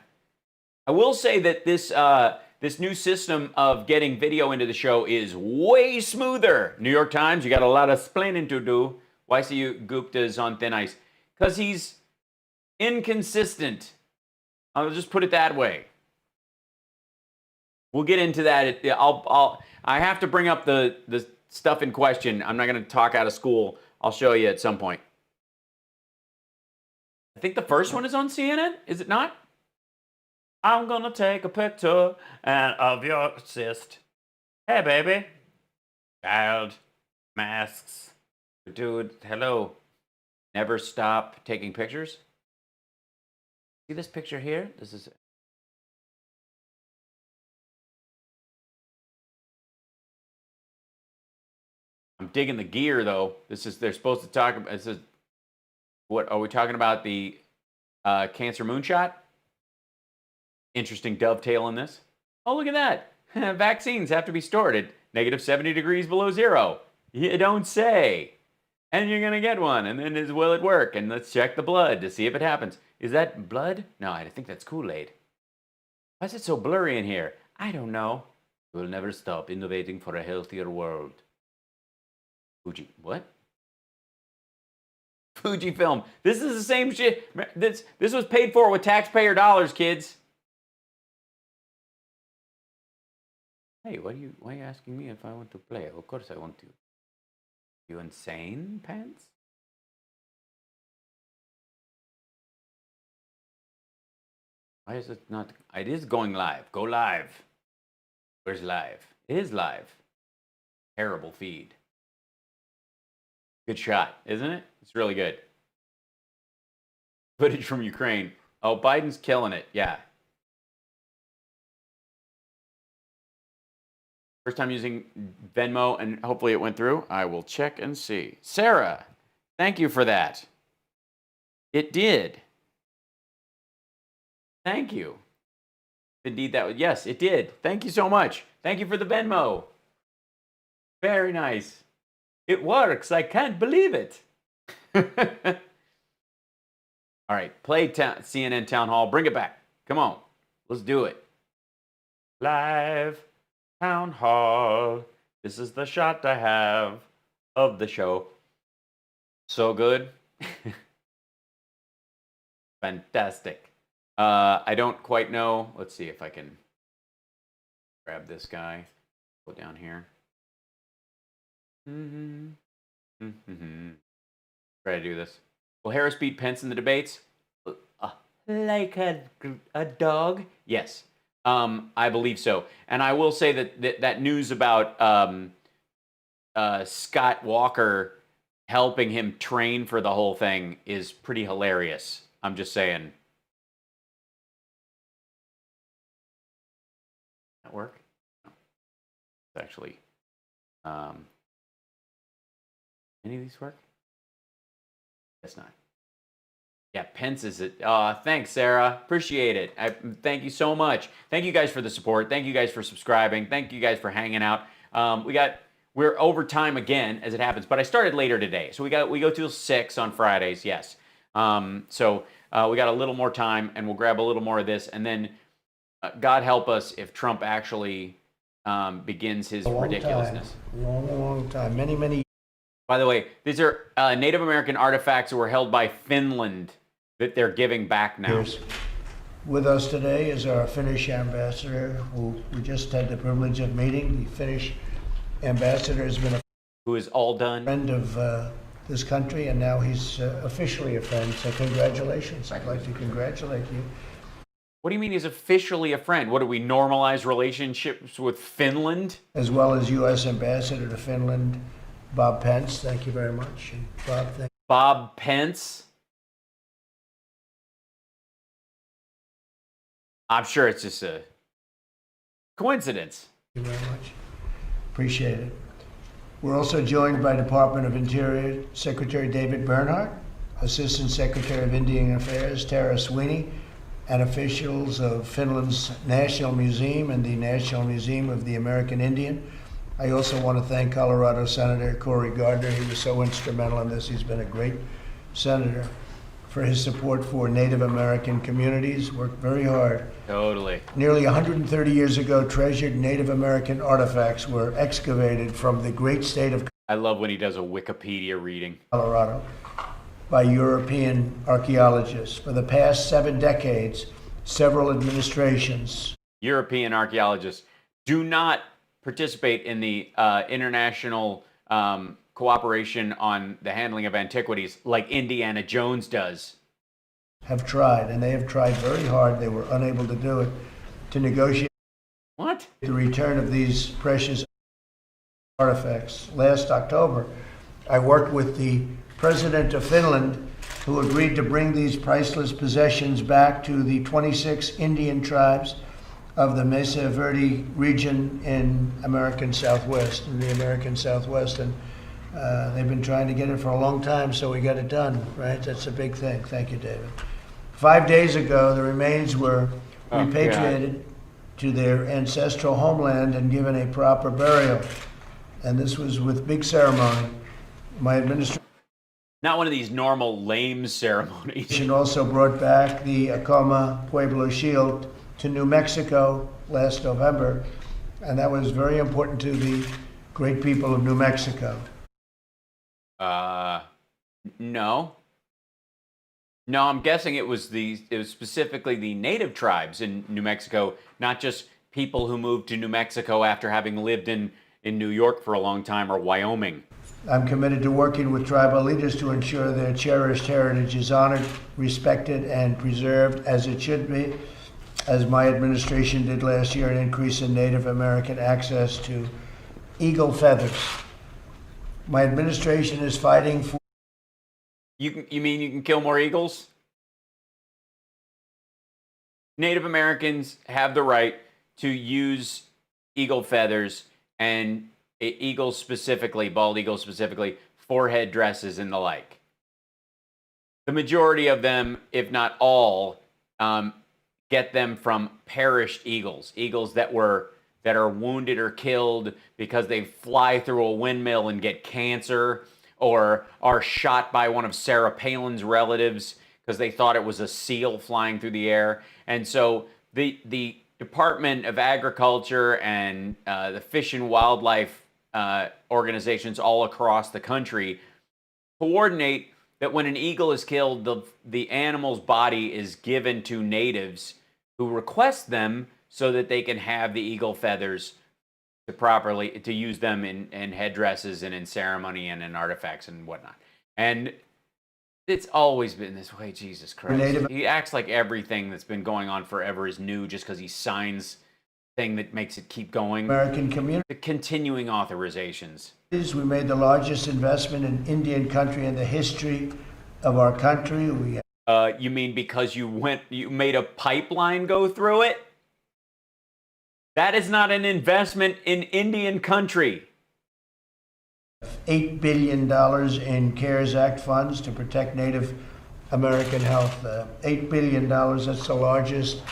will say that this new system of getting video into the show is way smoother. New York Times, you got a lot of splaining to do. YCU Gupta's on thin ice. Because he's inconsistent. I'll just put it that way. We'll get into that. I have to bring up the stuff in question. I'm not going to talk out of school. I'll show you at some point. I think the first one is on CNN. Is it not? I'm going to take a picture of your cyst. Hey, baby. Child. Masks. Dude, hello. Never stop taking pictures. See this picture here? This is... I'm digging the gear, though. They're supposed to talk about... What are we talking about? The cancer moonshot? Interesting dovetail in this. Oh, look at that. Vaccines have to be stored at negative 70 degrees below zero. You don't say. And you're going to get one. And then will it work? And let's check the blood to see if it happens. Is that blood? No, I think that's Kool-Aid. Why is it so blurry in here? I don't know. We'll never stop innovating for a healthier world. Fuji. What? Fujifilm. This is the same shit. This was paid for with taxpayer dollars, kids. Hey, why are you asking me if I want to play? Of course I want to. You insane, pants? Why is it not? It is going live. Go live. Where's live? It is live. Terrible feed. Good shot, isn't it? It's really good. Footage from Ukraine. Oh, Biden's killing it. Yeah. First time using Venmo, and hopefully it went through. I will check and see. Sarah, thank you for that. It did. Thank you. Indeed, yes, it did. Thank you so much. Thank you for the Venmo. Very nice. It works. I can't believe it. All right, play CNN Town Hall. Bring it back. Come on. Let's do it. Live Town Hall. This is the shot I have of the show. So good. Fantastic. I don't quite know. Let's see if I can grab this guy. Go down here. Try to do this. Will Harris beat Pence in the debates? Like a dog? Yes. I believe so. And I will say that news about Scott Walker helping him train for the whole thing is pretty hilarious. I'm just saying. That work? No. It's actually any of these work? Guess not. Yeah, Pence is it. Thanks, Sarah. Appreciate it. Thank you so much. Thank you guys for the support. Thank you guys for subscribing. Thank you guys for hanging out. We're over time again as it happens, but I started later today, so we go till 6 on Fridays. Yes. So we got a little more time, and we'll grab a little more of this, and then God help us if Trump actually begins his ridiculousness. Long time. Many. By the way, these are Native American artifacts that were held by Finland that they're giving back now. Years. With us today is our Finnish ambassador, who we just had the privilege of meeting. The Finnish ambassador has been a who is all done friend of this country, and now he's officially a friend. So congratulations. I'd like to congratulate you. What do you mean he's officially a friend? What, do we normalize relationships with Finland? As well as U.S. Ambassador to Finland, Bob Pence. Thank you very much. And Bob, thank Bob Pence? I'm sure it's just a coincidence. you very much. Appreciate it. We're also joined by Department of Interior Secretary David Bernhardt, Assistant Secretary of Indian Affairs Tara Sweeney, and officials of Finland's National Museum and the National Museum of the American Indian. I also want to thank Colorado Senator Cory Gardner. He was so instrumental in this. He's been a great senator, for his support for Native American communities. Worked very hard. Totally. Nearly 130 years ago, treasured Native American artifacts were excavated from the great state of I love when he does a Wikipedia reading. Colorado by European archaeologists. For the past 7 decades, several administrations. European archaeologists do not participate in the international cooperation on the handling of antiquities like Indiana Jones does. Have tried, and they have tried very hard. They were unable to do it, to negotiate the return of these precious artifacts. Last October, I worked with the President of Finland, who agreed to bring these priceless possessions back to the 26 Indian tribes of the Mesa Verde region in the American Southwest. And they've been trying to get it for a long time, so we got it done, right? That's a big thing. Thank you, David. 5 days ago, the remains were repatriated to their ancestral homeland and given a proper burial. And this was with big ceremony. My administration Not one of these normal lame ceremonies. also brought back the Acoma Pueblo Shield to New Mexico last November, and that was very important to the great people of New Mexico. No. No, I'm guessing it was specifically the native tribes in New Mexico, not just people who moved to New Mexico after having lived in New York for a long time or Wyoming. I'm committed to working with tribal leaders to ensure their cherished heritage is honored, respected, and preserved as it should be, as my administration did last year, an increase in Native American access to eagle feathers. My administration is fighting for... You mean you can kill more eagles? Native Americans have the right to use eagle feathers and eagles specifically, bald eagles specifically, for headdresses and the like. The majority of them, if not all, get them from perished eagles, eagles that are wounded or killed because they fly through a windmill and get cancer, or are shot by one of Sarah Palin's relatives because they thought it was a seal flying through the air. And so the Department of Agriculture and the Fish and Wildlife organizations all across the country coordinate that when an eagle is killed, the animal's body is given to natives who request them so that they can have the eagle feathers to use them in headdresses and in ceremony and in artifacts and whatnot. And it's always been this way. Jesus Christ. He acts like everything that's been going on forever is new just because he signs thing that makes it keep going. American community. The continuing authorizations. We made the largest investment in Indian country in the history of our country. You mean because you made a pipeline go through it? That is not an investment in Indian country. $8 billion in CARES Act funds to protect Native American health. $8 billion, that's the largest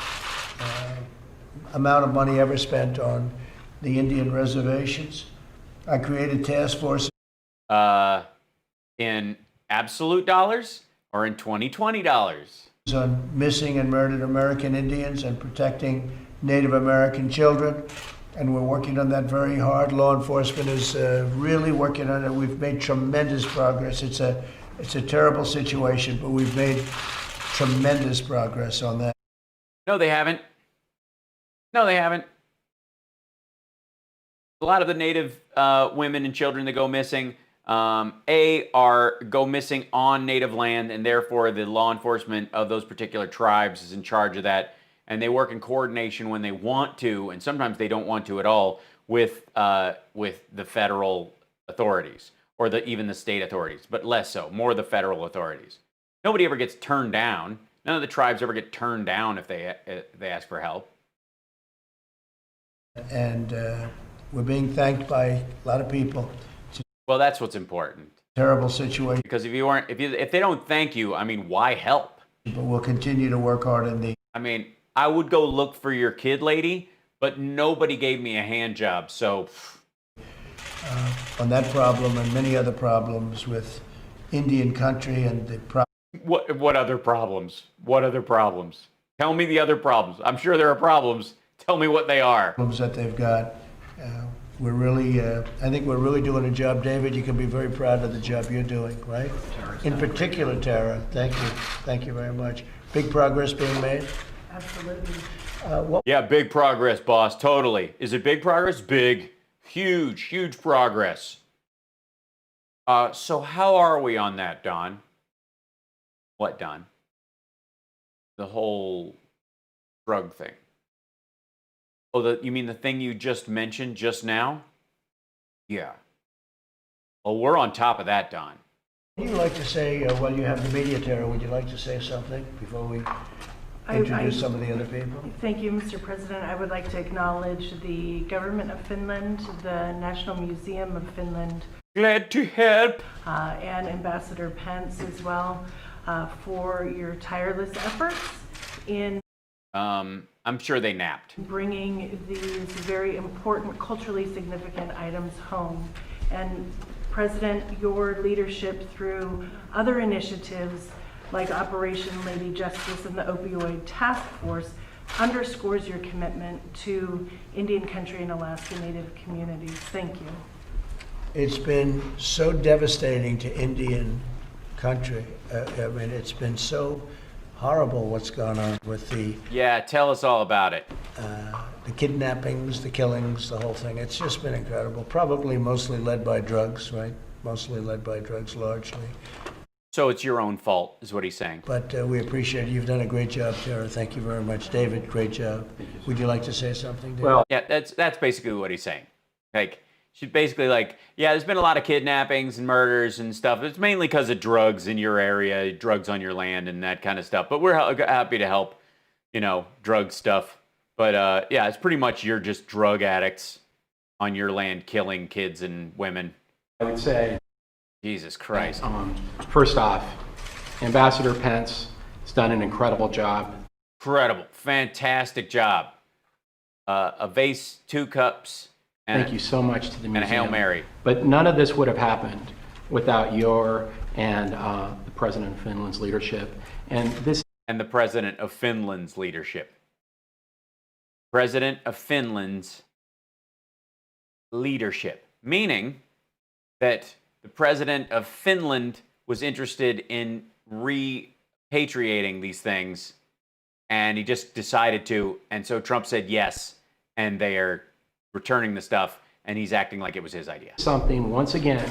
amount of money ever spent on the Indian reservations. I created task force. In absolute dollars or in 2020 dollars. On missing and murdered American Indians and protecting Native American children. And we're working on that very hard. Law enforcement is really working on it. We've made tremendous progress. It's a terrible situation, but we've made tremendous progress on that. No, they haven't. No, they haven't. A lot of the Native women and children that go missing, go missing on Native land, and therefore the law enforcement of those particular tribes is in charge of that. And they work in coordination when they want to, and sometimes they don't want to at all, with the federal authorities or even the state authorities, but less so, more the federal authorities. Nobody ever gets turned down. None of the tribes ever get turned down if they ask for help. And we're being thanked by a lot of people. Well, that's what's important. Terrible situation. Because if they don't thank you, I mean, why help? But we'll continue to work hard in the. I mean, I would go look for your kid lady, but nobody gave me a hand job, so. On that problem and many other problems with Indian country and the. What other problems? What other problems? Tell me the other problems. I'm sure there are problems. Tell me what they are. Problems that they've got. We're really, I think we're really doing a job. David, you can be very proud of the job you're doing, right? In particular, Tara, thank you. Thank you very much. Big progress being made? Absolutely. Yeah, big progress, boss. Totally. Is it big progress? Big. Huge, huge progress. So how are we on that, Don? What, Don? The whole drug thing. Oh, you mean the thing you just mentioned just now? Yeah. Well, we're on top of that, Don. Would you like to say, while you have the media, Tara, would you like to say something before we introduce some of the other people? Thank you, Mr. President. I would like to acknowledge the government of Finland, the National Museum of Finland. Glad to help. And Ambassador Pence as well for your tireless efforts in I'm sure they napped. Bringing these very important, culturally significant items home. And President, your leadership through other initiatives like Operation Lady Justice and the Opioid Task Force underscores your commitment to Indian country and Alaska Native communities. Thank you. It's been so devastating to Indian country. I mean, it's been so horrible what's gone on with the. Yeah, tell us all about it. The kidnappings, the killings, the whole thing. It's just been incredible. Probably mostly led by drugs, right? Mostly led by drugs, largely. So it's your own fault, is what he's saying. But we appreciate it. You've done a great job, Tara. Thank you very much. David, great job. Would you like to say something, David? Well, yeah, that's basically what he's saying. Like, she's basically like, yeah, there's been a lot of kidnappings and murders and stuff. It's mainly because of drugs in your area, drugs on your land and that kind of stuff. But we're happy to help, drug stuff. But yeah, it's pretty much you're just drug addicts on your land killing kids and women. I would say, Jesus Christ. First off, Ambassador Pence has done an incredible job. Incredible, fantastic job. A vase, 2 cups. Thank you so much to the museum. And a Hail Mary. But none of this would have happened without your and the President of Finland's leadership. And the President of Finland's leadership. President of Finland's leadership. Meaning that the President of Finland was interested in repatriating these things, and he just decided to, and so Trump said yes, and they are returning the stuff, and he's acting like it was his idea. Something, once again,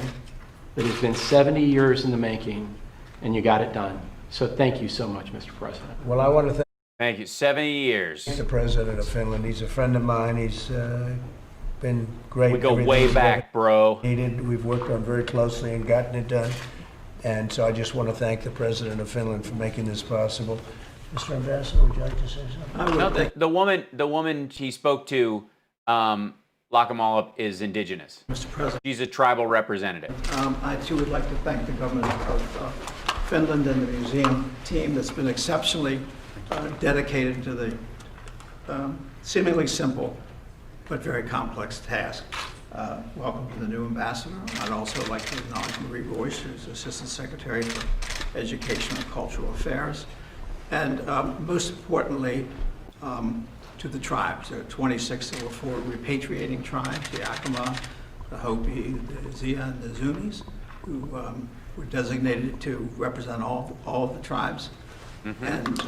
that has been 70 years in the making, and you got it done. So thank you so much, Mr. President. Well, I want to thank you. 70 years. The President of Finland. He's a friend of mine. He's been great. We go way back, bro. We've worked on very closely and gotten it done. And so I just want to thank the President of Finland for making this possible. Mr. Ambassador, would you like to say something? No, the woman he spoke to, lock 'em all up, is Indigenous. Mr. President. She's a tribal representative. I too would like to thank the government of Finland and the museum team that's been exceptionally dedicated to the seemingly simple but very complex task welcome to the new ambassador. I'd also like to acknowledge Marie Royce, who's Assistant Secretary for Education and Cultural Affairs. And most importantly, to the tribes. There are 26 that were 4 repatriating tribes, the Yakima, the Hopi, the Zia, and the Zunis, who were designated to represent all of the tribes. And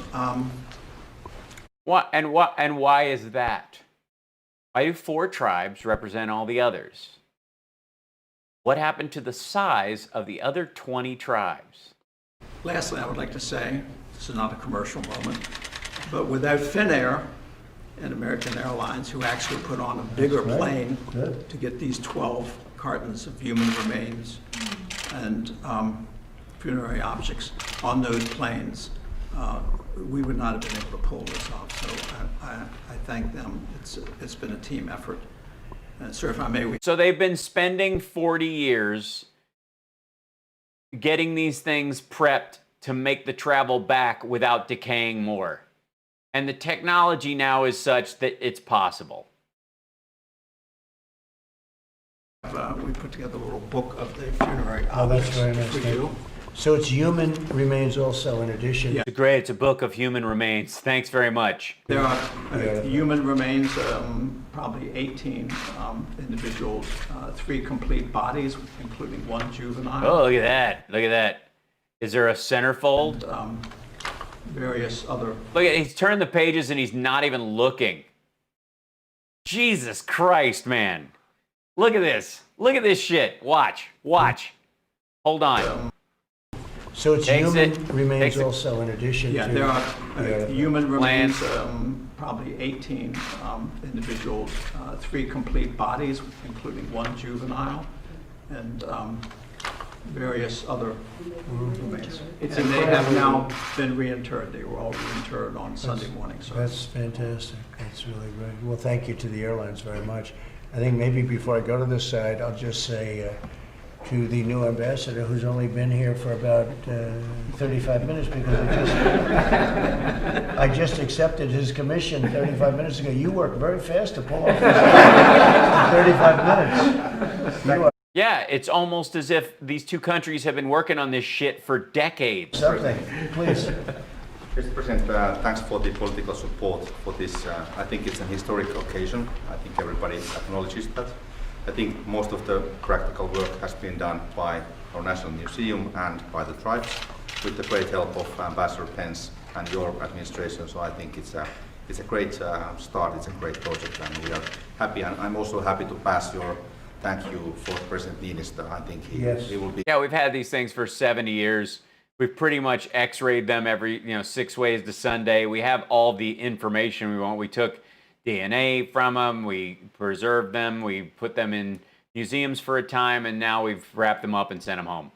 why is that? Why do 4 tribes represent all the others? What happened to the size of the other 20 tribes? Lastly, I would like to say, this is not a commercial moment, but without Finnair and American Airlines, who actually put on a bigger plane to get these 12 cartons of human remains and funerary objects on those planes, we would not have been able to pull this off. So I thank them. It's been a team effort. And sir, if I may. So they've been spending 40 years getting these things prepped to make the travel back without decaying more. And the technology now is such that it's possible. We put together a little book of the funerary objects. Oh, that's very nice. For you. So it's human remains also in addition. It's great. It's a book of human remains. Thanks very much. There are human remains, probably 18 individuals, 3 complete bodies, including 1 juvenile. Oh, look at that. Look at that. Is there a centerfold? And, various other. Look at, he's turned the pages and he's not even looking. Jesus Christ, man. Look at this. Look at this shit. Watch. Watch. Hold on. So it's human remains also in addition to. There are human remains, probably 18 individuals, 3 complete bodies, including 1 juvenile, and various other remains. And they have now been reinterred. They were all reinterred on Sunday morning. So that's fantastic. That's really great. Well, thank you to the airlines very much. I think maybe before I go to this side, I'll just say to the new ambassador, who's only been here for about 35 minutes, because I just accepted his commission 35 minutes ago. You work very fast to pull off this in 35 minutes. Yeah, it's almost as if these 2 countries have been working on this shit for decades. Something, please. Mr. President, thanks for the political support for this. I think it's an historic occasion. I think everybody acknowledges that. I think most of the practical work has been done by our National Museum and by the tribes, with the great help of Ambassador Pence and your administration. So I think it's a great start. It's a great project, and we are happy. And I'm also happy to pass your thank you for President Niinistö. I think he will be. Yeah, we've had these things for 70 years. We've pretty much x-rayed them every, 6 ways to Sunday. We have all the information we want. We took DNA from them, we preserved them, we put them in museums for a time, and now we've wrapped them up and sent them home.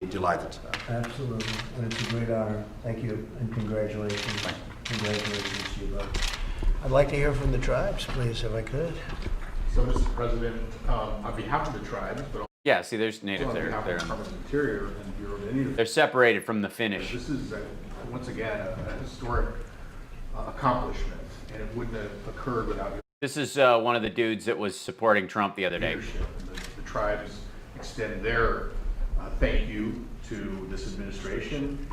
Delighted. Absolutely, and it's a great honor. Thank you, and congratulations. Congratulations to you both. I'd like to hear from the tribes, please, if I could. So, Mr. President, on behalf of the tribes, but yeah, see, there's natives there. They're separated from the Finnish. This is, once again, a historic accomplishment, and it wouldn't have occurred without your This is one of the dudes that was supporting Trump the other day. The tribes extend their thank you to this administration,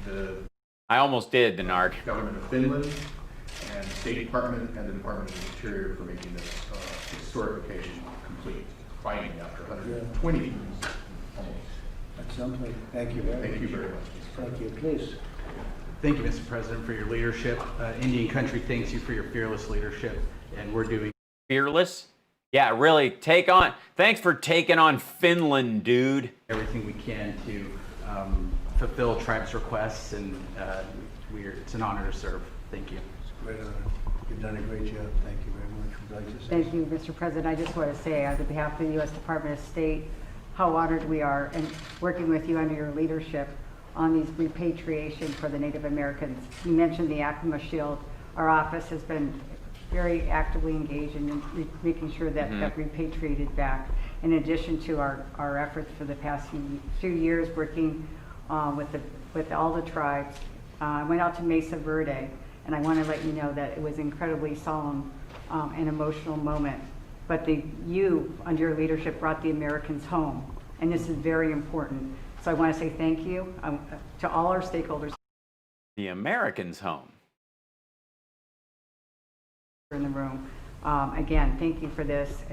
I almost did, the narc. Government of Finland, and the State Department, and the Department of the Interior for making this historic occasion complete. Finally, after 120 years. That's something. Thank you very much. Thank you very much. Thank you. Please. Thank you, Mr. President, for your leadership. Indian country thanks you for your fearless leadership, and we're doing fearless. Yeah, really. Thanks for taking on Finland, dude. Everything we can to fulfill tribes' requests, and it's an honor to serve. Thank you. It's a great honor. You've done a great job. Thank you very much. Would you like to say Thank you, Mr. President. I just want to say, on behalf of the U.S. Department of State, how honored we are and working with you under your leadership on these repatriation for the Native Americans. You mentioned the Yakima Shield. Our office has been very actively engaged in making sure that got repatriated back. In addition to our efforts for the past few years working with all the tribes. I went out to Mesa Verde, and I want to let you know that it was an incredibly solemn and emotional moment but you, under your leadership, brought the Americans home. And this is very important. So I want to say thank you to all our stakeholders. The Americans home. In the room. Again, thank you for this.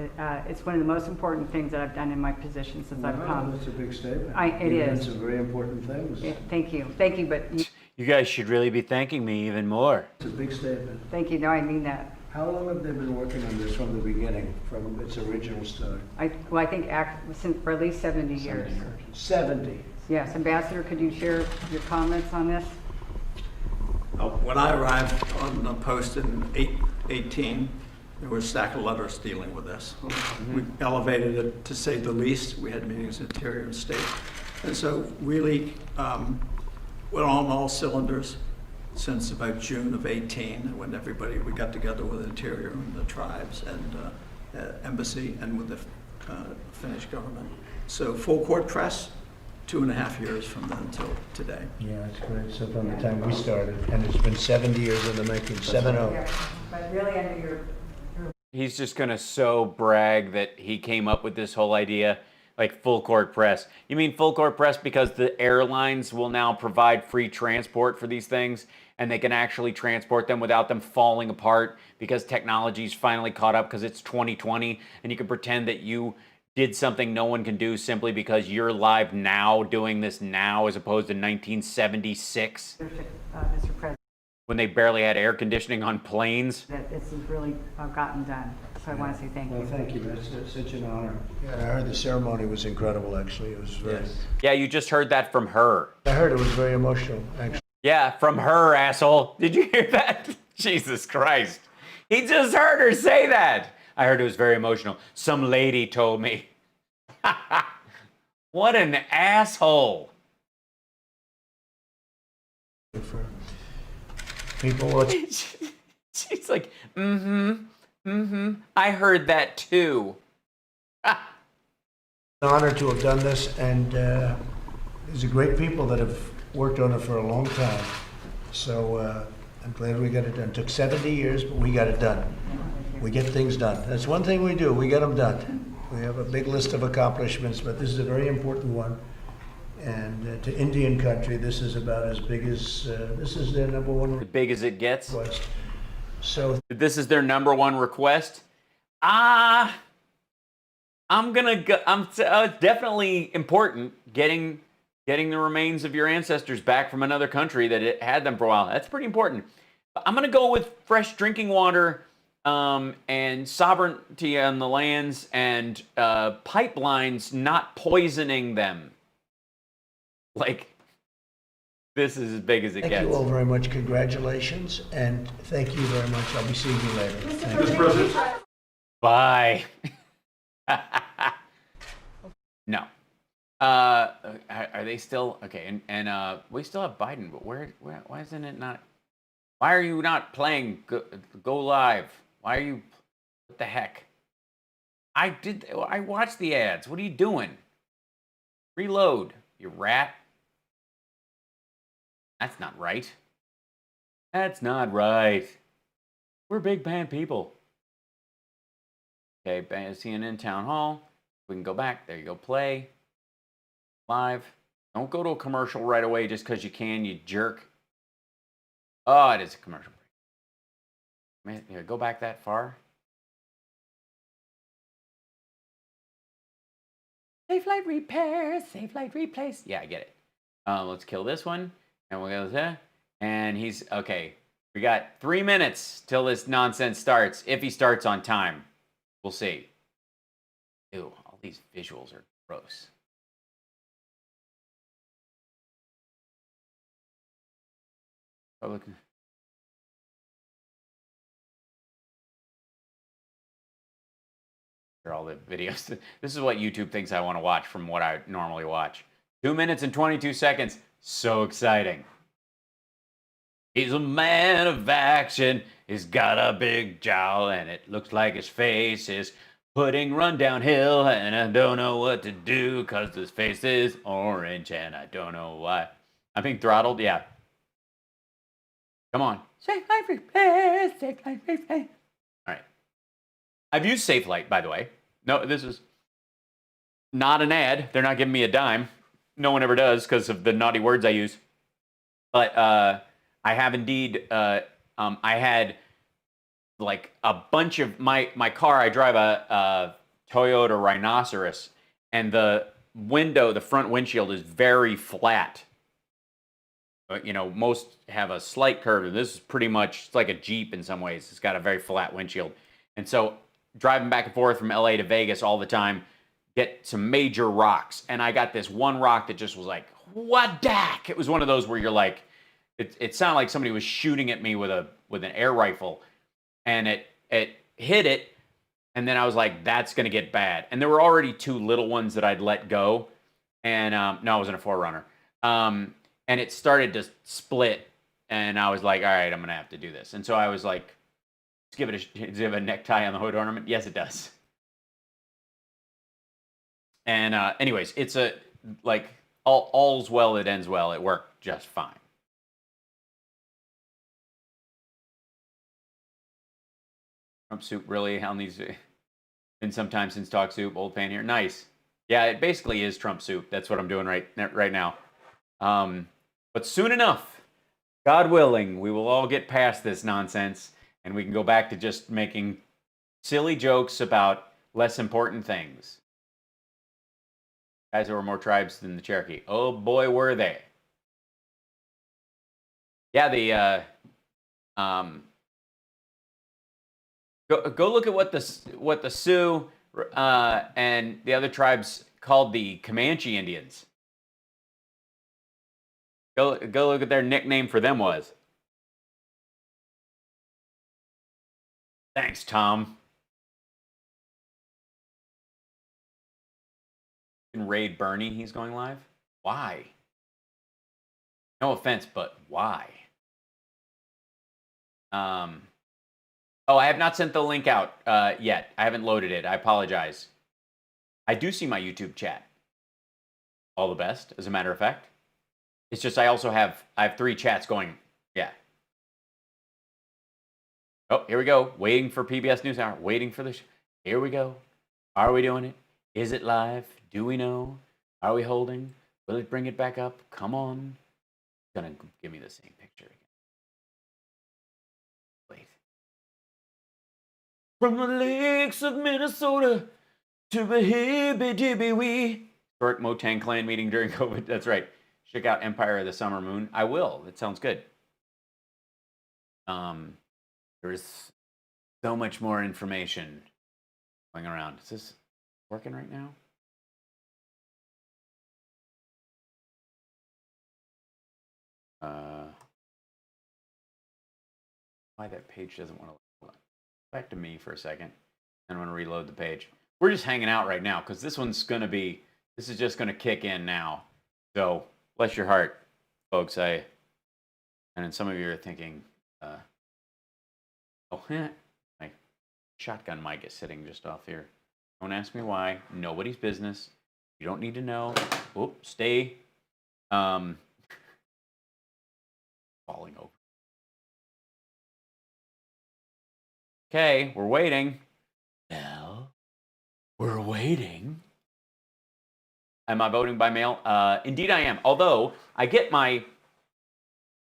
It's one of the most important things that I've done in my position since I've come. That's a big statement. It is. It's some very important things. Yeah, thank you. Thank you, but You guys should really be thanking me even more. It's a big statement. thank you. No, I mean that. How long have they been working on this from the beginning, from its original start? I think since for at least 70 years. 70. Yes, Ambassador, could you share your comments on this? When I arrived on the post in 18, there were a stack of letters dealing with this. We elevated it, to say the least. We had meetings in Interior and State. And so really went on all cylinders since about June of 18, when we got together with Interior and the tribes and embassy and with the Finnish government. So full court press, 2.5 years from then until today. Yeah, that's great. So from the time we started, and it's been 70 years in the making, 7-0. But really under your He's just gonna so brag that he came up with this whole idea, like full court press. You mean full court press because the airlines will now provide free transport for these things, and they can actually transport them without them falling apart because technology's finally caught up because it's 2020, and you can pretend that you did something no one can do simply because you're live now, doing this now, as opposed to 1976. Mr. President. When they barely had air conditioning on planes. That this has really gotten done. So I want to say thank you. Well, thank you. That's such an honor. Yeah, I heard the ceremony was incredible, actually. It was very... Yeah, you just heard that from her. I heard it was very emotional, actually. Yeah, from her, asshole. Did you hear that? Jesus Christ. He just heard her say that. I heard it was very emotional. Some lady told me. What an asshole. People, she's like, I heard that too. An honor to have done this, and there's a great people that have worked on it for a long time. So I'm glad we got it done. It took 70 years, but we got it done. We get things done. That's one thing we do. We get them done. We have a big list of accomplishments, but this is a very important one. And to Indian country, this is about as big as, this is their number one request. As big as it gets? So this is their number one request? I'm gonna go, it's definitely important getting the remains of your ancestors back from another country that it had them for a while. That's pretty important. But I'm gonna go with fresh drinking water and sovereignty on the lands and pipelines not poisoning them. Like, this is as big as it gets. Thank you all very much. Congratulations, and thank you very much. I'll be seeing you later. Thank you. Bye. No. Are they still okay? And we still have Biden, but why isn't it not? Why are you not playing go live? Why are you? What the heck? I watched the ads. What are you doing? Reload, you rat. That's not right. That's not right. We're big band people. Okay, CNN Town Hall. We can go back. There you go. Play. Live. Don't go to a commercial right away just because you can, you jerk. Oh, it is a commercial. Man, yeah, go back that far. Safe light repair, safe light replace. Yeah, I get it. Let's kill this one. And we'll go there. And he's, okay. We got 3 minutes till this nonsense starts. If he starts on time. We'll see. Ew, all these visuals are gross. Public. All the videos. This is what YouTube thinks I want to watch from what I normally watch. 2 minutes and 22 seconds. So exciting. He's a man of action. He's got a big jowl and it looks like his face is putting run downhill, and I don't know what to do because his face is orange and I don't know why. I'm being throttled? Yeah. Come on. Safe life repair, safe life repair. All right. I've used SafeLight, by the way. No, this is not an ad. They're not giving me a dime. No one ever does because of the naughty words I use. But I have indeed. I had like a bunch of my car. I drive a Toyota Rhinoceros, and the front windshield is very flat. You know, most have a slight curve, and this is pretty much, it's like a Jeep in some ways. It's got a very flat windshield. And so driving back and forth from LA to Vegas all the time, get some major rocks. And I got this one rock that just was like, whack! It was one of those where you're like, it sounded like somebody was shooting at me with an air rifle. And it hit it, and then I was like, that's going to get bad. And there were already 2 little ones that I'd let go. And no, I wasn't a 4Runner. And it started to split, and I was like, all right, I'm going to have to do this. And so I was like, does it have a necktie on the hood ornament? Yes, it does. And anyways, it's all's well that ends well. It worked just fine. Trump soup, really? On these, been some time since talk soup. Old fan here. Nice. Yeah, it basically is Trump soup. That's what I'm doing right now. But soon enough, God willing, we will all get past this nonsense, and we can go back to just making silly jokes about less important things. Guys, there were more tribes than the Cherokee. Oh boy, were they. Yeah, Go look at what the Sioux and the other tribes called the Comanche Indians. Go look at their nickname for them was. Thanks, Tom. Can raid Bernie, he's going live? Why? No offense, but why? Oh, I have not sent the link out yet. I haven't loaded it. I apologize. I do see my YouTube chat. All the best, as a matter of fact. It's just I have 3 chats going. Yeah. Oh, here we go. Waiting for PBS NewsHour. Waiting for the Here we go. Are we doing it? Is it live? Do we know? Are we holding? Will it bring it back up? Come on. It's gonna give me the same picture again. Wait. From the lakes of Minnesota to the hibbity-dibby-wee. Short Motang clan meeting during COVID. That's right. Check out Empire of the Summer Moon. I will. That sounds good. There's so much more information going around. Is this working right now? Why that page doesn't want to look. Back to me for a second. I want to reload the page. We're just hanging out right now because this is just going to kick in now. So bless your heart, folks. And then some of you are thinking, my shotgun mic is sitting just off here. Don't ask me why. Nobody's business. You don't need to know. Oop, stay. Falling over. Okay, we're waiting. Well, we're waiting. Am I voting by mail? Indeed I am. Although, I get my...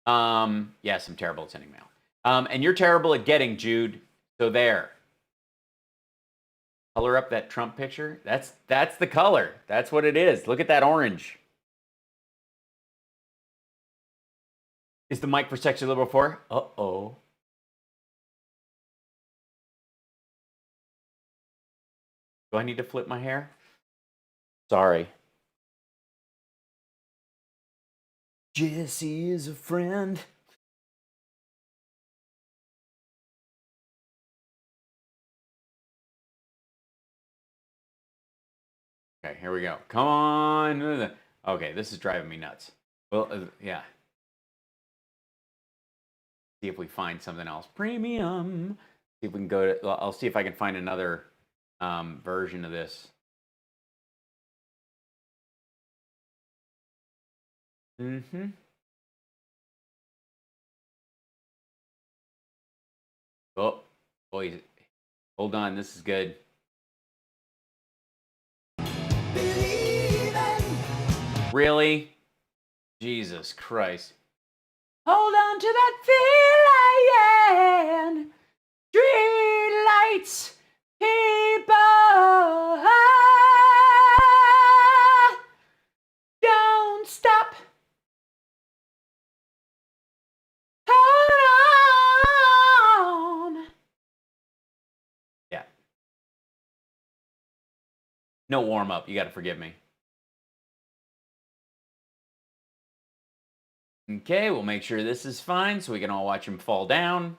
yes, I'm terrible at sending mail. And you're terrible at getting, Jude. So there. Color up that Trump picture. That's the color. That's what it is. Look at that orange. Is the mic for Sexy Liberal 4? Uh-oh. Do I need to flip my hair? Sorry. Jesse is a friend. Okay, here we go. Come on. Okay, this is driving me nuts. Well, yeah. See if we find something else. Premium. See if we can go to... I'll see if I can find another version of this. Mm-hmm. Oh, boy. Hold on, this is good. Really? Jesus Christ. Hold on to that feeling. Street lights, people. Don't stop. Hold on. Yeah. No warm up. You got to forgive me. Okay, we'll make sure this is fine so we can all watch him fall down.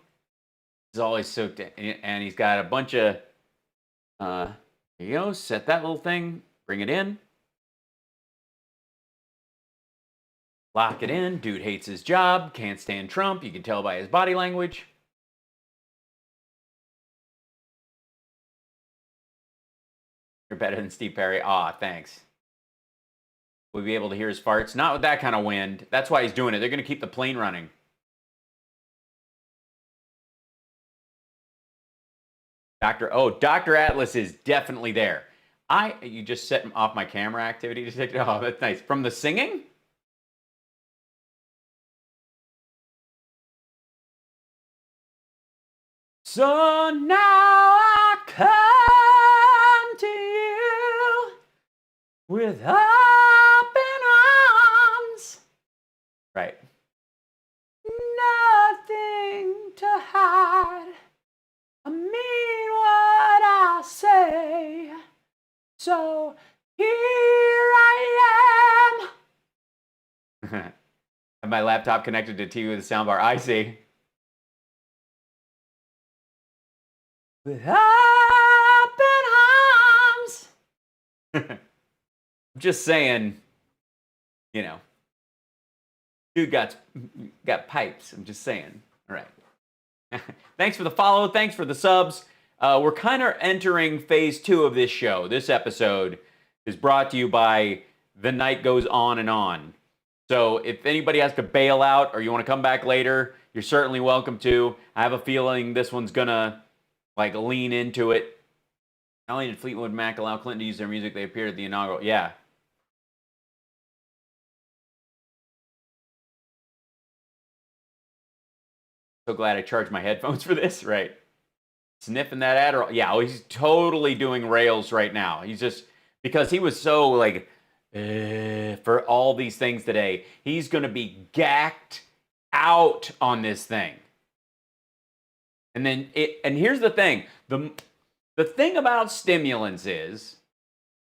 He's always soaked in, and he's got a bunch of, there you go, set that little thing, bring it in. Lock it in. Dude hates his job, can't stand Trump. You can tell by his body language. You're better than Steve Perry. Aw, thanks. We'll be able to hear his farts. Not with that kind of wind. That's why he's doing it. They're going to keep the plane running. Dr. Atlas is definitely there. You just set him off my camera activity to take it. Oh, that's nice. From the singing? So now I come to you with open arms. Right. Nothing to hide. I mean what I say. So here I am. Have my laptop connected to TV with a soundbar. I see. With open arms. I'm just saying, you know, dude got pipes. I'm just saying. All right. Thanks for the follow. Thanks for the subs. We're kind of entering phase 2 of this show. This episode is brought to you by The Night Goes On and On. So if anybody has to bail out or you want to come back later, you're certainly welcome to. I have a feeling this one's going to like lean into it. Not only did Fleetwood Mac allow Clinton to use their music, they appeared at the inaugural. Yeah. So glad I charged my headphones for this, right? Sniffing that Adderall. Yeah, oh, he's totally doing rails right now. He's just, because he was so like, for all these things today, he's going to be gacked out on this thing. And then and here's the thing. The thing about stimulants is,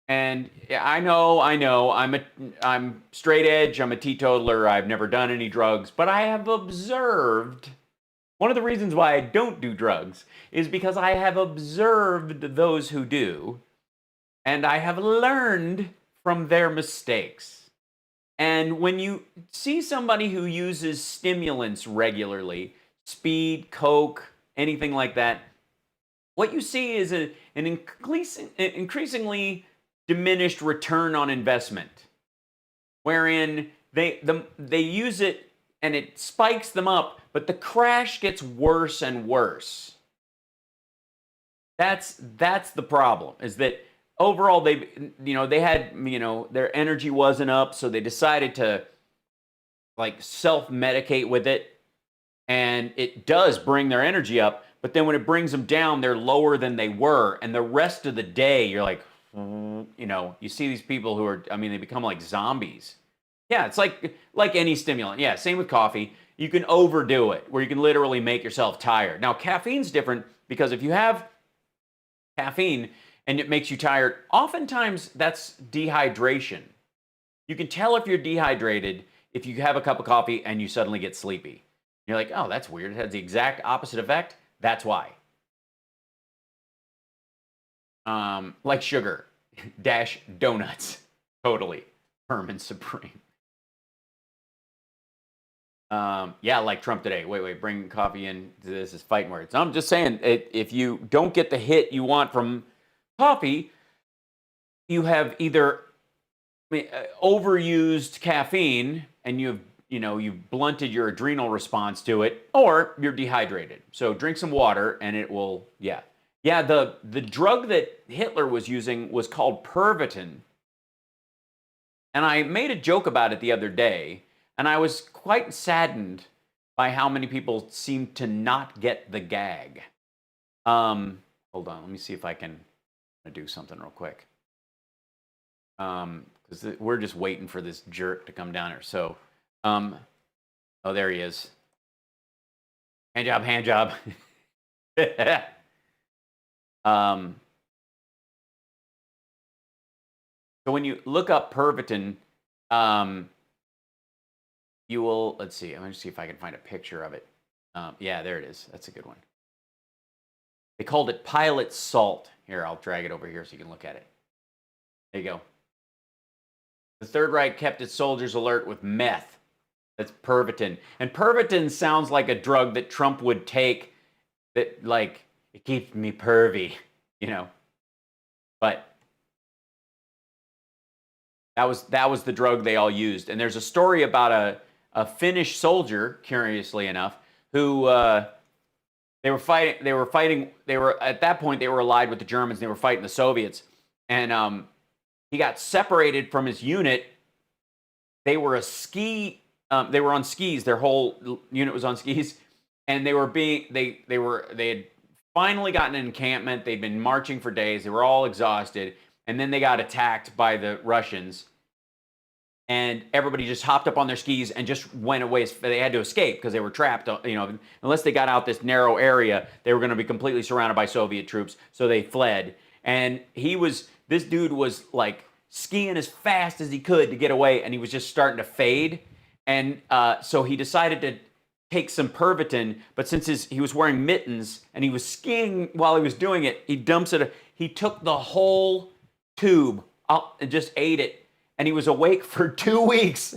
and I know, I'm straight edge, I'm a teetotaler, I've never done any drugs, but I have observed, one of the reasons why I don't do drugs is because I have observed those who do, and I have learned from their mistakes. And when you see somebody who uses stimulants regularly, speed, coke, anything like that, what you see is an increasingly diminished return on investment, wherein they use it and it spikes them up, but the crash gets worse and worse. That's the problem, is that overall they had, their energy wasn't up, so they decided to like self-medicate with it. And it does bring their energy up, but then when it brings them down, they're lower than they were. And the rest of the day, you're like, you see these people who are, they become like zombies. Yeah, it's like any stimulant. Yeah, same with coffee. You can overdo it, where you can literally make yourself tired. Now, caffeine's different, because if you have caffeine and it makes you tired, oftentimes that's dehydration. You can tell if you're dehydrated if you have a cup of coffee and you suddenly get sleepy. You're like, oh, that's weird. It has the exact opposite effect. That's why. Like sugar. Dash donuts. Totally. Herman Supreme. Yeah, like Trump today. Wait, bring coffee in. This is fighting words. I'm just saying, if you don't get the hit you want from coffee, you have either overused caffeine and you've blunted your adrenal response to it, or you're dehydrated. So drink some water and it will, Yeah, the drug that Hitler was using was called Pervitin. And I made a joke about it the other day, and I was quite saddened by how many people seem to not get the gag. Hold on, let me see if I can do something real quick. Because we're just waiting for this jerk to come down here. So, oh, there he is. Hand job, hand job. So when you look up Pervitin, you will, let's see, I'm going to see if I can find a picture of it. Yeah, there it is. That's a good one. They called it pilot salt. Here, I'll drag it over here so you can look at it. There you go. The Third Reich kept its soldiers alert with meth. That's Pervitin. And Pervitin sounds like a drug that Trump would take that, like, it keeps me pervy, you know. But that was the drug they all used. And there's a story about a Finnish soldier, curiously enough, who they were at that point they were allied with the Germans. They were fighting the Soviets, and he got separated from his unit. They were they were on skis. Their whole unit was on skis, and they had finally gotten an encampment. They'd been marching for days. They were all exhausted, and then they got attacked by the Russians. And everybody just hopped up on their skis and just went away. They had to escape because they were trapped. You know, unless they got out this narrow area, they were going to be completely surrounded by Soviet troops. So they fled. And this dude was like skiing as fast as he could to get away, and he was just starting to fade. And so he decided to take some Pervitin, but since he was wearing mittens and he was skiing while he was doing it, he dumps it. He took the whole tube out and just ate it. And he was awake for 2 weeks.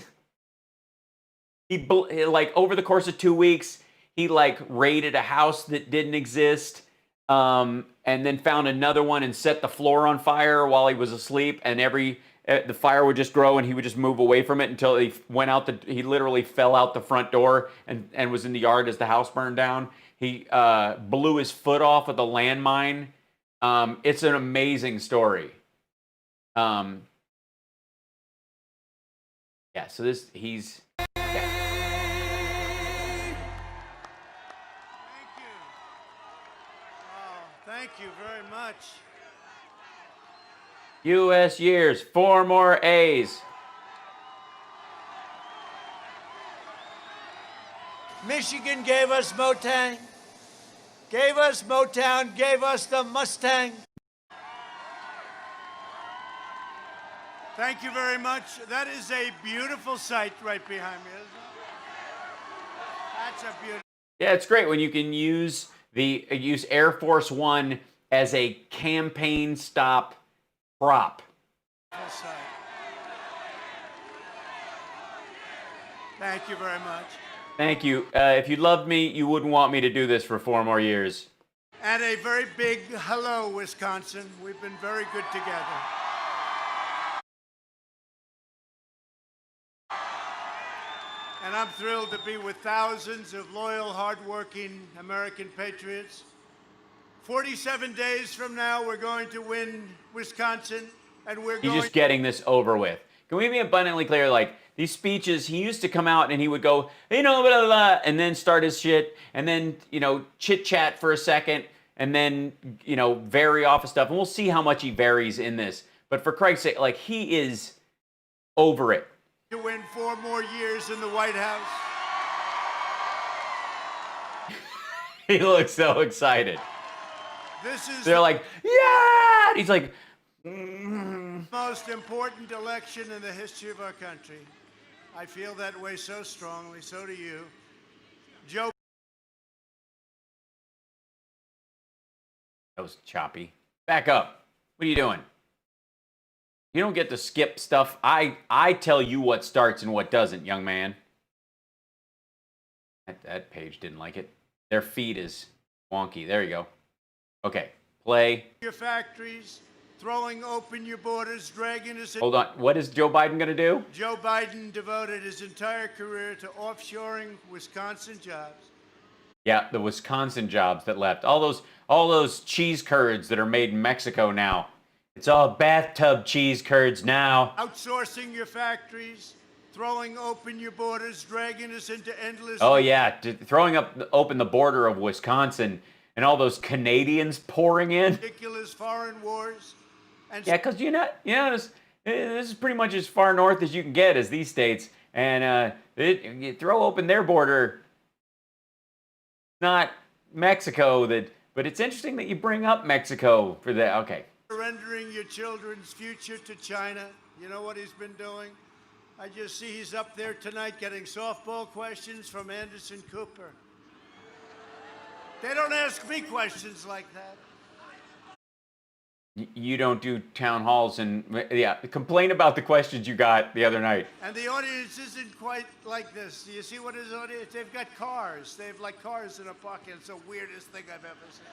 Like over the course of 2 weeks, he like raided a house that didn't exist, and then found another one and set the floor on fire while he was asleep. And the fire would just grow, and he would just move away from it until he went out. He literally fell out the front door and was in the yard as the house burned down. He blew his foot off with a landmine. It's an amazing story. Yeah, so he's... Yeah. Thank you very much. U.S. years, 4 more A's. Michigan gave us Motown, gave us Motown, gave us the Mustang. Thank you very much. That is a beautiful sight right behind me, isn't it? That's a beautiful... Yeah, it's great when you can use Air Force One as a campaign stop prop. sight. Thank you very much. Thank you. If you loved me, you wouldn't want me to do this for 4 more years. And a very big hello, Wisconsin. We've been very good together. And I'm thrilled to be with thousands of loyal, hardworking American patriots. 47 days from now, we're going to win Wisconsin, and we're He's going... just getting this over with. Can we be abundantly clear? Like, these speeches, he used to come out and he would go, you know, blah, blah, blah, and then start his shit, and then, you know, chit-chat for a second, and then, you know, vary off of stuff. And we'll see how much he varies in this. But for Christ's sake, like, he is over it. To win 4 more years in the White House. He looks so excited. This is They're like, yeah! He's like, the most important election in the history of our country. I feel that way so strongly, so do you. Joe. That was choppy. Back up. What are you doing? You don't get to skip stuff. I tell you what starts and what doesn't, young man. That page didn't like it. Their feed is wonky. There you go. Okay, play. Your factories, throwing open your borders, dragging us in. Hold on. What is Joe Biden going to do? Joe Biden devoted his entire career to offshoring Wisconsin jobs. Yeah, the Wisconsin jobs that left. All those cheese curds that are made in Mexico now. It's all bathtub cheese curds now. Outsourcing your factories, throwing open your borders, dragging us into endless... Oh yeah, throwing open the border of Wisconsin and all those Canadians pouring in. Ridiculous foreign wars. And Yeah, because this is pretty much as far north as you can get as these states. And you throw open their border, not Mexico, but it's interesting that you bring up Mexico for that. Okay. surrendering your children's future to China. You know what he's been doing? I just see he's up there tonight getting softball questions from Anderson Cooper. They don't ask me questions like that. You don't do town halls and, yeah, complain about the questions you got the other night. And the audience isn't quite like this. Do you see what his audience? They've got cars. They have like cars in a pocket. It's the weirdest thing I've ever seen.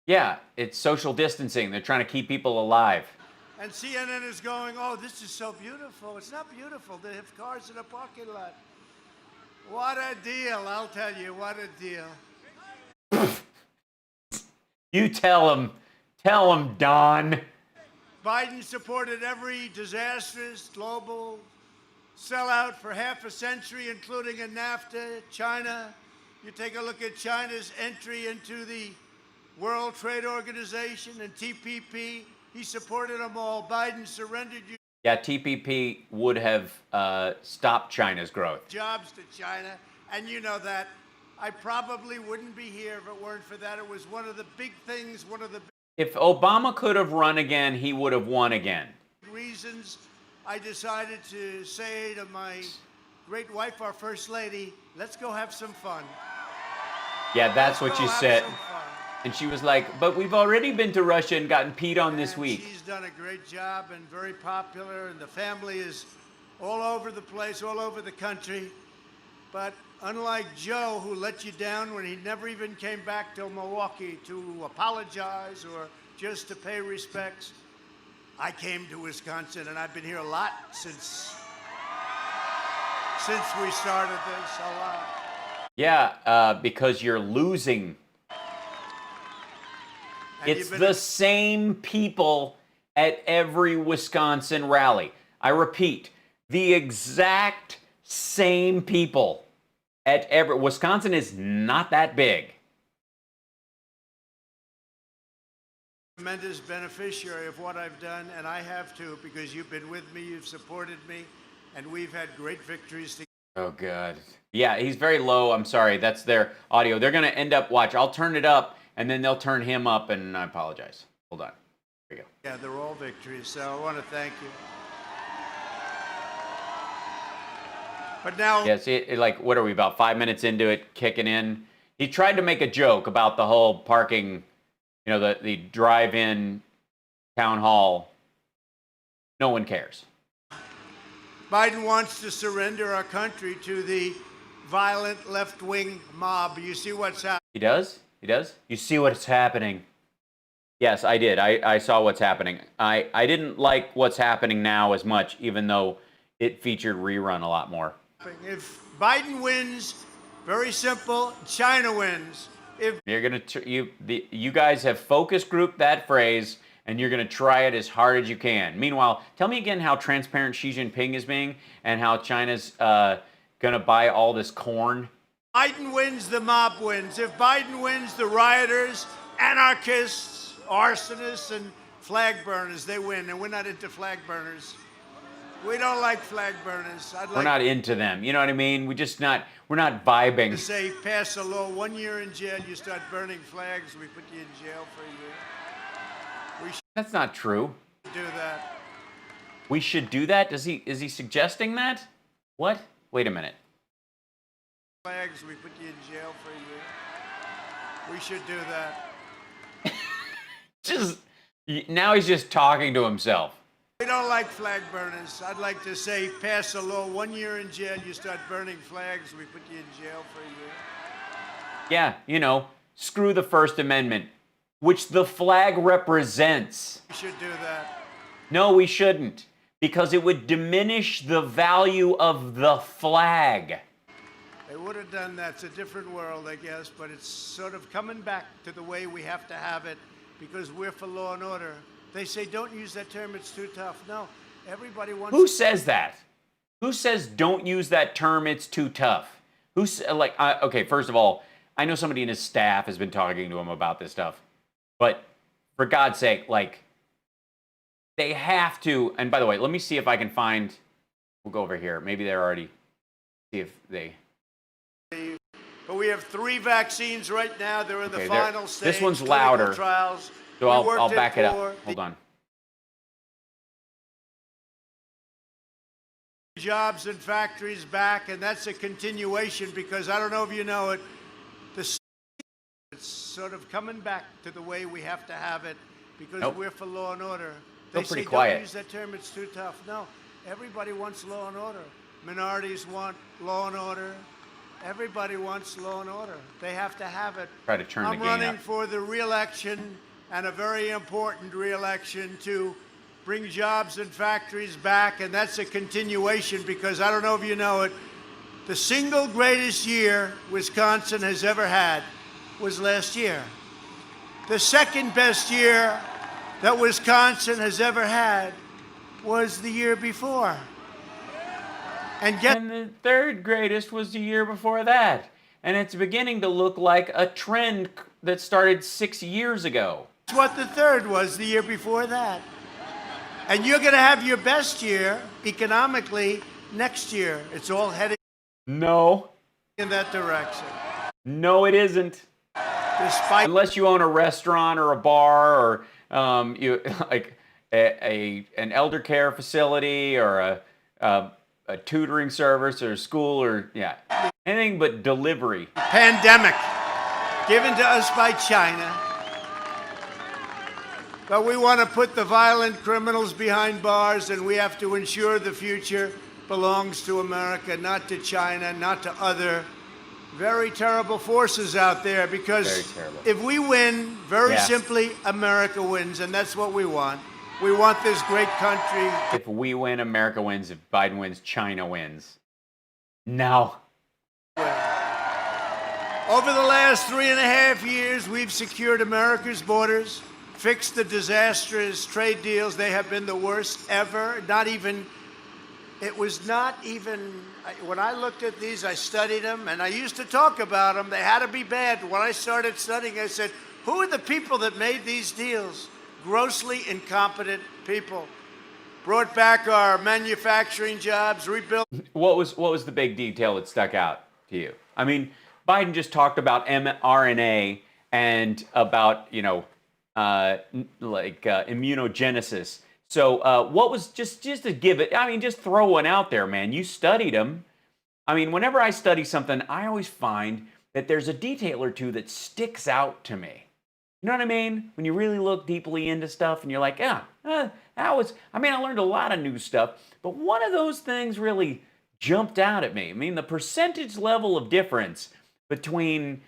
Yeah, it's social distancing. They're trying to keep people alive. And CNN is going, oh, this is so beautiful. It's not beautiful. They have cars in a parking lot. What a deal, I'll tell you, what a deal. You tell him, Don. Biden supported every disastrous global sellout for half a century, including in NAFTA, China. You take a look at China's entry into the World Trade Organization and TPP. He supported them all. Biden surrendered you. Yeah, TPP would have stopped China's growth. Jobs to China, and you know that. I probably wouldn't be here if it weren't for that. It was one of the big things, one of the If Obama could have run again, he would have won again. reasons I decided to say to my great wife, our First Lady, let's go have some fun. Yeah, that's what Let's you go have said. some fun. And she was like, but we've already been to Russia and gotten peed on this week. She's done a great job and very popular, and the family is all over the place, all over the country. But unlike Joe, who let you down when he never even came back to Milwaukee to apologize or just to pay respects, I came to Wisconsin, and I've been here a lot since we started this, a lot. Yeah, because you're losing. And It's the same people at every Wisconsin rally. I repeat, the exact same people at every... Wisconsin is not that big. Tremendous beneficiary of what I've done, and I have too, because you've been with me, you've supported me, and we've had great victories together. Oh, God. Yeah, he's very low. I'm sorry. That's their audio. They're going to end up... Watch, I'll turn it up, and then they'll turn him up, and I apologize. Hold on. Here we go. Yeah, they're all victories, so I want to thank you. But now... Yeah, see, like, what are we, about 5 minutes into it, kicking in? He tried to make a joke about the whole parking, you know, the drive-in town hall. No one cares. Biden wants to surrender our country to the violent left-wing mob. You see what's happening? He does? He does? You see what's happening? Yes, I did. I saw what's happening. I didn't like what's happening now as much, even though it featured rerun a lot more. If Biden wins, very simple, China wins. If You're gonna you guys have focus grouped that phrase, and you're gonna try it as hard as you can. Meanwhile, tell me again how transparent Xi Jinping is being, and how China's gonna buy all this corn. Biden wins, the mob wins. If Biden wins, the rioters, anarchists, arsonists, and flag burners, they win. And we're not into flag burners. We don't like flag burners. We're not into them. You know what I mean? We're not vibing. To say pass a law, 1 year in jail, you start burning flags, we put you in jail for a year. We should That's not true. do that. We should do that? Is he suggesting that? What? Wait a minute. Flags, we put you in jail for a year. We should do that. Now he's just talking to himself. We don't like flag burners. I'd like to say pass a law, 1 year in jail, you start burning flags, we put you in jail for a year. Yeah, you know, screw the First Amendment, which the flag represents. We should do that. No, we shouldn't, because it would diminish the value of the flag. They would have done that. It's a different world, I guess, but it's sort of coming back to the way we have to have it because we're for law and order. They say, don't use that term, it's too tough. No, everybody wants... Who says that? Who says don't use that term, it's too tough? Who's, like, okay, first of all, I know somebody in his staff has been talking to him about this stuff, but for God's sake, like, they have to, and by the way, let me see if I can find, we'll go over here. Maybe they're already, see if they... But we have 3 vaccines right now. They're in the final stage. This one's louder, trials. so I'll back it up. Hold on. Jobs and factories back, and that's a continuation because I don't know if you know it, it's sort of coming back to the way we have to have it because we're for law and order. They say don't use that term, it's too tough. No, everybody wants law and order. Minorities want law and order. Everybody wants law and order. They have to have it. Try to turn the I'm gain running up. for the re-election, and a very important re-election to bring jobs and factories back, and that's a continuation because I don't know if you know it, the single greatest year Wisconsin has ever had was last year. The second best year that Wisconsin has ever had was the year before. And the third greatest was the year before that. And it's beginning to look like a trend that started 6 years ago. That's what the third was the year before that. And you're going to have your best year economically next year. It's all heading No. in that direction. No, it isn't. Unless you own a restaurant or a bar or you like an elder care facility or a tutoring service or a school or anything but delivery. Pandemic given to us by China. But we want to put the violent criminals behind bars, and we have to ensure the future belongs to America, not to China, not to other very terrible forces out there. Because if we win, very simply, America wins, and that's what we want. We want this great country. If we win, America wins. If Biden wins, China wins. No. Over the last 3.5 years, we've secured America's borders, fixed the disastrous trade deals. They have been the worst ever. It was not even, when I looked at these, I studied them, and I used to talk about them. They had to be bad. When I started studying, I said, who are the people that made these deals? Grossly incompetent people. Brought back our manufacturing jobs, rebuilt. What was the big detail that stuck out to you? I mean, Biden just talked about mRNA and about, immunogenesis. So what was, just to give it, I mean, just throw one out there, man. You studied them. I mean, whenever I study something, I always find that there's a detail or two that sticks out to me. You know what I mean? When you really look deeply into stuff and you're like, I learned a lot of new stuff, but one of those things really jumped out at me. I mean, the percentage level of difference between,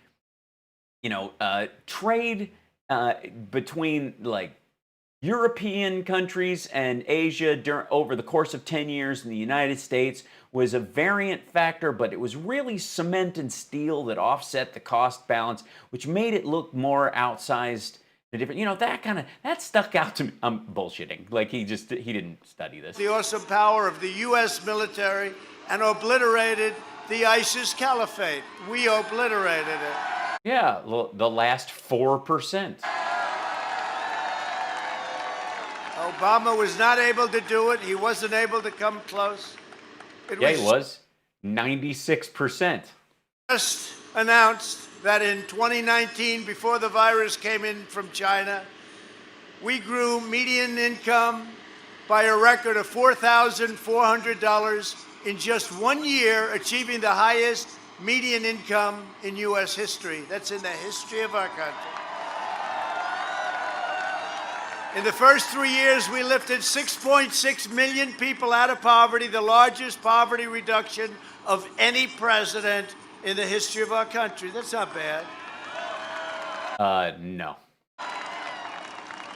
trade between like European countries and Asia over the course of 10 years in the United States was a variant factor, but it was really cement and steel that offset the cost balance, which made it look more outsized. The different, that stuck out to me. I'm bullshitting. Like he didn't study this. The awesome power of the U.S. military and obliterated the ISIS caliphate. We obliterated it. Yeah, the last 4%. Obama was not able to do it. He wasn't able to come close. He was. 96%. Just announced that in 2019, before the virus came in from China, we grew median income by a record of $4,400 in just 1 year, achieving the highest median income in U.S. history. That's in the history of our country. In the first 3 years, we lifted 6.6 million people out of poverty, the largest poverty reduction of any president in the history of our country. That's not bad. No.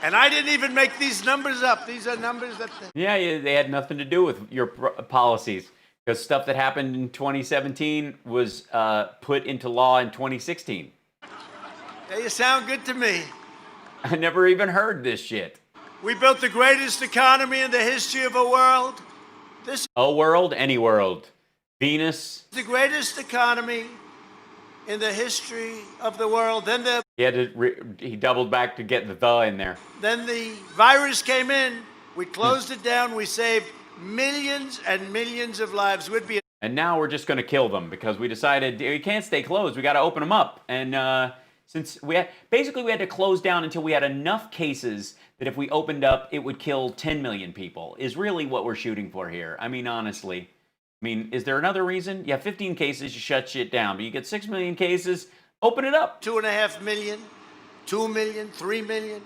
And I didn't even make these numbers up. These are numbers that... Yeah, they had nothing to do with your policies. Because stuff that happened in 2017 was put into law in 2016. Yeah, you sound good to me. I never even heard this shit. We built the greatest economy in the history of a world. This A world, any world. Venus. is the greatest economy in the history of the world. Then He doubled back to get the in there. then the virus came in. We closed it down. We saved millions and millions of lives. And now we're just going to kill them because we decided we can't stay closed. We got to open them up. And since we had to close down until we had enough cases that if we opened up, it would kill 10 million people, is really what we're shooting for here. I mean, honestly. I mean, is there another reason? You have 15 cases, you shut shit down. But you get 6 million cases, open it up. 2.5 million, 2 million, 3 million.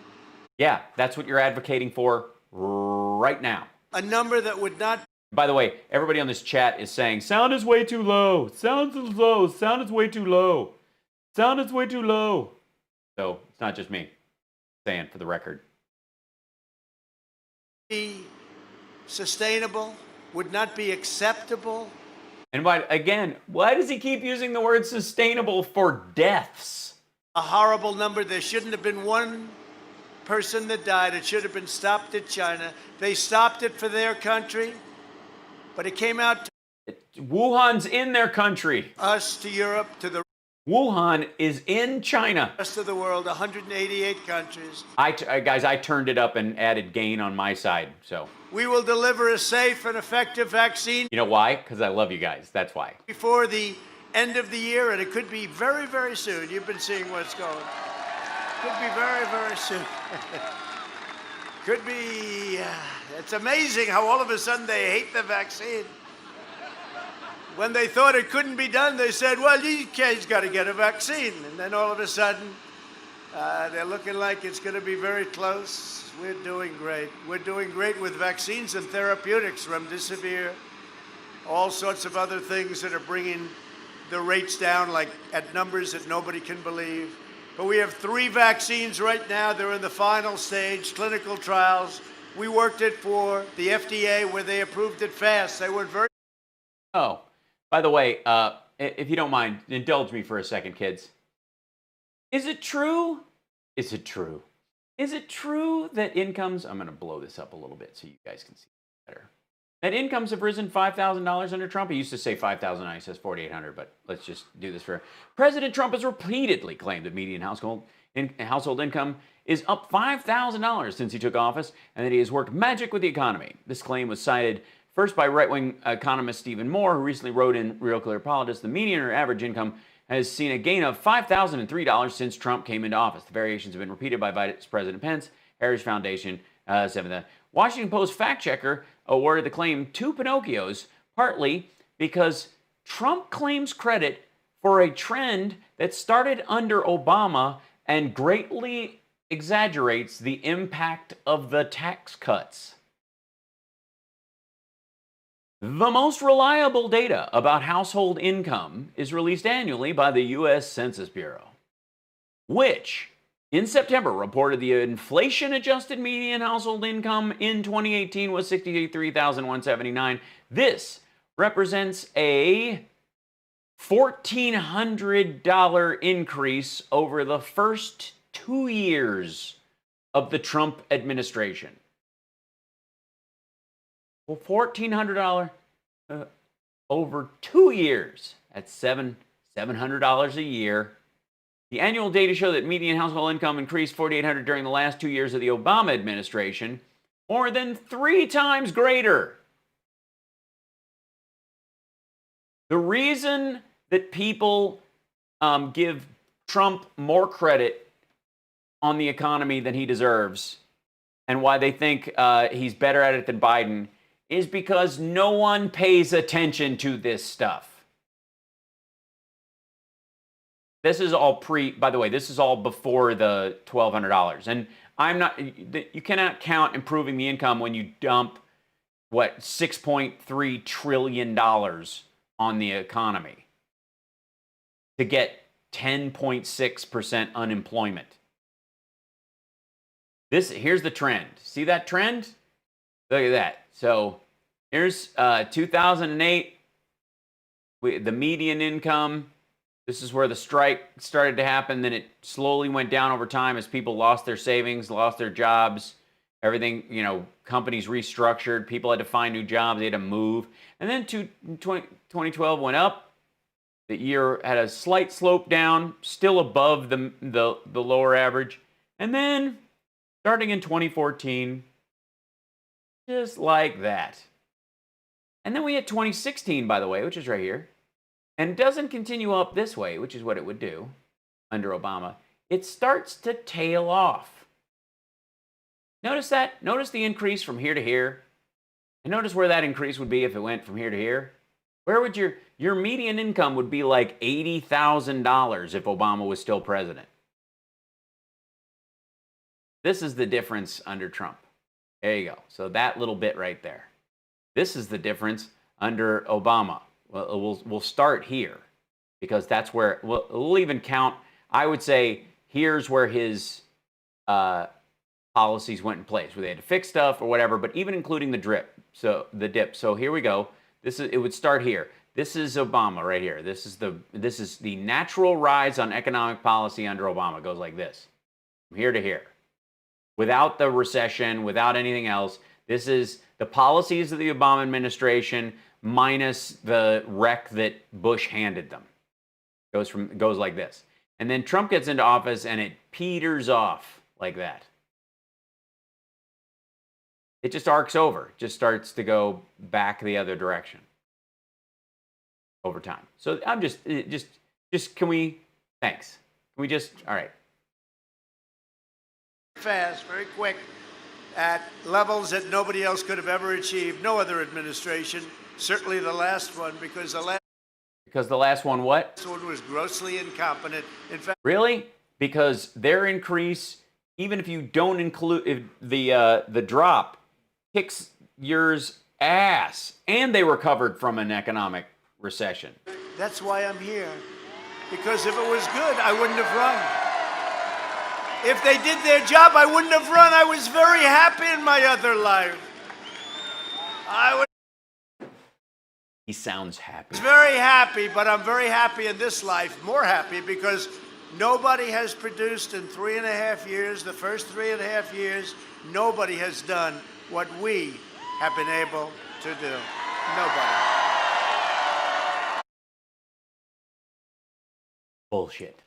Yeah, that's what you're advocating for right now. A number that would not. By the way, everybody on this chat is saying, sound is way too low. Sound is low. Sound is way too low. Sound is way too low. So it's not just me saying for the record. Be sustainable, would not be acceptable. And why does he keep using the word sustainable for deaths? A horrible number. There shouldn't have been one person that died. It should have been stopped at China. They stopped it for their country, but it came out to Wuhan's in their country. Us, to Europe, to the Wuhan is in China. rest of the world, 188 countries. Guys, I turned it up and added gain on my side, so. We will deliver a safe and effective vaccine. You know why? Because I love you guys. That's why. Before the end of the year, and it could be very, very soon. You've been seeing what's going. Could be very, very soon. Could be. It's amazing how all of a sudden they hate the vaccine. When they thought it couldn't be done, they said, well, you guys got to get a vaccine. And then all of a sudden, they're looking like it's going to be very close. We're doing great. We're doing great with vaccines and therapeutics, remdesivir, all sorts of other things that are bringing the rates down, like at numbers that nobody can believe. But we have 3 vaccines right now. They're in the final stage, clinical trials. We worked it for the FDA where they approved it fast. They were very... Oh, by the way, if you don't mind, indulge me for a second, kids. Is it true? Is it true? Is it true that incomes... I'm going to blow this up a little bit so you guys can see it better. That incomes have risen $5,000 under Trump. He used to say 5,000, now he says 4,800, but let's just do this for... President Trump has repeatedly claimed that median household income is up $5,000 since he took office, and that he has worked magic with the economy. This claim was cited first by right-wing economist Stephen Moore, who recently wrote in Real Clear Politics, the median or average income has seen a gain of $5,003 since Trump came into office. The variations have been repeated by Vice President Pence, Heritage Foundation, 7th. Washington Post fact checker awarded the claim 2 Pinocchios, partly because Trump claims credit for a trend that started under Obama and greatly exaggerates the impact of the tax cuts. The most reliable data about household income is released annually by the U.S. Census Bureau, which in September reported the inflation-adjusted median household income in 2018 was $63,179. This represents a $1,400 increase over the first 2 years of the Trump administration. Well, $1,400 over 2 years. That's $700 a year. The annual data show that median household income increased $4,800 during the last 2 years of the Obama administration, more than 3 times greater. The reason that people give Trump more credit on the economy than he deserves, and why they think he's better at it than Biden, is because no one pays attention to this stuff. This is all by the way, this is all before the $1,200. And you cannot count improving the income when you dump, $6.3 trillion on the economy to get 10.6% unemployment. Here's the trend. See that trend? Look at that. So here's 2008 The median income, this is where the strike started to happen. Then it slowly went down over time as people lost their savings, lost their jobs. Everything, companies restructured. People had to find new jobs. They had to move. And then 2012 went up. The year had a slight slope down, still above the lower average. And then, starting in 2014, just like that. And then we hit 2016, by the way, which is right here. And it doesn't continue up this way, which is what it would do under Obama. It starts to tail off. Notice that? Notice the increase from here to here. And notice where that increase would be if it went from here to here. Where would your median income would be like $80,000 if Obama was still president. This is the difference under Trump. There you go. So that little bit right there. This is the difference under Obama. Well, we'll start here because that's where we'll even count. I would say here's where his policies went in place, where they had to fix stuff or whatever, but even including the dip. So here we go. It would start here. This is Obama right here. This is the natural rise on economic policy under Obama. It goes like this, from here to here. Without the recession, without anything else. This is the policies of the Obama administration minus the wreck that Bush handed them. Goes like this. And then Trump gets into office and it peters off like that. It just arcs over. It just starts to go back the other direction over time. So I'm just can we, thanks. Can we just, all right. Fast, very quick, at levels that nobody else could have ever achieved. No other administration, certainly the last one, because the last one what? This one was grossly incompetent. In fact, really? Because their increase, even if you don't include the drop, kicks yours ass, and they recovered from an economic recession. That's why I'm here, because if it was good, I wouldn't have run. If they did their job, I wouldn't have run. I was very happy in my other life. He sounds happy. I was very happy, but I'm very happy in this life, more happy, because nobody has produced in 3.5 years, the first 3.5 years, nobody has done what we have been able to do. Nobody. Bullshit.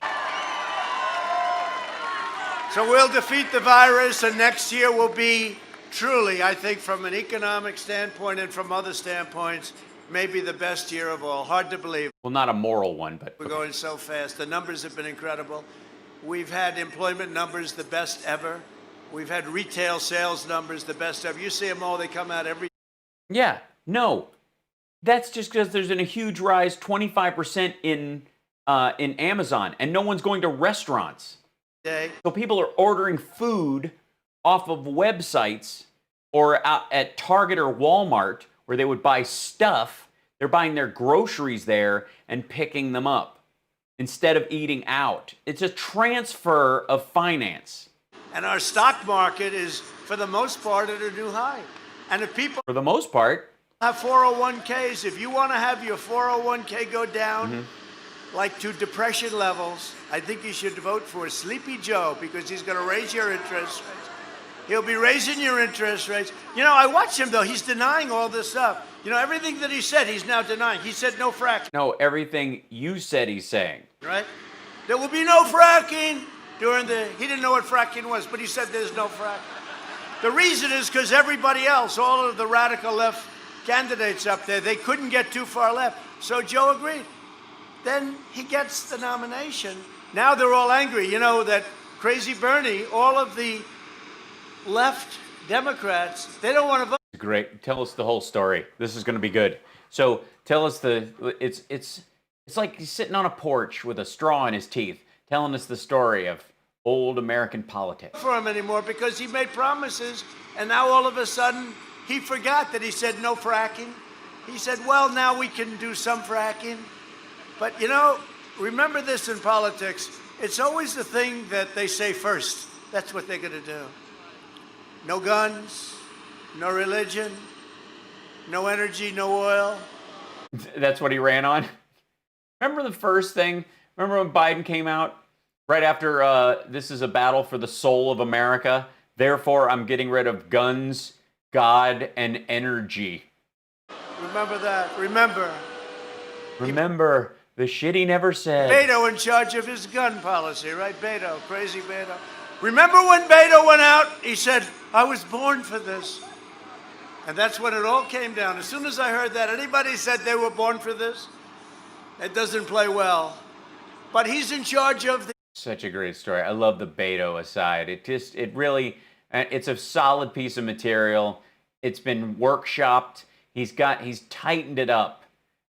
So we'll defeat the virus, and next year will be truly, I think, from an economic standpoint and from other standpoints, maybe the best year of all. Hard to believe. Well, not a moral one, but we're going so fast. The numbers have been incredible. We've had employment numbers the best ever. We've had retail sales numbers the best ever. You see them all, they come out every. Yeah, no. That's just because there's been a huge rise, 25% in Amazon, and no one's going to restaurants. Day. So people are ordering food off of websites or out at Target or Walmart where they would buy stuff. They're buying their groceries there and picking them up instead of eating out. It's a transfer of finance. And our stock market is, for the most part, at a new high. And if people, for the most part, have 401ks, if you want to have your 401k go down like to depression levels, I think you should vote for Sleepy Joe, because he's going to raise your interest rates. He'll be raising your interest rates. I watch him, though. He's denying all this stuff. Everything that he said, he's now denying. He said no fracking. No, everything you said he's saying. Right? There will be no fracking he didn't know what fracking was, but he said there's no fracking. The reason is because everybody else, all of the radical left candidates up there, they couldn't get too far left. So Joe agreed. Then he gets the nomination. Now they're all angry. That crazy Bernie, all of the left Democrats, they don't want to vote. Great. Tell us the whole story. This is going to be good. So tell us it's like he's sitting on a porch with a straw in his teeth, telling us the story of old American politics. For him anymore, because he made promises, and now all of a sudden he forgot that he said no fracking. He said, well, now we can do some fracking. But remember this in politics, it's always the thing that they say first. That's what they're going to do. No guns, no religion, no energy, no oil. That's what he ran on? Remember the first thing? Remember when Biden came out right after this is a battle for the soul of America? Therefore, I'm getting rid of guns, God, and energy. Remember that. Remember. Remember the shit he never said. Beto in charge of his gun policy, right? Beto, crazy Beto. Remember when Beto went out? He said, I was born for this. And that's when it all came down. As soon as I heard that, anybody said they were born for this, it doesn't play well. But he's in charge of the... Such a great story. I love the Beto aside. It really, it's a solid piece of material. It's been workshopped. He's tightened it up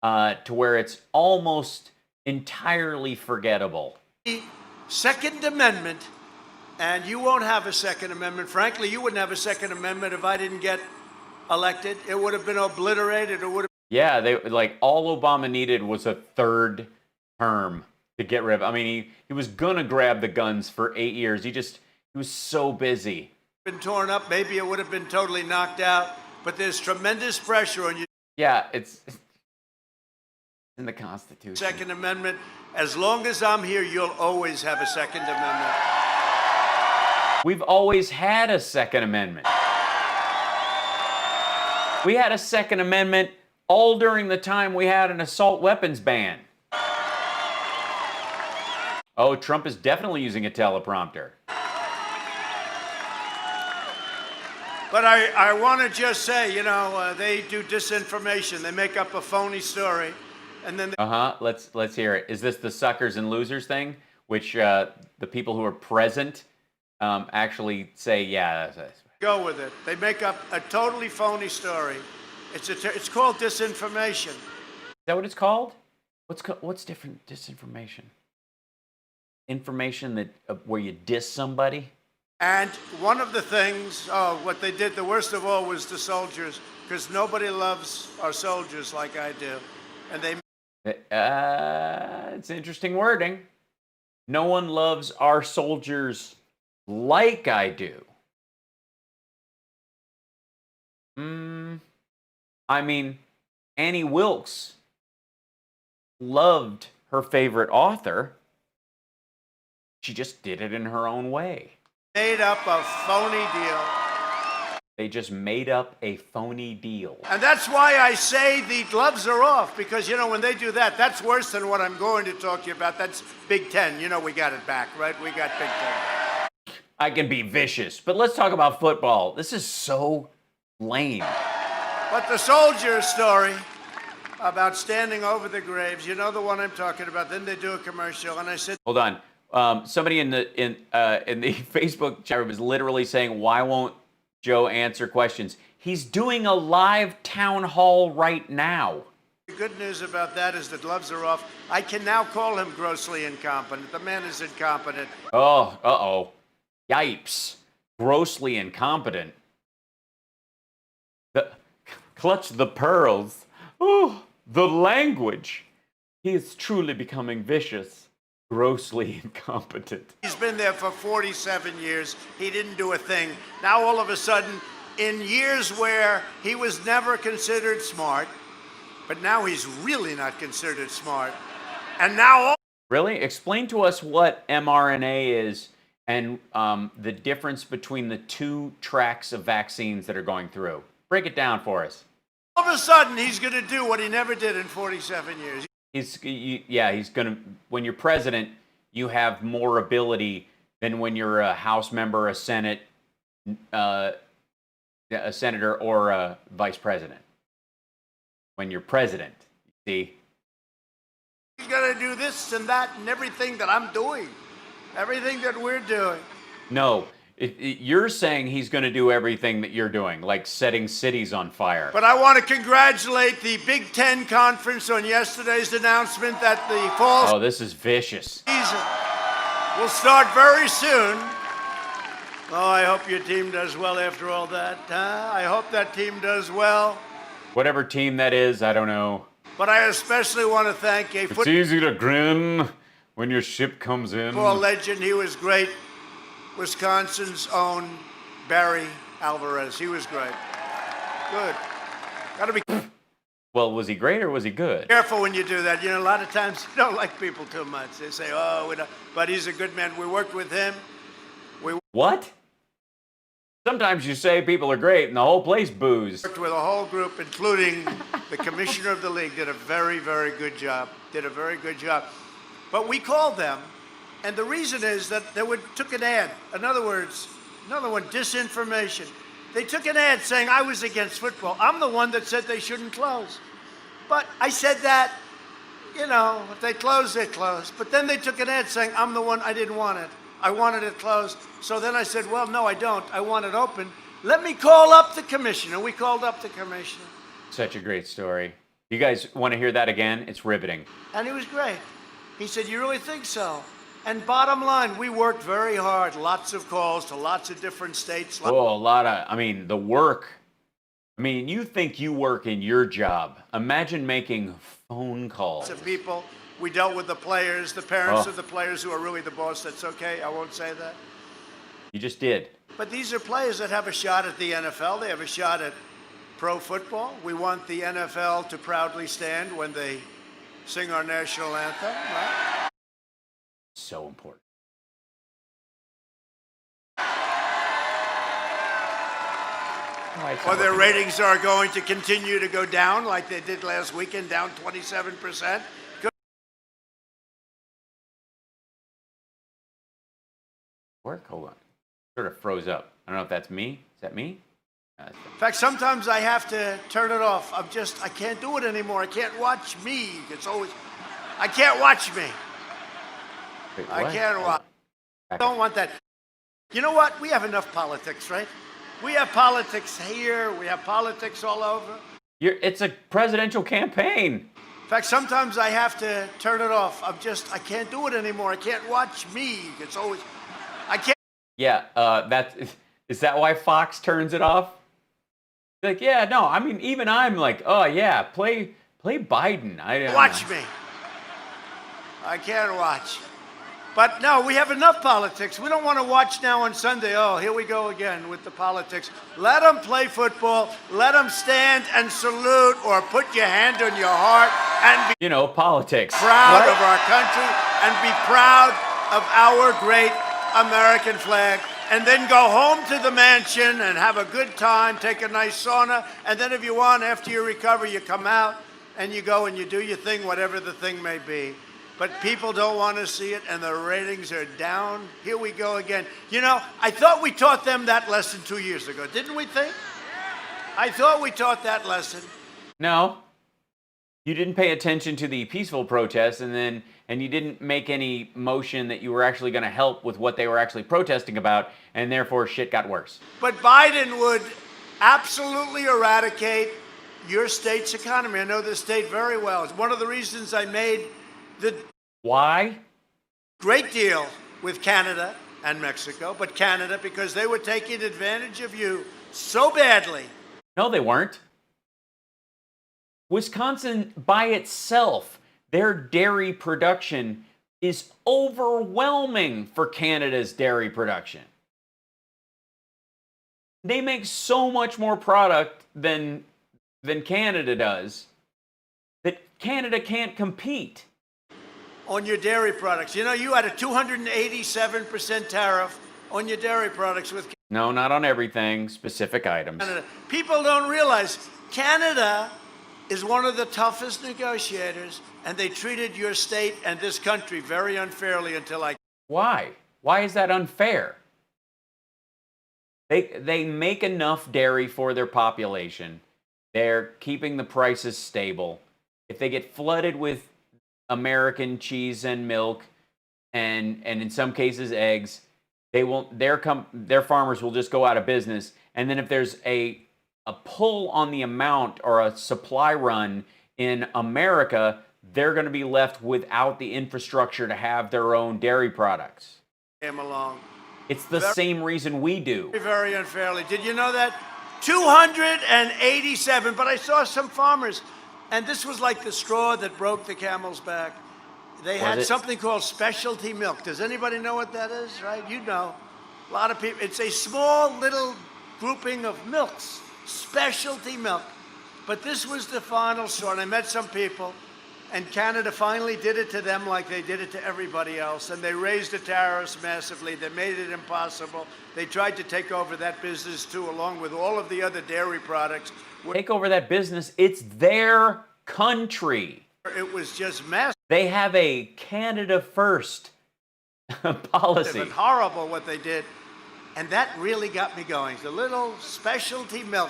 to where it's almost entirely forgettable. The Second Amendment, and you won't have a Second Amendment. Frankly, you wouldn't have a Second Amendment if I didn't get elected. It would have been obliterated. It would have... Yeah, all Obama needed was a third term to get rid of. I mean, he was gonna grab the guns for 8 years. He was so busy. Been torn up. Maybe it would have been totally knocked out. But there's tremendous pressure on you. Yeah, it's in the Constitution. Second Amendment. As long as I'm here, you'll always have a Second Amendment. We've always had a Second Amendment. We had a Second Amendment all during the time we had an assault weapons ban. Oh, Trump is definitely using a teleprompter. But I want to just say, they do disinformation. They make up a phony story, and then... Let's hear it. Is this the suckers and losers thing? Which the people who are present actually say, yeah. Go with it. They make up a totally phony story. It's called disinformation. Is that what it's called? What's different? Disinformation. Information that where you diss somebody. And one of the things, what they did, the worst of all, was the soldiers, because nobody loves our soldiers like I do, and they. It's interesting wording. No one loves our soldiers like I do. I mean, Annie Wilkes loved her favorite author. She just did it in her own way. Made up a phony deal. They just made up a phony deal. And that's why I say the gloves are off, because, when they do that, that's worse than what I'm going to talk to you about. That's Big Ten. We got it back, right? We got Big Ten. I can be vicious, but let's talk about football. This is so lame. But the soldier story about standing over the graves, the one I'm talking about. Then they do a commercial, and I said, hold on. Somebody in the Facebook chat room is literally saying, "Why won't Joe answer questions?" He's doing a live town hall right now. The good news about that is the gloves are off. I can now call him grossly incompetent. The man is incompetent. Oh, yipes! Grossly incompetent. Clutch the pearls. Oh, the language. He is truly becoming vicious. Grossly incompetent. He's been there for 47 years. He didn't do a thing. Now all of a sudden, in years where he was never considered smart, but now he's really not considered smart. And now... Really? Explain to us what mRNA is and the difference between the two tracks of vaccines that are going through. Break it down for us. All of a sudden, he's going to do what he never did in 47 years. He's going to, when you're president, you have more ability than when you're a House member, a senator, or a vice president. When you're president, you see. He's going to do this and that and everything that I'm doing. Everything that we're doing. No, you're saying he's going to do everything that you're doing, like setting cities on fire. But I want to congratulate the Big Ten Conference on yesterday's announcement that the fall... Oh, this is vicious. ...season will start very soon. Oh, I hope your team does well after all that. I hope that team does well. Whatever team that is, I don't know. But I especially want to thank a... It's easy to grin when your ship comes in. Football legend, he was great. Wisconsin's own Barry Alvarez. He was great. Good. Gotta be... Well, was he great or was he good? Careful when you do that. You know, a lot of times you don't like people too much. They say, oh, we don't. But he's a good man. We worked with him. What? Sometimes you say people are great and the whole place boos. Worked with a whole group, including the commissioner of the league, did a very, very good job. But we called them, and the reason is that they took an ad. In other words, another one, disinformation. They took an ad saying I was against football. I'm the one that said they shouldn't close. But I said that, you know, if they close, they close. But then they took an ad saying I'm the one, I didn't want it. I wanted it closed. So then I said, well, no, I don't. I want it open. Let me call up the commissioner. We called up the commissioner. Such a great story. You guys want to hear that again? It's riveting. And he was great. He said, you really think so? And bottom line, we worked very hard. Lots of calls to lots of different states. Oh, a lot of, I mean, the work. I mean, you think you work in your job. Imagine making phone calls. Lots of people. We dealt with the players, the parents of the players who are really the boss. That's okay. I won't say that. You just did. But these are players that have a shot at the NFL. They have a shot at pro football. We want the NFL to proudly stand when they sing our national anthem, right? So important. Or their ratings are going to continue to go down like they did last weekend, down 27%. Work? Hold on. Sort of froze up. I don't know if that's me. Is that me? In fact, sometimes I have to turn it off. I can't do it anymore. I can't watch me. It's always, I can't watch me. Wait, I what? can't watch. I don't want that. You know what? We have enough politics, right? We have politics here. We have politics all over. It's a presidential campaign. In fact, sometimes I have to turn it off. I can't do it anymore. I can't watch me. It's always, I can't. Yeah, is that why Fox turns it off? Like, yeah, no, I mean, even I'm like, oh yeah, play Biden. Watch me. I can't watch. But no, we have enough politics. We don't want to watch now on Sunday. Oh, here we go again with the politics. Let them play football. Let them stand and salute or put your hand on your heart and be politics. Proud of our country and be proud of our great American flag. And then go home to the mansion and have a good time, take a nice sauna. And then if you want, after you recover, you come out and you go and you do your thing, whatever the thing may be. But people don't want to see it, and the ratings are down. Here we go again. You know, I thought we taught them that lesson 2 years ago, didn't we think? I thought we taught that lesson. No. You didn't pay attention to the peaceful protests, and you didn't make any motion that you were actually going to help with what they were actually protesting about, and therefore shit got worse. But Biden would absolutely eradicate your state's economy. I know this state very well. It's one of the reasons I made the great deal with Canada and Mexico, but Canada, because they were taking advantage of you so badly. No, they weren't. Wisconsin by itself, their dairy production is overwhelming for Canada's dairy production. They make so much more product than Canada does that Canada can't compete. On your dairy products. You know, you had a 287% tariff on your dairy products with Canada. No, not on everything, specific items. People don't realize Canada is one of the toughest negotiators, and they treated your state and this country very unfairly until I... Why? Why is that unfair? They make enough dairy for their population. They're keeping the prices stable. If they get flooded with American cheese and milk, and in some cases eggs, their farmers will just go out of business. And then if there's a pull on the amount or a supply run in America, they're going to be left without the infrastructure to have their own dairy products. Came along. It's the same reason we do. Very unfairly. Did you know that? 287, but I saw some farmers. And this was like the straw that broke the camel's back. They had something called specialty milk. Does anybody know what that is, right? You know. A lot of people. It's a small little grouping of milks. Specialty milk. But this was the final straw, and I met some people, and Canada finally did it to them like they did it to everybody else, and they raised the tariffs massively. They made it impossible. They tried to take over that business too, along with all of the other dairy products. Take over that business. It's their country. It was just massive. They have a Canada first policy. And horrible what they did. And that really got me going. The little specialty milk,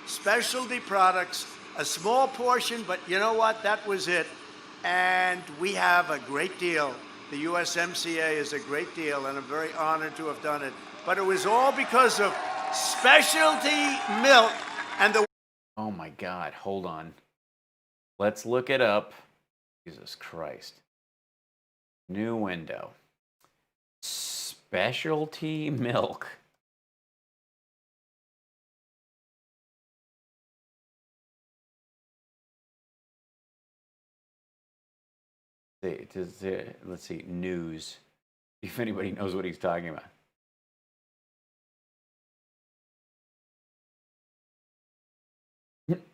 specialty products, a small portion, but you know what? That was it. And we have a great deal. The USMCA is a great deal, and I'm very honored to have done it. But it was all because of specialty milk and the... Oh my God, hold on. Let's look it up. Jesus Christ. New window. Specialty milk. Let's see, news. If anybody knows what he's talking about.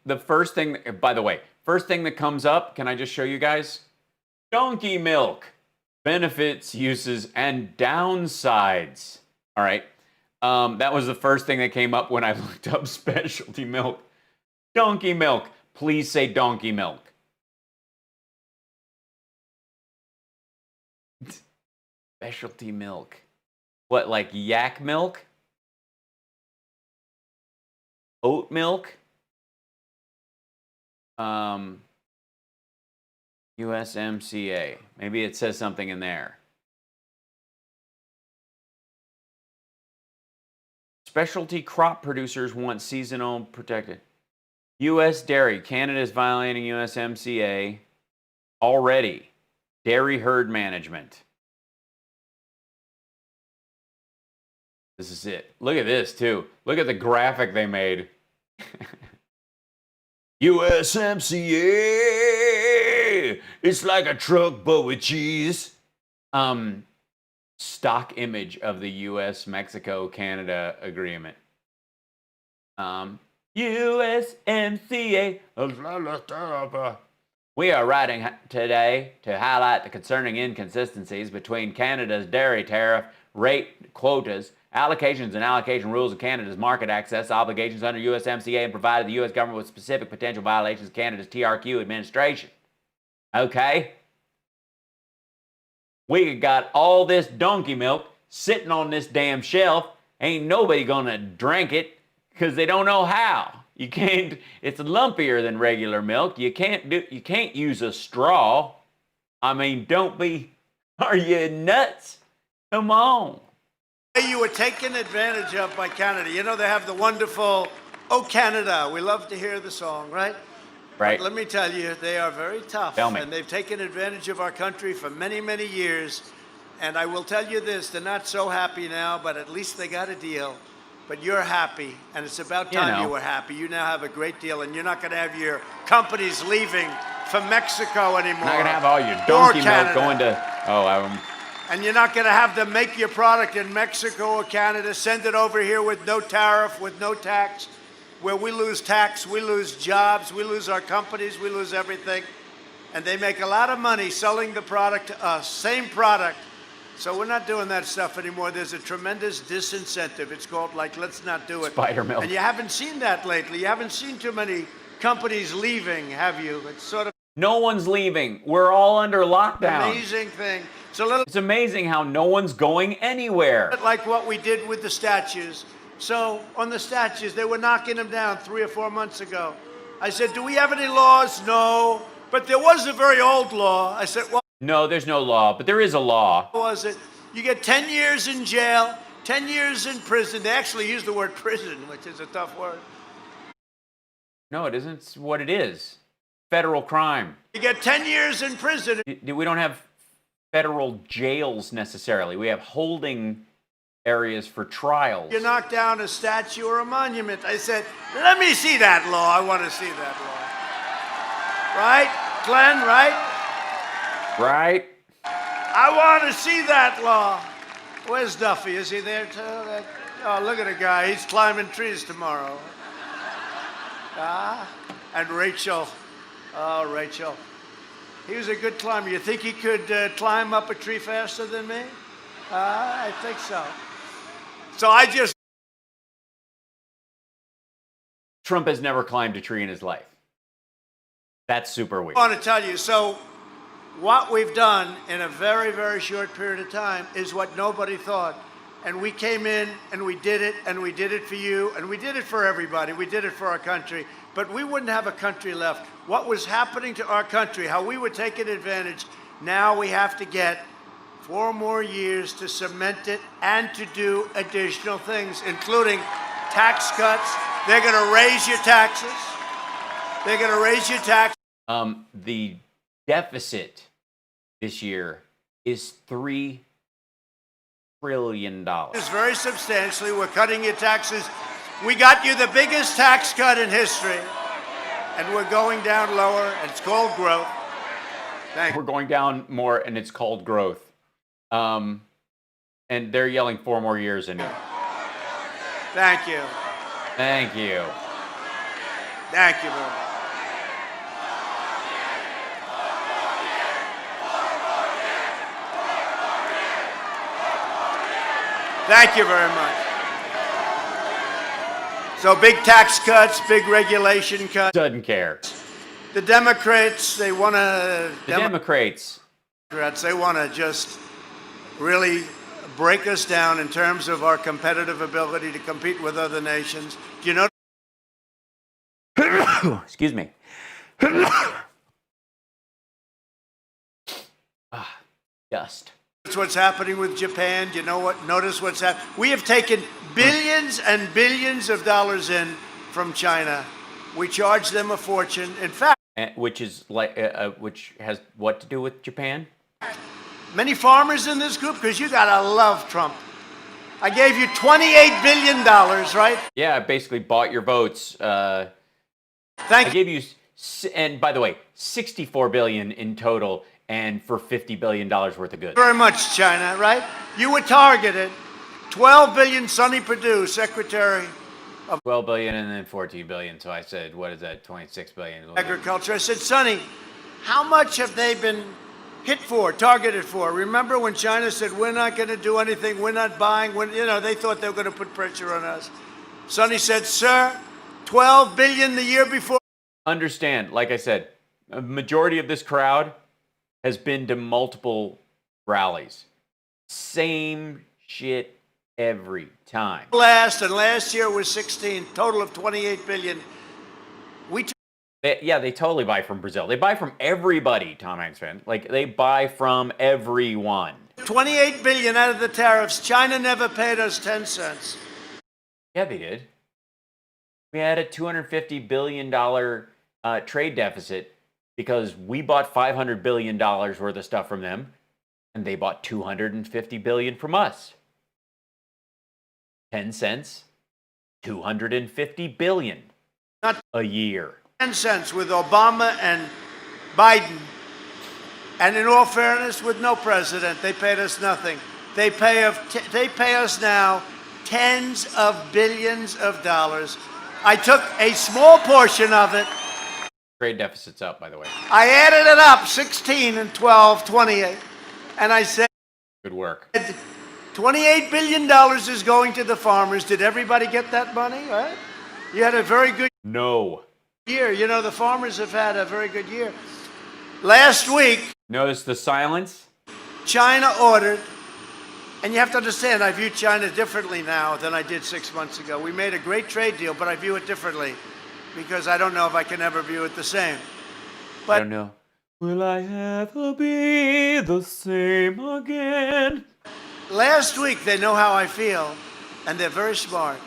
The first thing, by the way, first thing that comes up, can I just show you guys? Donkey milk. Benefits, uses, and downsides. All right. That was the first thing that came up when I looked up specialty milk. Donkey milk. Please say donkey milk. Specialty milk. What, like yak milk? Oat milk? USMCA. Maybe it says something in there. Specialty crop producers want seasonal protected. U.S. dairy. Canada is violating USMCA already. Dairy herd management. This is it. Look at this, too. Look at the graphic they made. USMCA! It's like a truck, but with cheese. Stock image of the U.S.-Mexico-Canada agreement. USMCA. We are writing today to highlight the concerning inconsistencies between Canada's dairy tariff rate quotas, allocations and allocation rules of Canada's market access obligations under USMCA, and provided the U.S. government with specific potential violations of Canada's TRQ administration. Okay? We got all this donkey milk sitting on this damn shelf. Ain't nobody gonna drink it because they don't know how. You can't, it's lumpier than regular milk. You can't use a straw. I mean, don't be, are you nuts? Come on. You were taken advantage of by Canada. You know, they have the wonderful, "Oh Canada." We love to hear the song, right? Right. But let me tell you, they are very tough. Tell me. And they've taken advantage of our country for many, many years. And I will tell you this, they're not so happy now, but at least they got a deal. But you're happy, and it's about time you were happy. You now have a great deal, and you're not going to have your companies leaving for Mexico anymore. Not going to have all your donkey milk going to, and you're not going to have them make your product in Mexico or Canada, send it over here with no tariff, with no tax, where we lose tax, we lose jobs, we lose our companies, we lose everything. And they make a lot of money selling the product to us, same product. So we're not doing that stuff anymore. There's a tremendous disincentive. It's called, like, let's not do it. Spider milk. And you haven't seen that lately. You haven't seen too many companies leaving, have you? It's sort of... No one's leaving. We're all under lockdown. Amazing thing. It's amazing how no one's going anywhere. Like what we did with the statues. So on the statues, they were knocking them down 3 or 4 months ago. I said, do we have any laws? No. But there was a very old law. I said, well... No, there's no law, but there is a law. What was it? You get 10 years in jail, 10 years in prison. They actually use the word prison, which is a tough word. No, it isn't. It's what it is. Federal crime. You get 10 years in prison. We don't have federal jails necessarily. We have holding areas for trials. You knock down a statue or a monument. I said, let me see that law. I want to see that law. Right, Glenn, right? Right. I want to see that law. Where's Duffy? Is he there too? Oh, look at the guy. He's climbing trees tomorrow. and Rachel. Oh, Rachel. He was a good climber. You think he could climb up a tree faster than me? I think so. So I just... Trump has never climbed a tree in his life. That's super weird. I want to tell you, so what we've done in a very, very short period of time is what nobody thought. And we came in and we did it, and we did it for you, and we did it for everybody. We did it for our country. But we wouldn't have a country left. What was happening to our country, how we were taking advantage, now we have to get 4 more years to cement it and to do additional things, including tax cuts. They're going to raise your taxes. They're going to raise your taxes. The deficit this year is $3 trillion. It's very substantially. We're cutting your taxes. We got you the biggest tax cut in history, and we're going down lower, and it's called growth. Thank you. We're going down more, and it's called growth. And they're yelling 4 more years in it. Thank you. Thank you. Thank you very much. Thank you very much. So big tax cuts, big regulation cuts. Doesn't care. The Democrats, they want to... Democrats, they want to just really break us down in terms of our competitive ability to compete with other nations. Do you know... Excuse me. Dust. That's what's happening with Japan. Do you know what? Notice what's happening. We have taken billions and billions of dollars in from China. We charge them a fortune. In fact... Which is like, which has what to do with Japan? Many farmers in this group, because you gotta love Trump. I gave you $28 billion, right? Yeah, I basically bought your votes. I gave you, and by the way, $64 billion in total, and for $50 billion worth of goods. Very much, China, right? You were targeted. $12 billion, Sonny Perdue, Secretary of 12 billion and then 14 billion. So I said, what is that? 26 billion. Agriculture. I said, Sonny, how much have they been hit for, targeted for? Remember when China said, we're not going to do anything, we're not buying, they thought they were going to put pressure on us. Sonny said, sir, 12 billion the year before. Understand, like I said, a majority of this crowd has been to multiple rallies. Same shit every time. Last year was 16, total of 28 billion. They totally buy from Brazil. They buy from everybody, Tom Hanks fan. Like, they buy from everyone. 28 billion out of the tariffs. China never paid us 10 cents. Yeah, they did. We had a $250 billion trade deficit because we bought $500 billion worth of stuff from them, and they bought $250 billion from us. 10 cents, $250 billion a year. 10 cents with Obama and Biden. And in all fairness, with no president, they paid us nothing. They pay us now tens of billions of dollars. I took a small portion of it. Trade deficit's up, by the way. I added it up, 16 and 12, 28. And I said, good work. $28 billion is going to the farmers. Did everybody get that money, right? You had a very good year. You know, the farmers have had a very good year. Last week... Notice the silence? China ordered, and you have to understand, I view China differently now than I did 6 months ago. We made a great trade deal, but I view it differently because I don't know if I can ever view it the same. But I don't know. Will I ever be the same again? Last week, they know how I feel, and they're very smart.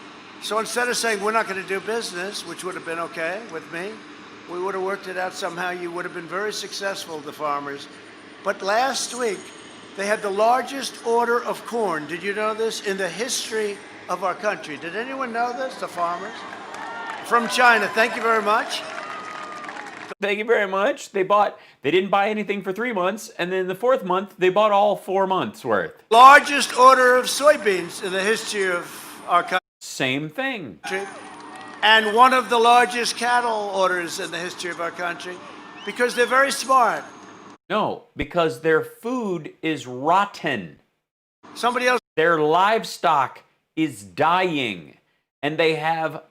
So instead of saying, we're not going to do business, which would have been okay with me, we would have worked it out somehow. You would have been very successful, the farmers. But last week, they had the largest order of corn. Did you know this? In the history of our country. Did anyone know this? The farmers? From China. Thank you very much. Thank you very much. They didn't buy anything for 3 months, and then the 4th month, they bought all 4 months worth. Largest order of soybeans in the history of our country. Same thing. and one of the largest cattle orders in the history of our country because they're very smart. No, because their food is rotten. Somebody else. Their livestock is dying, and they have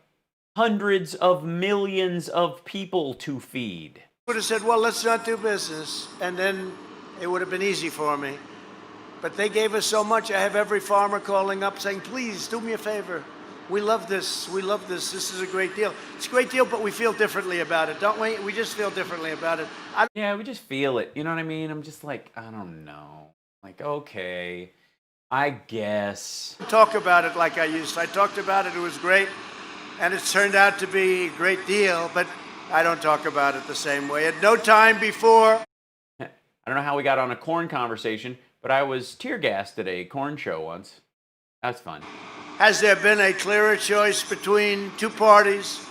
hundreds of millions of people to feed. Would have said, well, let's not do business, and then it would have been easy for me. But they gave us so much. I have every farmer calling up saying, please do me a favor. We love this. We love this. This is a great deal. It's a great deal, but we feel differently about it, don't we? We just feel differently about it. Yeah, we just feel it. You know what I mean? I'm just like, I don't know. Like, okay, I guess. Talk about it like I used to. I talked about it. It was great. And it's turned out to be a great deal, but I don't talk about it the same way. At no time before. I don't know how we got on a corn conversation, but I was tear gassed at a corn show once. That's fun. Has there been a clearer choice between two parties?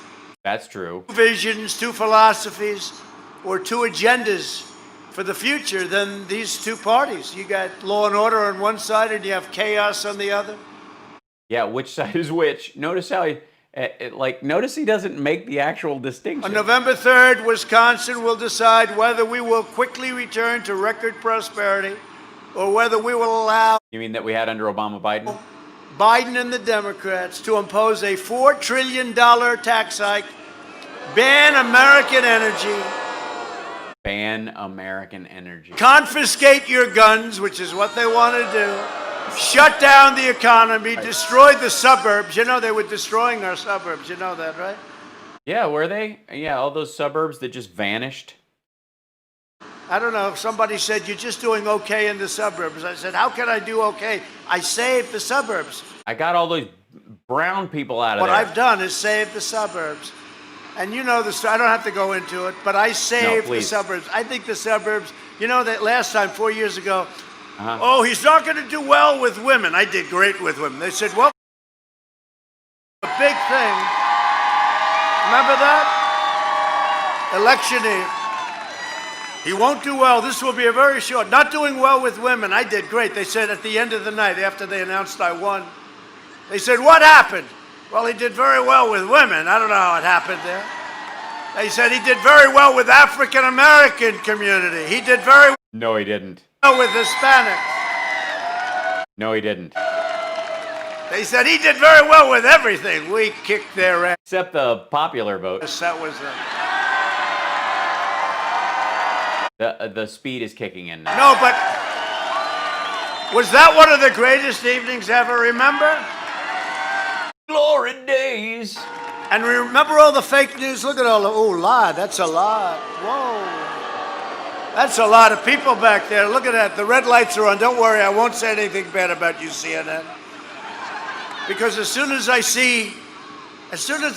That's true. Two visions, two philosophies, or two agendas for the future than these two parties? You got law and order on one side and you have chaos on the other? Yeah, which side is which? Notice how he, notice he doesn't make the actual distinction. On November 3rd, Wisconsin will decide whether we will quickly return to record prosperity or whether we will allow... You mean that we had under Obama-Biden? Biden and the Democrats to impose a $4 trillion tax hike, ban American energy, ban American energy, confiscate your guns, which is what they want to do, shut down the economy, destroy the suburbs. You know, they were destroying our suburbs. You know that, right? Yeah, were they? Yeah, all those suburbs that just vanished. I don't know, if somebody said, you're just doing okay in the suburbs. I said, how can I do okay? I saved the suburbs. I got all those brown people out of What there. I've done is save the suburbs. And you know this, I don't have to go into it, but I saved the suburbs. I think the suburbs, you know that last time, 4 years ago, oh, he's not going to do well with women. I did great with women. They said, well, a big thing. Remember that? Electioneer. He won't do well. This will be a very short. Not doing well with women. I did great. They said at the end of the night, after they announced I won, they said, what happened? Well, he did very well with women. I don't know how it happened there. They said he did very well with African-American community. He did very well. No, he didn't. With Hispanics. No, he didn't. They said he did very well with everything. We kicked their ass. Except the popular vote. That was The speed is kicking in now. No, but was that one of the greatest evenings ever, remember? Glory days. And remember all the fake news? Look at all the, oh, lot, that's a lot. Whoa. That's a lot of people back there. Look at that. The red lights are on. Don't worry, I won't say anything bad about you, CNN. Because as soon as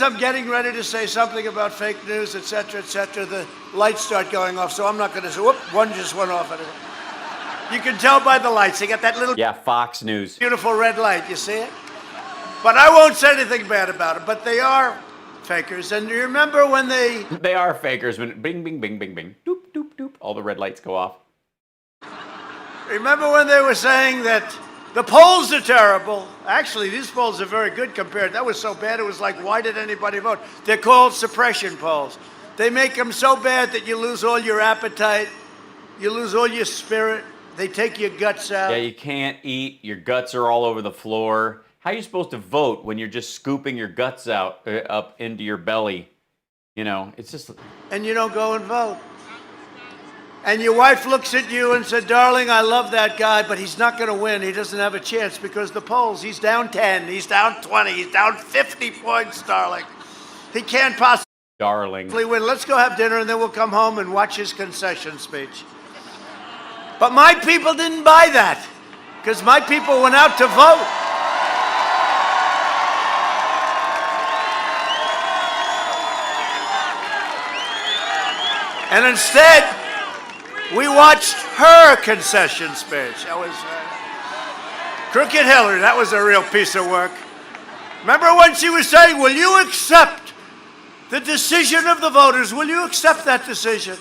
I'm getting ready to say something about fake news, et cetera, the lights start going off. So I'm not going to say, whoop, one just went off. You can tell by the lights. They got that little Fox News. Beautiful red light. You see it? But I won't say anything bad about it. But they are fakers. And you remember when they... They are fakers. When bing, bing, bing, bing, bing, doop, doop, doop, all the red lights go off. Remember when they were saying that the polls are terrible? Actually, these polls are very good compared. That was so bad, it was like, why did anybody vote? They're called suppression polls. They make them so bad that you lose all your appetite, you lose all your spirit, they take your guts out. Yeah, you can't eat, your guts are all over the floor. How are you supposed to vote when you're just scooping your guts out up into your belly? You know, it's just... And you don't go and vote. And your wife looks at you and said, darling, I love that guy, but he's not going to win. He doesn't have a chance because the polls, he's down 10, he's down 20, he's down 50 points, darling. He can't possibly win. Let's go have dinner and then we'll come home and watch his concession speech. But my people didn't buy that because my people went out to vote. And instead, we watched her concession speech. That was Crooked Hillary. That was a real piece of work. Remember when she was saying, will you accept the decision of the voters? Will you accept that decision?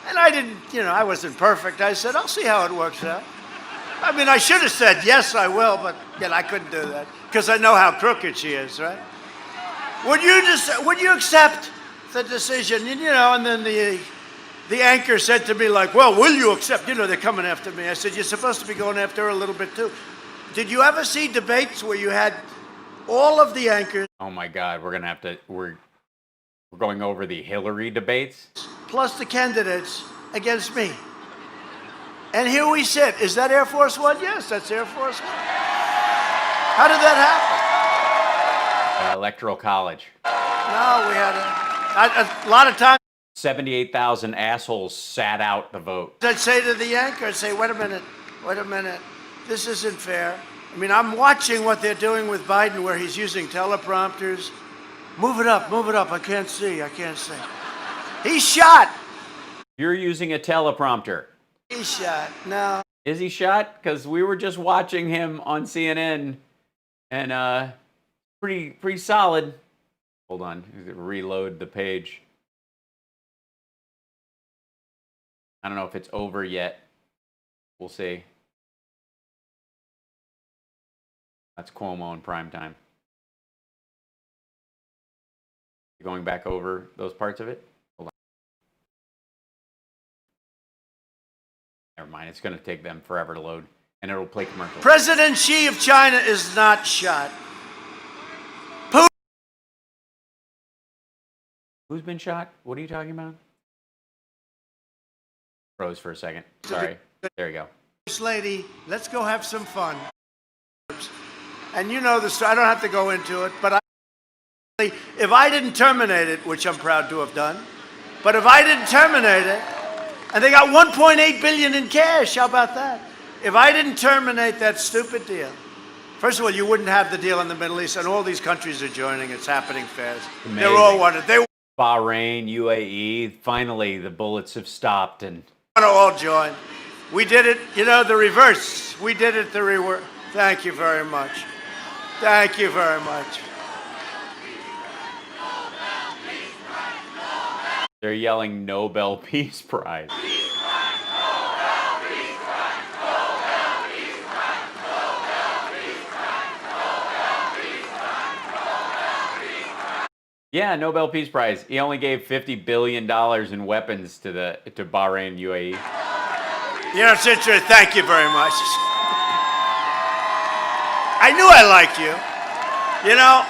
And I didn't, I wasn't perfect. I said, I'll see how it works out. I mean, I should have said, yes, I will, but I couldn't do that because I know how crooked she is, right? would you accept the decision? You know, and then the anchor said to me, like, well, will you accept? You know, they're coming after me. I said, you're supposed to be going after her a little bit too. Did you ever see debates where you had all of the anchors? Oh my God, we're gonna have to. We're going over the Hillary debates plus the candidates against me. And here we sit. Is that Air Force One? Yes, that's Air Force One. How did that happen? Electoral College. No, we had a lot of time. 78,000 assholes sat out the vote. I'd say to the anchor, I'd say, wait a minute. This isn't fair. I mean, I'm watching what they're doing with Biden where he's using teleprompters. Move it up, I can't see. He's shot. You're using a teleprompter. He's shot, no. Is he shot? Because we were just watching him on CNN and pretty solid. Hold on, reload the page. I don't know if it's over yet. We'll see. That's Cuomo in prime time. You going back over those parts of it? Hold on. Never mind. It's going to take them forever to load, and it'll play commercials. President Xi of China is not shot. Putin. Who's been shot? What are you talking about? Froze for a second. Sorry. There you go. This lady, let's go have some fun. And you know this, I don't have to go into it, but if I didn't terminate it, which I'm proud to have done, but if I didn't terminate it, and they got $1.8 billion in cash, how about that? If I didn't terminate that stupid deal, first of all, you wouldn't have the deal in the Middle East, and all these countries are joining. It's happening fast. Amazing. They're all wanted. They Bahrain, UAE, finally the bullets have stopped and want to all join. We did it, you know, the reverse. We did it the reverse. Thank you very much. Thank you very much. they're yelling Nobel Peace Prize. Yeah, Nobel Peace Prize. He only gave $50 billion in weapons to Bahrain, UAE. You know, it's interesting. Thank you very much. I knew I liked you. You know.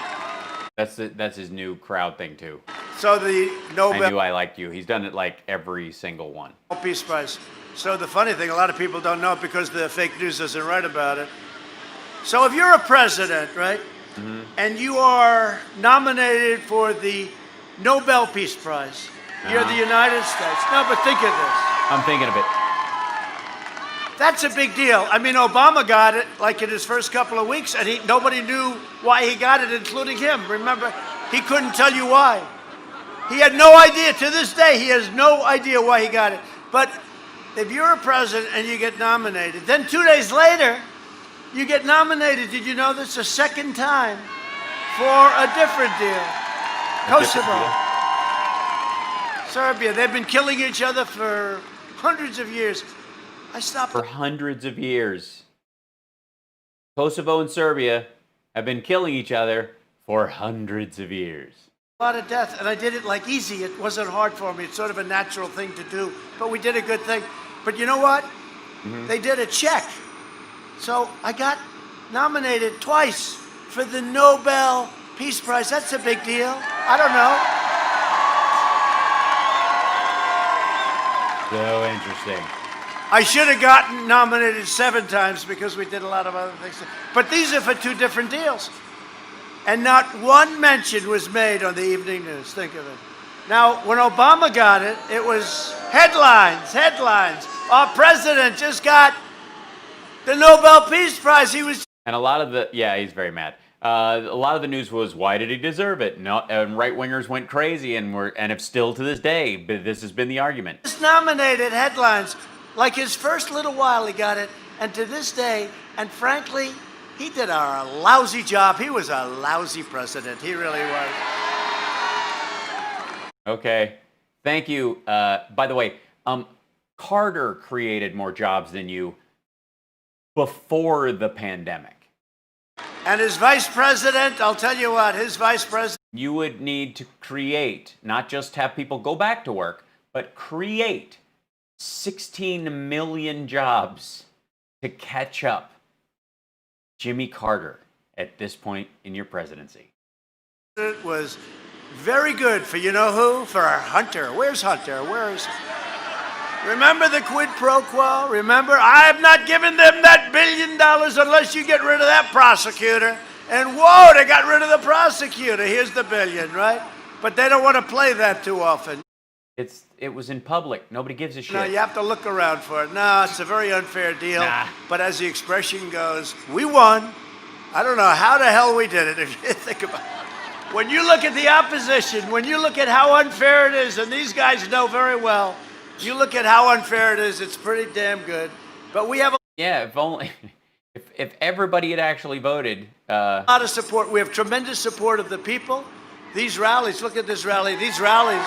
That's his new crowd thing too. So the Nobel. I knew I liked you. He's done it like every single one. Peace Prize. So the funny thing, a lot of people don't know it because the fake news doesn't write about it. So if you're a president, right? Mm-hmm. And you are nominated for the Nobel Peace Prize. You're the United States. No, but think of this. I'm thinking of it. That's a big deal. I mean, Obama got it like in his first couple of weeks, and nobody knew why he got it, including him. Remember, he couldn't tell you why. He had no idea. To this day, he has no idea why he got it. But if you're a president and you get nominated, then 2 days later, you get nominated. Did you know this? A second time for a different deal. Kosovo. Serbia. They've been killing each other for hundreds of years. I stopped. For hundreds of years. Kosovo and Serbia have been killing each other for hundreds of years. A lot of death, and I did it like easy. It wasn't hard for me. It's sort of a natural thing to do. But we did a good thing. But you know what? Mm-hmm. They did a check. So I got nominated twice for the Nobel Peace Prize. That's a big deal. I don't know. So interesting. I should have gotten nominated 7 times because we did a lot of other things. But these are for 2 different deals. And not one mention was made on the evening news. Think of it. Now, when Obama got it, it was headlines. Our president just got the Nobel Peace Prize. He was. And a lot of he's very mad. A lot of the news was, why did he deserve it? No, and right-wingers went crazy and have still to this day. But this has been the argument. Just nominated headlines. Like his first little while, he got it. And to this day, and frankly, he did a lousy job. He was a lousy president. He really was. Okay. Thank you. By the way, Carter created more jobs than you before the pandemic. And his vice president, I'll tell you what, his vice president. You would need to create, not just have people go back to work, but create 16 million jobs to catch up Jimmy Carter at this point in your presidency. It was very good for you know who? For our Hunter. Where's Hunter? Remember the quid pro quo? Remember, I'm not giving them that $1 billion unless you get rid of that prosecutor. And whoa, they got rid of the prosecutor. Here's the $1 billion, right? But they don't want to play that too often. It was in public. Nobody gives a shit. No, you have to look around for it. No, it's a very unfair deal. Nah. But as the expression goes, we won. I don't know how the hell we did it, if you think about it. When you look at the opposition, when you look at how unfair it is, and these guys know very well, you look at how unfair it is, it's pretty damn good. But we have a if only if everybody had actually voted. lot of support. We have tremendous support of the people. These rallies, look at this rally. These rallies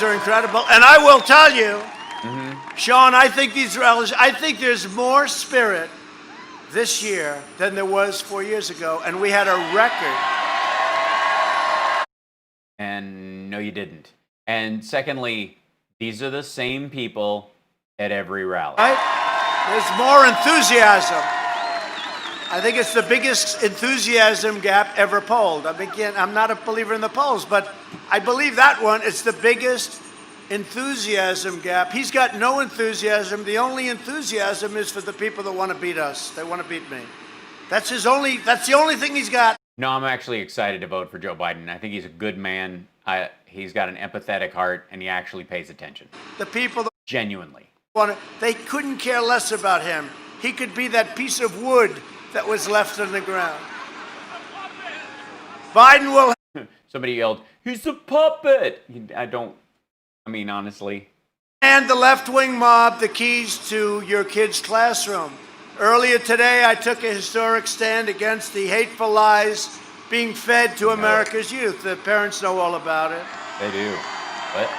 are incredible. And I will tell you, Sean, I think these rallies, I think there's more spirit this year than there was 4 years ago. And we had a record. And no, you didn't. And secondly, these are the same people at every rally. Right? There's more enthusiasm. I think it's the biggest enthusiasm gap ever polled. I mean, again, I'm not a believer in the polls, but I believe that one, it's the biggest enthusiasm gap. He's got no enthusiasm. The only enthusiasm is for the people that want to beat us. They want to beat me. That's the only thing he's got. No, I'm actually excited to vote for Joe Biden. I think he's a good man. He's got an empathetic heart, and he actually pays attention. The people that genuinely they couldn't care less about him. He could be that piece of wood that was left on the ground. Biden will. Somebody yelled, "He's a puppet." I mean, honestly. And the left-wing mob the keys to your kid's classroom. Earlier today, I took a historic stand against the hateful lies being fed to America's youth. The parents know all about it. They do. What?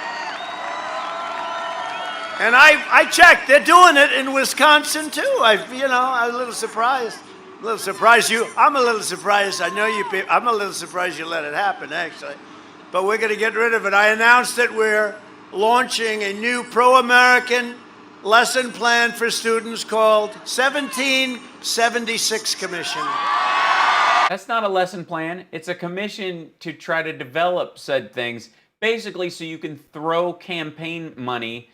And I checked. They're doing it in Wisconsin too. I'm a little surprised. I'm a little surprised I know you people. I'm a little surprised you let it happen, actually. But we're going to get rid of it. I announced that we're launching a new pro-American lesson plan for students called 1776 Commission. That's not a lesson plan. It's a commission to try to develop said things, basically so you can throw campaign money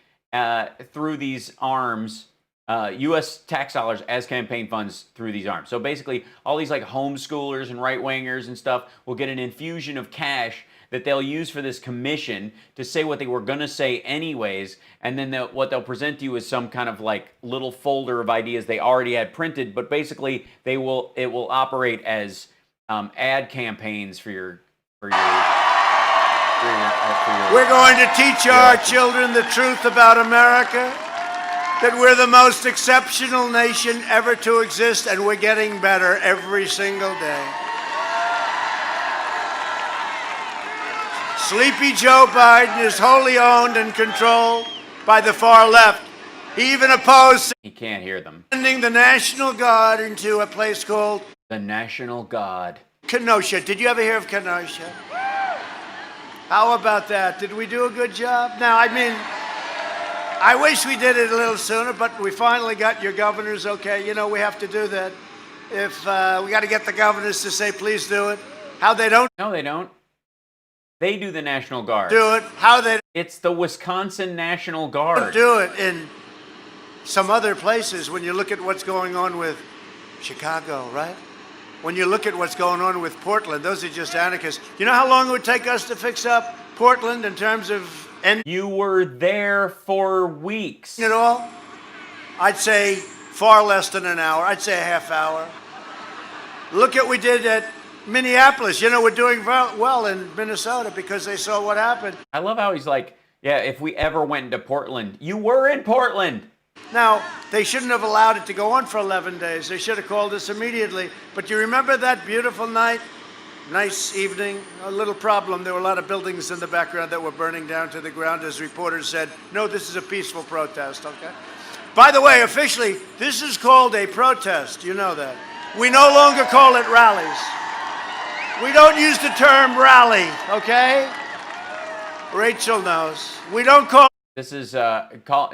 through these arms, U.S. tax dollars as campaign funds through these arms. So basically, all these like homeschoolers and right-wingers and stuff will get an infusion of cash that they'll use for this commission to say what they were going to say anyways, and then what they'll present to you is some kind of like little folder of ideas they already had printed, but basically it will operate as ad campaigns for your We're going to teach our children the truth about America, that we're the most exceptional nation ever to exist, and we're getting better every single day. Sleepy Joe Biden is wholly owned and controlled by the far left. He even opposed He can't hear them. sending the National Guard into a place called The National Guard. Kenosha. Did you ever hear of Kenosha? How about that? Did we do a good job? Now, I mean, I wish we did it a little sooner, but we finally got your governors okay. You know, we have to do that. If we got to get the governors to say, please do it. How they don't? No, they don't. They do the National Guard. Do it. How they? It's the Wisconsin National Guard. Do it in some other places when you look at what's going on with Chicago, right? When you look at what's going on with Portland, those are just anarchists. You know how long it would take us to fix up Portland in terms of... You were there for weeks. You know, I'd say far less than an hour. I'd say a half hour. Look at what we did at Minneapolis. You know, we're doing well in Minnesota because they saw what happened. I love how he's like, yeah, if we ever went to Portland, you were in Portland. Now, they shouldn't have allowed it to go on for 11 days. They should have called us immediately. But you remember that beautiful night? Nice evening. A little problem. There were a lot of buildings in the background that were burning down to the ground. As reporters said, no, this is a peaceful protest, okay? By the way, officially, this is called a protest. You know that. We no longer call it rallies. We don't use the term rally, okay? Rachel knows. We don't call. This is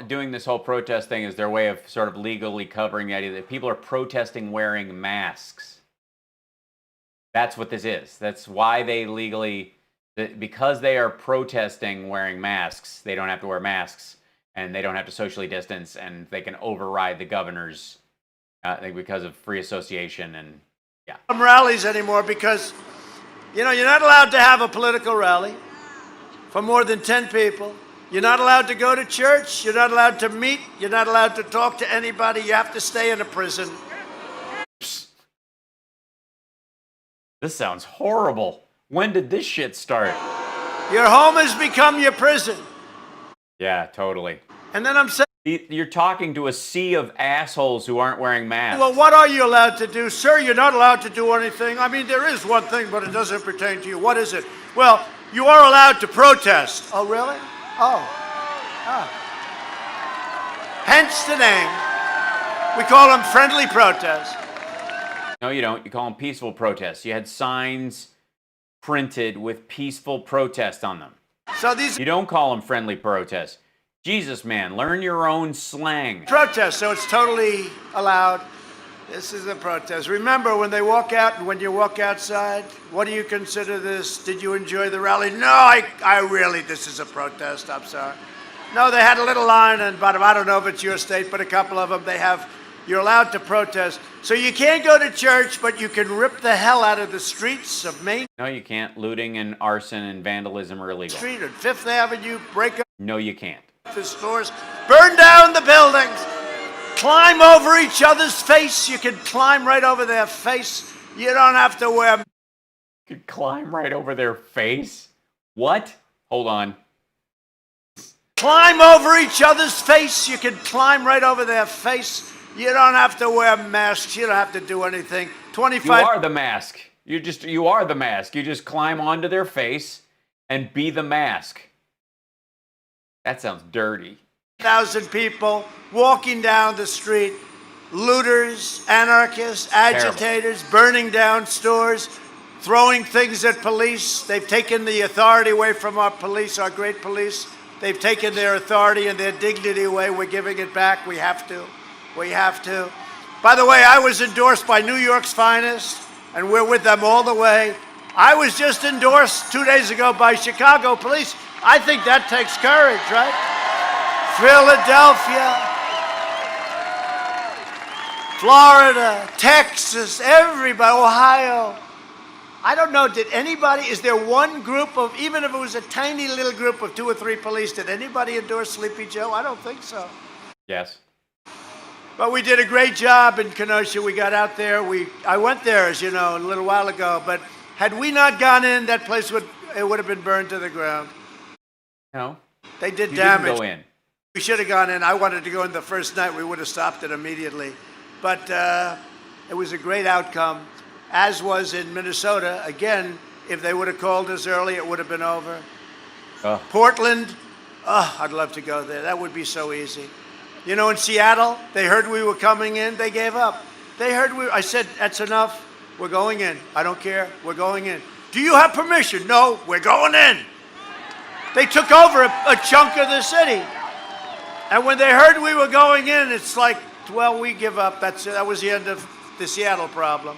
doing this whole protest thing is their way of sort of legally covering the idea that people are protesting wearing masks. That's what this is. That's why they legally, because they are protesting wearing masks, they don't have to wear masks, and they don't have to socially distance, and they can override the governors because of free association and yeah. Rallies anymore because, you know, you're not allowed to have a political rally for more than 10 people. You're not allowed to go to church. You're not allowed to meet. You're not allowed to talk to anybody. You have to stay in a prison. This sounds horrible. When did this shit start? Your home has become your prison. Yeah, totally. And then I'm saying, you're talking to a sea of assholes who aren't wearing masks. well, what are you allowed to do? Sir, you're not allowed to do anything. I mean, there is one thing, but it doesn't pertain to you. What is it? Well, you are allowed to protest. Oh, really? Oh. Hence the name. We call them friendly protests. No, you don't. You call them peaceful protests. You had signs printed with peaceful protest on them. So these You don't call them friendly protests. Jesus, man, learn your own slang. protests, so it's totally allowed. This is a protest. Remember, when they walk out and when you walk outside, what do you consider this? Did you enjoy the rally? No, I really, this is a protest. I'm sorry. No, they had a little line, and but I don't know if it's your state, but a couple of them, they have, you're allowed to protest. So you can't go to church, but you can rip the hell out of the streets of Main No, you can't. Looting and arson and vandalism are illegal. Street and Fifth Avenue, break up No, you can't. the stores, burn down the buildings, climb over each other's face. You can climb right over their face. You don't have to wear. You could climb right over their face? What? Hold on. Climb over each other's face. You can climb right over their face. You don't have to wear masks. You don't have to do anything. 25. You are the mask. You are the mask. You just climb onto their face and be the mask. That sounds dirty. 1,000 people walking down the street, looters, anarchists, agitators, burning down stores, throwing things at police. They've taken the authority away from our police, our great police. They've taken their authority and their dignity away. We're giving it back. We have to. We have to. By the way, I was endorsed by New York's finest, and we're with them all the way. I was just endorsed 2 days ago by Chicago police. I think that takes courage, right? Philadelphia, Florida, Texas, everybody, Ohio. I don't know, did anybody, is there one group of, even if it was a tiny little group of 2 or 3 police, did anybody endorse Sleepy Joe? I don't think so. Yes. But we did a great job in Kenosha. We got out there. I went there, as you know, a little while ago. But had we not gone in, that place would have been burned to the ground. No. They did You damage. didn't go in. We should have gone in. I wanted to go in the first night. We would have stopped it immediately. But it was a great outcome, as was in Minnesota. Again, if they would have called us early, it would have been over. Portland, I'd love to go there. That would be so easy. You know, in Seattle, they heard we were coming in. They gave up. They heard I said, that's enough. We're going in. I don't care. We're going in. Do you have permission? No, we're going in. They took over a chunk of the city. And when they heard we were going in, it's like, well, we give up. That was the end of the Seattle problem.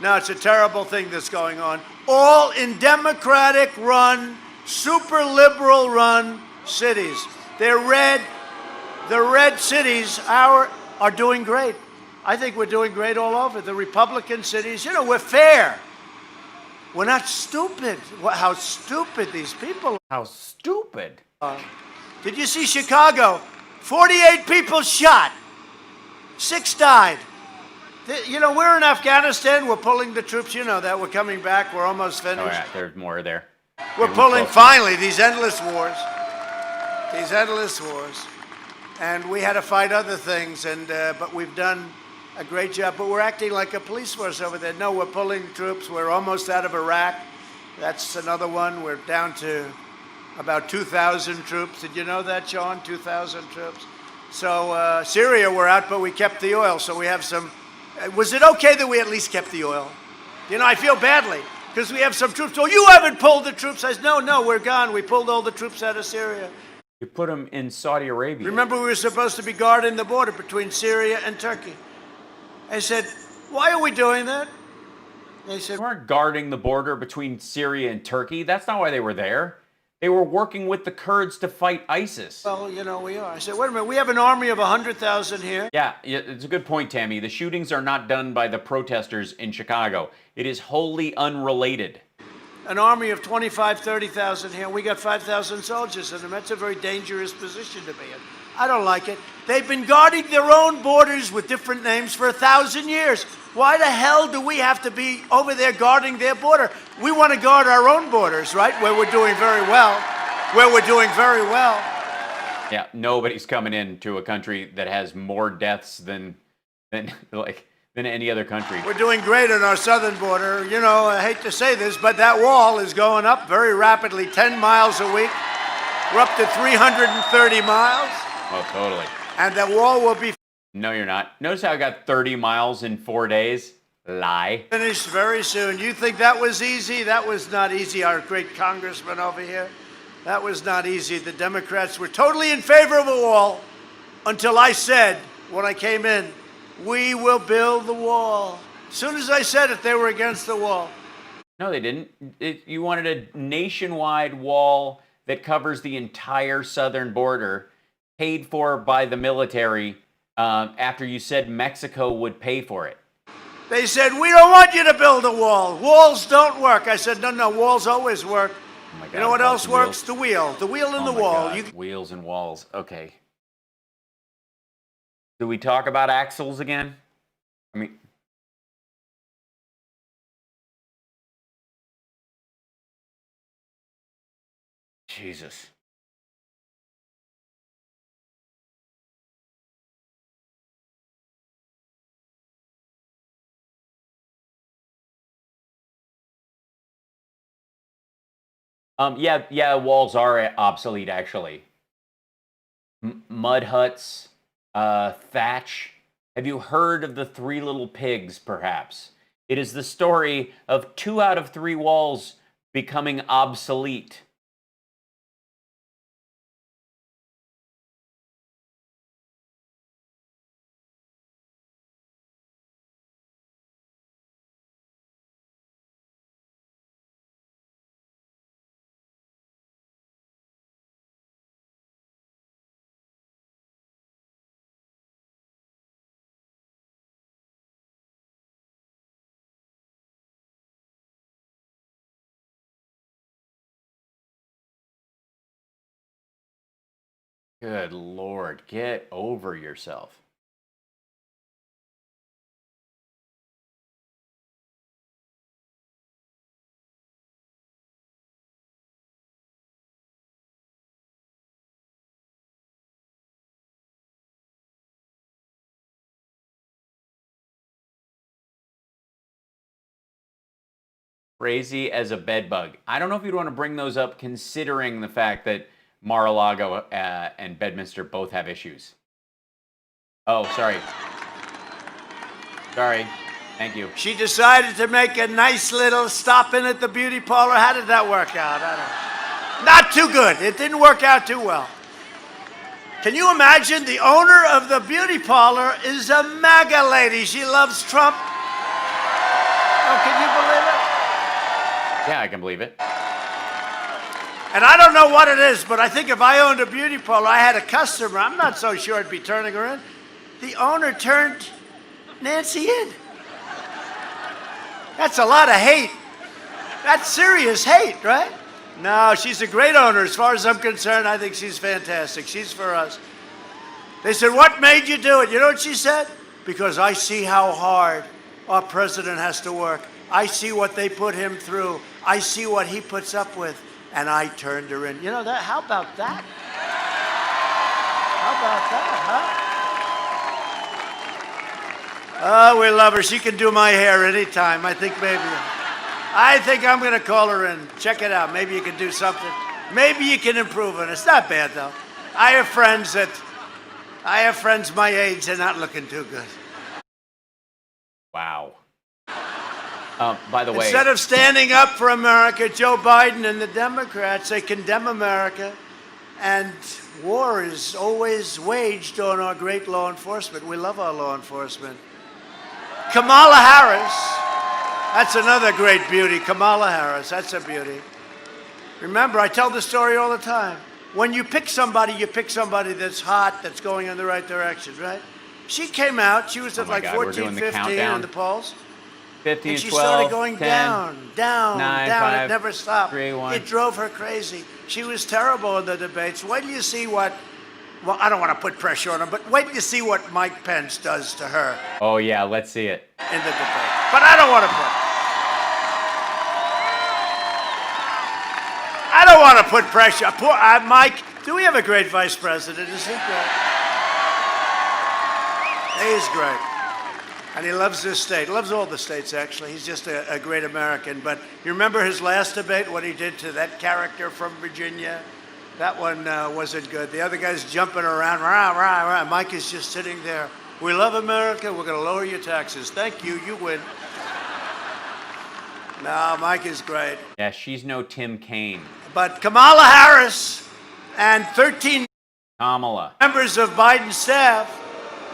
Now it's a terrible thing that's going on. All in Democratic-run, super liberal-run cities. They're red. The red cities are doing great. I think we're doing great all over. The Republican cities, you know, we're fair. We're not stupid. How stupid these people are. How stupid. Did you see Chicago? 48 people shot. 6 died. You know, we're in Afghanistan. We're pulling the troops. You know that. We're coming back. We're almost finished. Oh, yeah, there's more there. We're pulling, finally, these endless wars. These endless wars. And we had to fight other things, but we've done a great job. But we're acting like a police force over there. No, we're pulling troops. We're almost out of Iraq. That's another one. We're down to about 2,000 troops. Did you know that, Sean? 2,000 troops. So Syria, we're out, but we kept the oil. So we have some. Was it okay that we at least kept the oil? You know, I feel badly because we have some troops. Oh, you haven't pulled the troops. I said, no, we're gone. We pulled all the troops out of Syria. You put them in Saudi Arabia. Remember, we were supposed to be guarding the border between Syria and Turkey. I said, why are we doing that? They said, they weren't guarding the border between Syria and Turkey. That's not why they were there. They were working with the Kurds to fight ISIS. Well, you know, we are. I said, wait a minute, we have an army of 100,000 here. Yeah, it's a good point, Tammy. The shootings are not done by the protesters in Chicago. It is wholly unrelated. An army of 25, 30,000 here. We got 5,000 soldiers in them. That's a very dangerous position to be in. I don't like it. They've been guarding their own borders with different names for 1,000 years. Why the hell do we have to be over there guarding their border? We want to guard our own borders, right? Where we're doing very well. Yeah, nobody's coming into a country that has more deaths than any other country. We're doing great on our southern border. You know, I hate to say this, but that wall is going up very rapidly, 10 miles a week. We're up to 330 miles. Oh, totally. And that wall will be No, you're not. Notice how I got 30 miles in 4 days? Lie. finished very soon. You think that was easy? That was not easy, our great congressman over here. That was not easy. The Democrats were totally in favor of a wall until I said, when I came in, we will build the wall. As soon as I said it, they were against the wall. No, they didn't. You wanted a nationwide wall that covers the entire southern border, paid for by the military, after you said Mexico would pay for it. They said, we don't want you to build a wall. Walls don't work. I said, no, walls always work. Oh my God, you know what else wheels. works? The wheel. The wheel in the my wall. God. Wheels and walls. Okay. Do we talk about axles again? I mean, Jesus. Yeah, walls are obsolete, actually. Mud huts, thatch. Have you heard of the Three Little Pigs, perhaps? It is the story of 2 out of 3 walls becoming obsolete. Good Lord, get over yourself. Crazy as a bedbug. I don't know if you'd want to bring those up considering the fact that Mar-a-Lago and Bedminster both have issues. Oh, sorry. Sorry. Thank you. She decided to make a nice little stop in at the beauty parlor. How did that work out? I don't know. Not too good. It didn't work out too well. Can you imagine the owner of the beauty parlor is a MAGA lady? She loves Trump. Oh, can you believe it? Yeah, I can believe it. And I don't know what it is, but I think if I owned a beauty parlor, I had a customer, I'm not so sure I'd be turning her in. The owner turned Nancy in. That's a lot of hate. That's serious hate, right? No, she's a great owner. As far as I'm concerned, I think she's fantastic. She's for us. They said, what made you do it? You know what she said? Because I see how hard our president has to work. I see what they put him through. I see what he puts up with. And I turned her in. You know that? How about that? How about that, huh? Oh, we love her. She can do my hair anytime. I think I'm going to call her in. Check it out. Maybe you can do something. Maybe you can improve it. It's not bad, though. I have friends that I have friends my age, they're not looking too good. Wow. By the way, instead of standing up for America, Joe Biden and the Democrats, they condemn America. And war is always waged on our great law enforcement. We love our law enforcement. Kamala Harris, that's another great beauty. Kamala Harris, that's a beauty. Remember, I tell this story all the time. When you pick somebody that's hot, that's going in the right direction, right? She came out, she was at like 14, 15 in the polls. 15, and she 12, started going 10, down, 9, down. 5, It never stopped. 3, 1. It drove her crazy. She was terrible in the debates. Wait till you see what, well, I don't want to put pressure on her, but wait till you see what Mike Pence does to her Oh, yeah, let's see it. in the debate. But I don't want to put pressure. Poor Mike, do we have a great vice president? Is he great? He's great. And he loves this state, loves all the states, actually. He's just a great American. But you remember his last debate, what he did to that character from Virginia? That one wasn't good. The other guy's jumping around. Rah, rah, rah. Mike is just sitting there. We love America. We're going to lower your taxes. Thank you. You win. No, Mike is great. Yeah, she's no Tim Kaine. But Kamala Harris and 13 Kamala. members of Biden's staff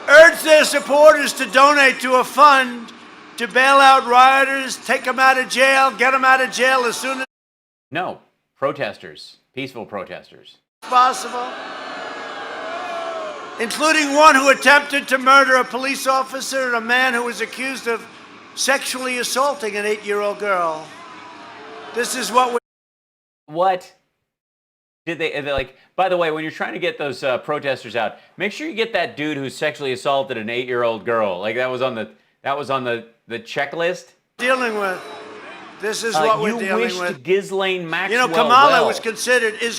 urged their supporters to donate to a fund to bail out rioters, take them out of jail, get them out of jail as soon as No, protesters, peaceful protesters. possible, including one who attempted to murder a police officer and a man who was accused of sexually assaulting an 8-year-old girl. This is what we... What? Did they like, by the way, when you're trying to get those protesters out, make sure you get that dude who sexually assaulted an 8-year-old girl. Like that was on the checklist. Dealing with. This is what we're dealing with. You wish Ghislaine Maxwell You know, Kamala well. is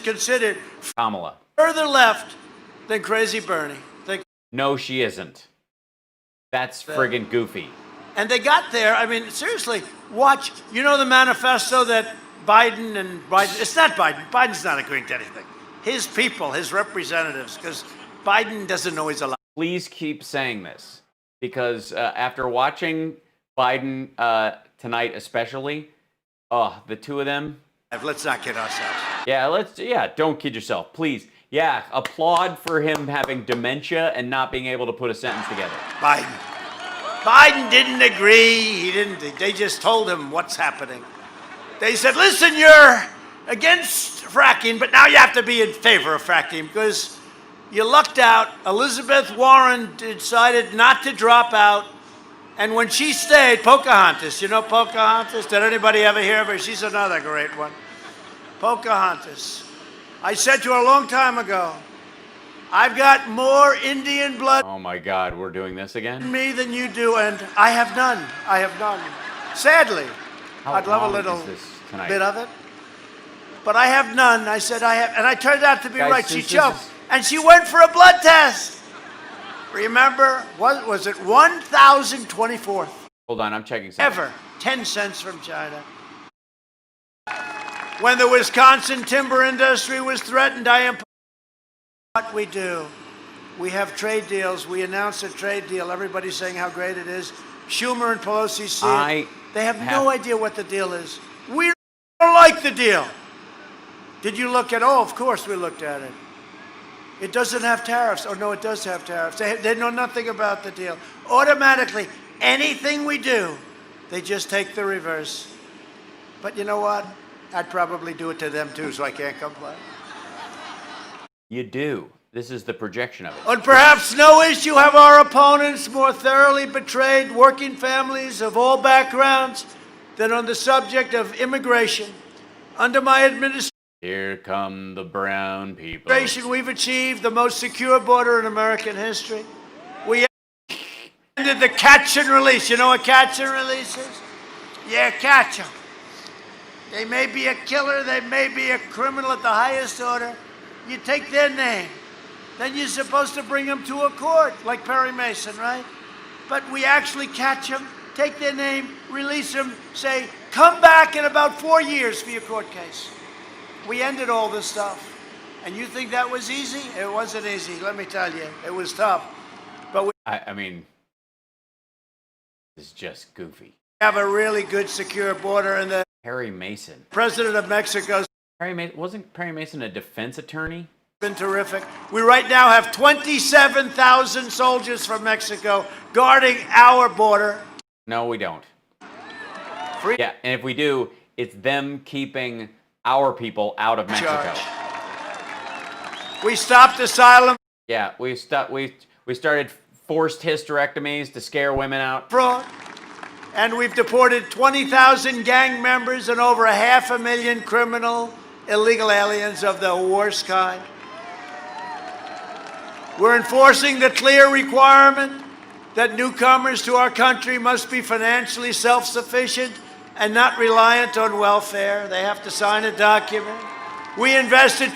considered Kamala. further left than Crazy Bernie. No, she isn't. That's friggin' goofy. And they got there. I mean, seriously, watch. You know the manifesto that Biden, it's not Biden. Biden's not agreeing to anything. His people, his representatives, because Biden doesn't know he's allowed. Please keep saying this, because after watching Biden tonight especially, the two of them. Let's not kid ourselves. Yeah, don't kid yourself, please. Yeah, applaud for him having dementia and not being able to put a sentence together. Biden didn't agree. They just told him what's happening. They said, listen, you're against fracking, but now you have to be in favor of fracking because you lucked out. Elizabeth Warren decided not to drop out. And when she stayed, Pocahontas, you know Pocahontas? Did anybody ever hear of her? She's another great one. Pocahontas. I said to her a long time ago, I've got more Indian blood Oh my God, we're doing this again? in me than you do, and I have none. I have none. Sadly. How I'd love a long little is this tonight? bit of it. But I have none. I said I have, and I turned out to be Guys, right. She since this choked, is- and she went for a blood test. Remember, what was it 1,024th Hold on, I'm checking something. ever? 10 cents from China. When the Wisconsin timber industry was threatened, I am what we do. We have trade deals. We announced a trade deal. Everybody's saying how great it is. Schumer and Pelosi see it. They have no idea what the deal is. We don't like the deal. Did you look at? Oh, of course we looked at it. It doesn't have tariffs. Oh, no, it does have tariffs. They know nothing about the deal. Automatically, anything we do, they just take the reverse. But you know what? I'd probably do it to them too, so I can't complain. You do. This is the projection of it. On perhaps no issue have our opponents more thoroughly betrayed working families of all backgrounds than on the subject of immigration. Under my administration, Here come the brown people. we've achieved the most secure border in American history. We ended the catch and release. You know what catch and release is? Yeah, catch them. They may be a killer, they may be a criminal at the highest order. You take their name. Then you're supposed to bring them to a court, like Perry Mason, right? But we actually catch them, take their name, release them, say, come back in about 4 years for your court case. We ended all this stuff. And you think that was easy? It wasn't easy, let me tell you. It was tough. But we I mean, it's just goofy. have a really good, secure border, and the Perry Mason. president of Mexico's Wasn't Perry Mason a defense attorney? been terrific. We right now have 27,000 soldiers from Mexico guarding our border. No, we don't. Yeah, and if we do, it's them keeping our people out of Mexico. We stopped asylum Yeah, we started forced hysterectomies to scare women out. fraud, and we've deported 20,000 gang members and over 500,000 criminal illegal aliens of the worst kind. We're enforcing the clear requirement that newcomers to our country must be financially self-sufficient and not reliant on welfare. They have to sign a document. We invested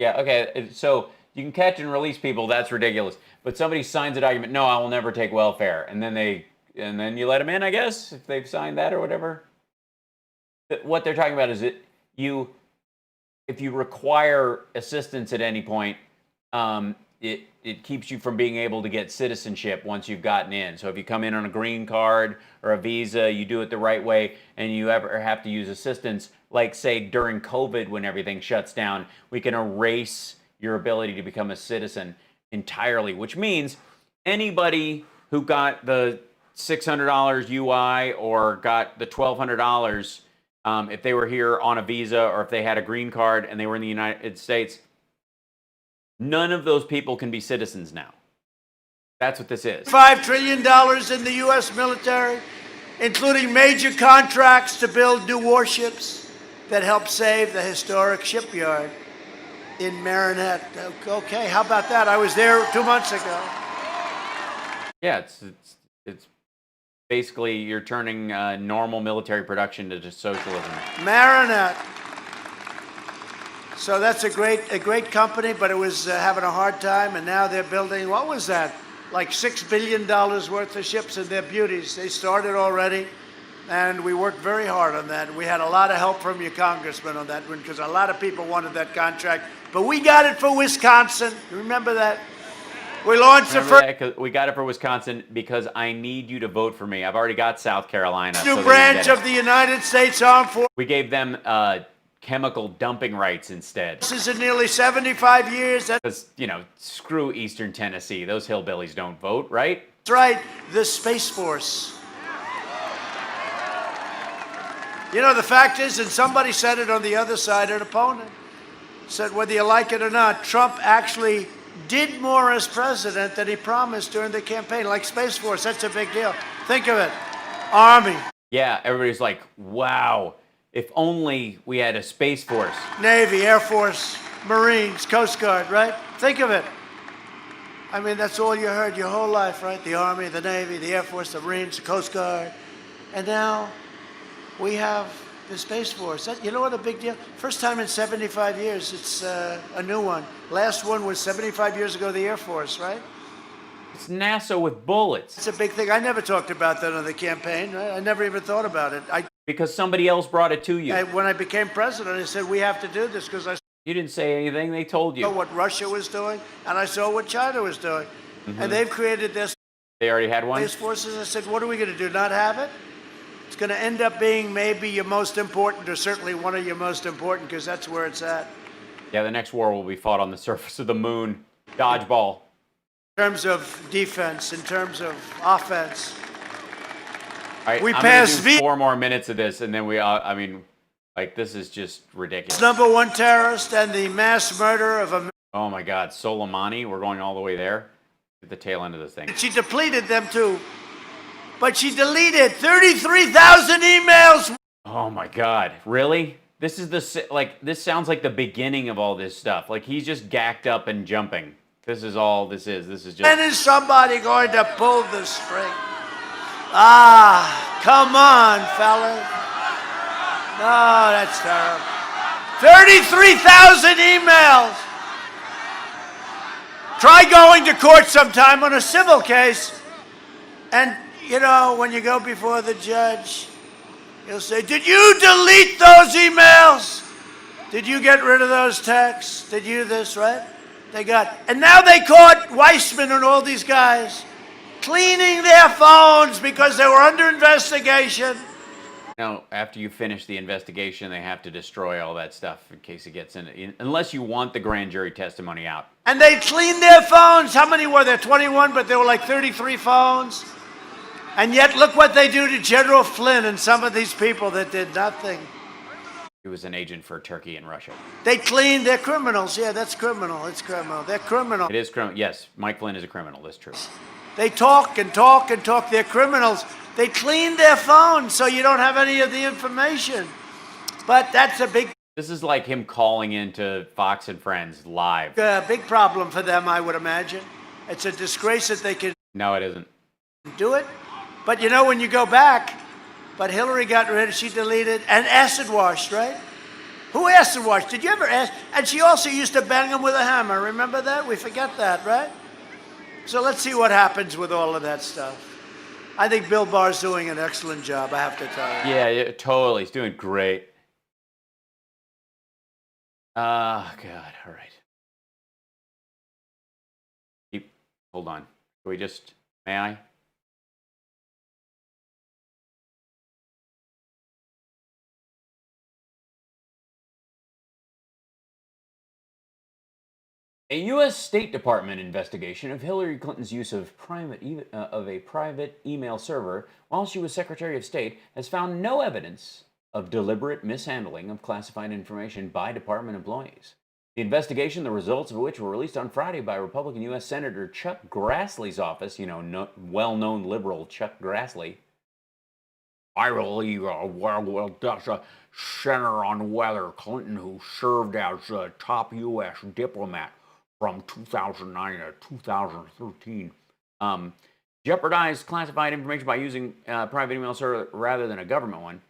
Yeah, okay, so you can catch and release people, that's ridiculous. But somebody signs a document, no, I will never take welfare. And then you let them in, I guess, if they've signed that or whatever. But what they're talking about is that if you require assistance at any point, it keeps you from being able to get citizenship once you've gotten in. So if you come in on a green card or a visa, you do it the right way, and you ever have to use assistance, like say during COVID when everything shuts down, we can erase your ability to become a citizen entirely, which means anybody who got the $600 UI or got the $1,200, if they were here on a visa or if they had a green card and they were in the United States, none of those people can be citizens now. That's what this is. $5 trillion in the U.S. military, including major contracts to build new warships that help save the historic shipyard in Marinette. Okay, how about that? I was there 2 months ago. Yeah, it's basically you're turning normal military production into socialism. Marinette. So that's a great company, but it was having a hard time, and now they're building, what was that? Like $6 billion worth of ships, and they're beauties. They started already, and we worked very hard on that. We had a lot of help from your congressman on that one, because a lot of people wanted that contract. But we got it for Wisconsin. You remember that? We launched the first... We got it for Wisconsin because I need you to vote for me. I've already got South Carolina. New branch of the United States Armed Forces. We gave them chemical dumping rights instead. This is in nearly 75 years. Because, screw Eastern Tennessee. Those hillbillies don't vote, right? That's right. The Space Force. The fact is, and somebody said it on the other side, an opponent said, whether you like it or not, Trump actually did more as president than he promised during the campaign. Like Space Force, that's a big deal. Think of it. Army. Yeah, everybody's like, wow. If only we had a Space Force. Navy, Air Force, Marines, Coast Guard, right? Think of it. I mean, that's all you heard your whole life, right? The Army, the Navy, the Air Force, the Marines, the Coast Guard. And now we have the Space Force. You know what a big deal? First time in 75 years, it's a new one. Last one was 75 years ago, the Air Force, right? It's NASA with bullets. It's a big thing. I never talked about that on the campaign, right? I never even thought about it. Because somebody else brought it to you. When I became president, I said, we have to do this because I You didn't say anything. They told you. saw what Russia was doing, and I saw what China was doing. Mm-hmm. And they've created this. They already had one? Space Forces. I said, what are we going to do, not have it? It's going to end up being maybe your most important, or certainly one of your most important, because that's where it's at. Yeah, the next war will be fought on the surface of the moon. Dodgeball. In terms of defense, in terms of offense. All right, We I'm passed gonna do 4 more minutes of this, and then this is just ridiculous. Number one terrorist and the mass murder of a... Oh my God, Soleimani, we're going all the way there? At the tail end of this thing. She depleted them too. But she deleted 33,000 emails. Oh my God, really? This is this sounds like the beginning of all this stuff. Like he's just gacked up and jumping. This is all this is. This is just... When is somebody going to pull the string? Ah, come on, fellas. No, that's terrible. 33,000 emails. Try going to court sometime on a civil case. And, when you go before the judge, he'll say, did you delete those emails? Did you get rid of those texts? Did you this, right? They got, and now they caught Weissman and all these guys cleaning their phones because they were under investigation. Now, after you finish the investigation, they have to destroy all that stuff in case it gets in, unless you want the grand jury testimony out. And they cleaned their phones. How many were there? 21, but there were like 33 phones. And yet, look what they do to General Flynn and some of these people that did nothing. He was an agent for Turkey and Russia. They cleaned their criminals. Yeah, that's criminal. It's criminal. They're criminal. It is criminal. Yes, Mike Flynn is a criminal. That's true. They talk and talk and talk. They're criminals. They cleaned their phones so you don't have any of the information. But that's a big... This is like him calling into Fox and Friends live. big problem for them, I would imagine. It's a disgrace that they can... No, it isn't. ...do it. But you know, when you go back... But Hillary got rid of, she deleted, and acid washed, right? Who acid washed? Did you ever ask? And she also used to bang him with a hammer. Remember that? We forget that, right? So let's see what happens with all of that stuff. I think Bill Barr's doing an excellent job, I have to tell you. Yeah, totally. He's doing great. Oh, God. All right. Hold on. Can we just, may I? A U.S. State Department investigation of Hillary Clinton's use of a private email server while she was Secretary of State has found no evidence of deliberate mishandling of classified information by department employees. The investigation, the results of which were released on Friday by Republican U.S. Senator Chuck Grassley's office, well-known liberal Chuck Grassley. I believe that's a Senator on whether Clinton, who served as a top U.S. diplomat from 2009 to 2013, jeopardized classified information by using a private email server rather than a government one.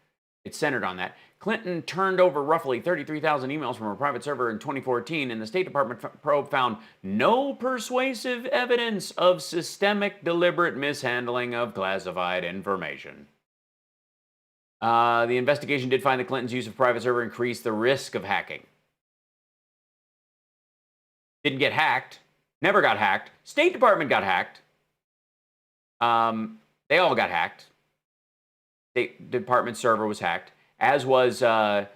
It's centered on that. Clinton turned over roughly 33,000 emails from her private server in 2014, and the State Department probe found no persuasive evidence of systemic, deliberate mishandling of classified information. The investigation did find that Clinton's use of private server increased the risk of hacking. Didn't get hacked. Never got hacked. State Department got hacked. They all got hacked. State Department server was hacked, as was David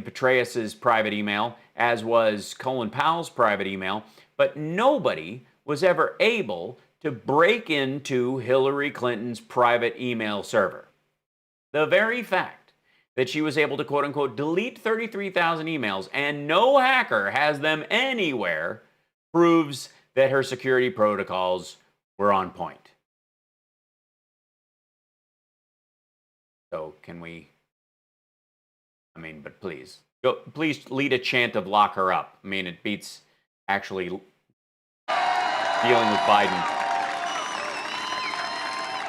Petraeus's private email, as was Colin Powell's private email, but nobody was ever able to break into Hillary Clinton's private email server. The very fact that she was able to, quote-unquote, delete 33,000 emails and no hacker has them anywhere proves that her security protocols were on point. So can we, but please lead a chant of lock her up. I mean, it beats actually dealing with Biden.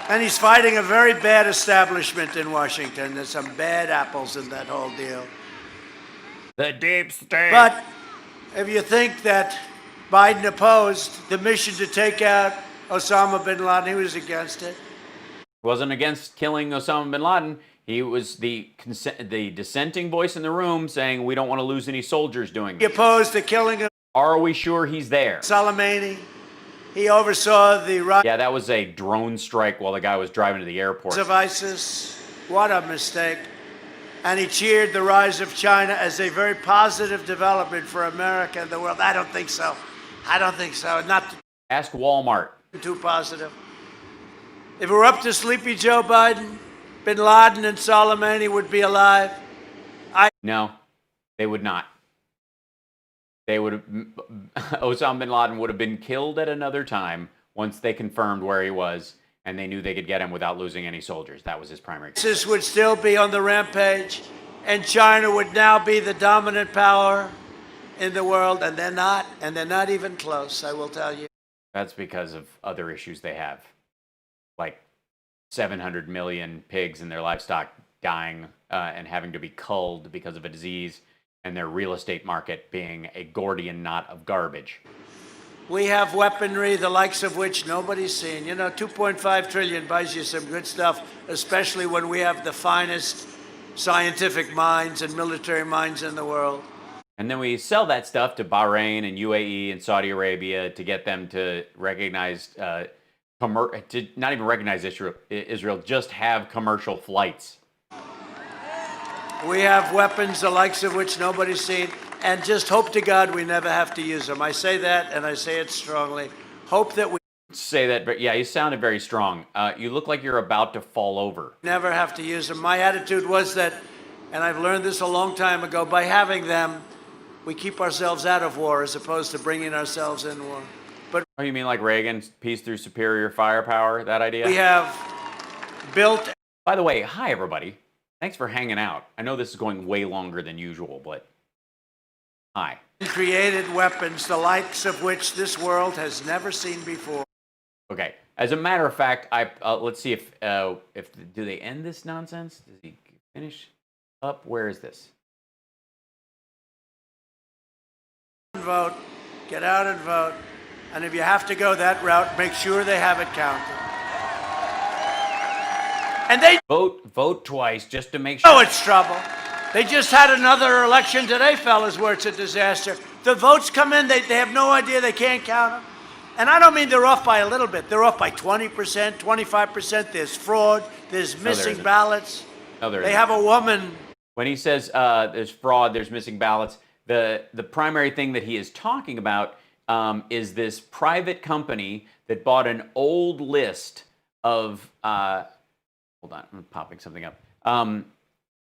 And he's fighting a very bad establishment in Washington. There's some bad apples in that whole deal. The deep state. But if you think that Biden opposed the mission to take out Osama bin Laden, he was against it. Wasn't against killing Osama bin Laden. He was the dissenting voice in the room saying we don't want to lose any soldiers doing He this. opposed the killing of Are we sure he's there? Soleimani. He oversaw the rise Yeah, that was a drone strike while the guy was driving to the airport. of ISIS. What a mistake. And he cheered the rise of China as a very positive development for America and the world. I don't think so. I don't think so. Not Ask Walmart. too positive. If it were up to Sleepy Joe Biden, bin Laden and Soleimani would be alive. No, they would not. They would have, Osama bin Laden would have been killed at another time once they confirmed where he was and they knew they could get him without losing any soldiers. That was his primary. ISIS would still be on the rampage, and China would now be the dominant power in the world, and they're not even close, I will tell you. That's because of other issues they have, like 700 million pigs and their livestock dying and having to be culled because of a disease, and their real estate market being a Gordian knot of garbage. We have weaponry, the likes of which nobody's seen. You know, 2.5 trillion buys you some good stuff, especially when we have the finest scientific minds and military minds in the world. And then we sell that stuff to Bahrain and UAE and Saudi Arabia to get them to recognize, to not even recognize Israel, just have commercial flights. We have weapons the likes of which nobody's seen, and just hope to God we never have to use them. I say that, and I say it strongly. Hope that we Say that, but yeah, you sounded very strong. You look like you're about to fall over. never have to use them. My attitude was that, and I've learned this a long time ago, by having them, we keep ourselves out of war as opposed to bringing ourselves in war. But Oh, you mean like Reagan, peace through superior firepower, that idea? we have built. By the way, hi everybody. Thanks for hanging out. I know this is going way longer than usual, but hi. Created weapons the likes of which this world has never seen before. Okay. As a matter of fact, let's see if do they end this nonsense? Does he finish up? Where is this? Vote, get out and vote, and if you have to go that route, make sure they have it counted. And they vote twice just to make sure. know it's trouble. They just had another election today, fellas, where it's a disaster. The votes come in, they have no idea, they can't count them. And I don't mean they're off by a little bit. They're off by 20%, 25%. There's fraud. There's missing ballots. No, there They isn't. have a woman. When he says there's fraud, there's missing ballots, the primary thing that he is talking about is this private company that bought an old list of hold on, I'm popping something up.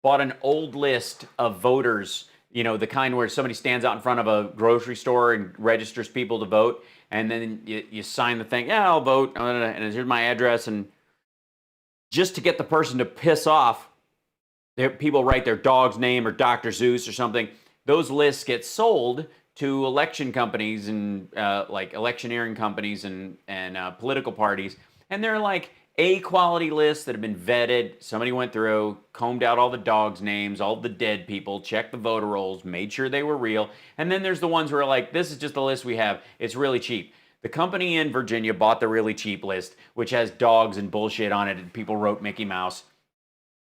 Bought an old list of voters, you know, the kind where somebody stands out in front of a grocery store and registers people to vote, and then you sign the thing, yeah, I'll vote, and here's my address, and just to get the person to piss off, people write their dog's name or Dr. Zeus or something. Those lists get sold to election companies and like electioneering companies and political parties, and they're like A-quality lists that have been vetted. Somebody went through, combed out all the dogs' names, all the dead people, checked the voter rolls, made sure they were real. And then there's the ones who are like, this is just the list we have. It's really cheap. The company in Virginia bought the really cheap list, which has dogs and bullshit on it, and people wrote Mickey Mouse.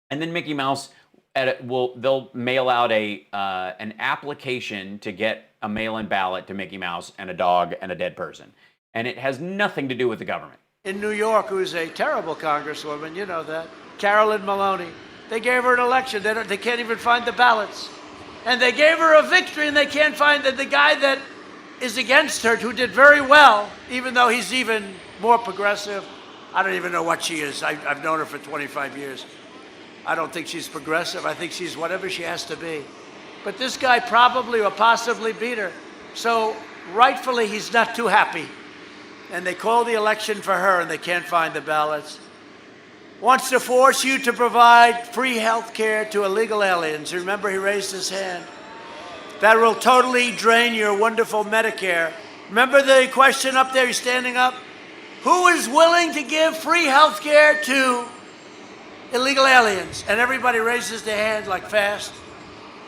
And then Mickey Mouse, they'll mail out an application to get a mail-in ballot to Mickey Mouse and a dog and a dead person. And it has nothing to do with the government. In New York, who's a terrible congresswoman, you know that, Carolyn Maloney. They gave her an election. They can't even find the ballots. And they gave her a victory, and they can't find the guy that is against her, who did very well, even though he's even more progressive. I don't even know what she is. I've known her for 25 years. I don't think she's progressive. I think she's whatever she has to be. But this guy probably or possibly beat her. So rightfully, he's not too happy. And they call the election for her, and they can't find the ballots. Wants to force you to provide free health care to illegal aliens. Remember, he raised his hand. That will totally drain your wonderful Medicare. Remember the question up there? He's standing up. Who is willing to give free health care to illegal aliens? And everybody raises their hand like fast.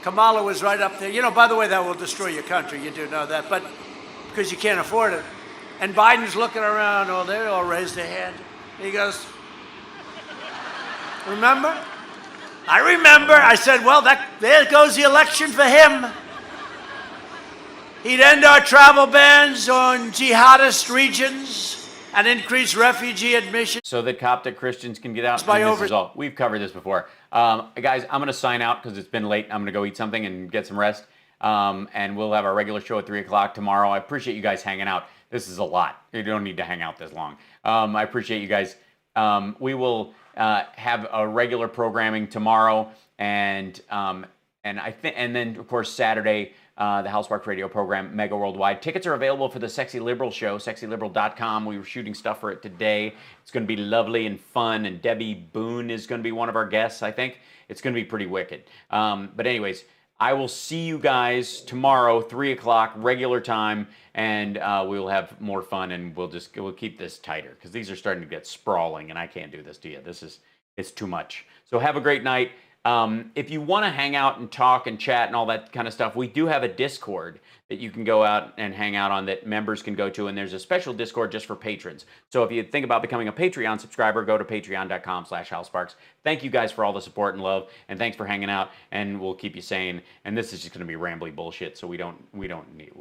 Kamala was right up there. You know, by the way, that will destroy your country. You do know that, but because you can't afford it. And Biden's looking around, oh, they all raised their hand. He goes, remember? I remember. I said, well, there goes the election for him. He'd end our travel bans on jihadist regions and increase refugee admission. So that Coptic Christians can get out. By And this is all. We've covered this before. Guys, I'm going to sign out because it's been late. I'm going to go eat something and get some rest. And we'll have our regular show at 3 o'clock tomorrow. I appreciate you guys hanging out. This is a lot. You don't need to hang out this long. I appreciate you guys. We will have a regular programming tomorrow, and then of course Saturday the HalSparks radio program Mega Worldwide. Tickets are available for the Sexy Liberal show, sexyliberal.com. We were shooting stuff for it today. It's going to be lovely and fun, and Debbie Boone is going to be one of our guests. I think it's going to be pretty wicked. But anyways, I will see you guys tomorrow, 3 o'clock, regular time, and we'll have more fun, and we'll keep this tighter because these are starting to get sprawling, and I can't do this to you. It's too much. So have a great night. If you want to hang out and talk and chat and all that kind of stuff, we do have a Discord that you can go out and hang out on that members can go to, and there's a special Discord just for patrons. So if you think about becoming a Patreon subscriber, go to patreon.com/HalSparks. Thank you guys for all the support and love, and thanks for hanging out, and we'll keep you sane. And this is just going to be rambly bullshit, so we don't need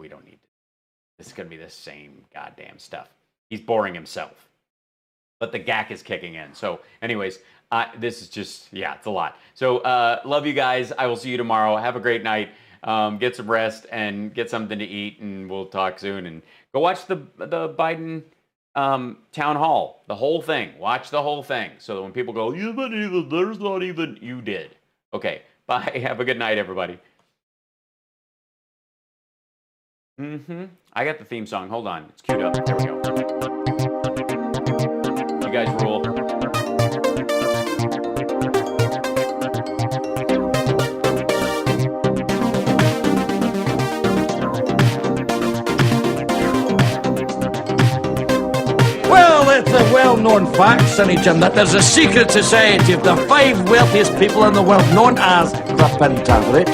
this is going to be the same goddamn stuff. He's boring himself, but the gack is kicking in. So anyways, this is just, yeah, it's a lot. So love you guys. I will see you tomorrow. Have a great night. Get some rest and get something to eat, and we'll talk soon. And go watch the Biden town hall, the whole thing. Watch the whole thing, so that when people go, there's not even, you did. Okay, bye. Have a good night, everybody. I got the theme song. Hold on, it's queued up. There we go. You guys rule. Well, it's a well-known fact, Sonny Jim, that there's a secret society of the 5 wealthiest people in the world known as the Pentaverate,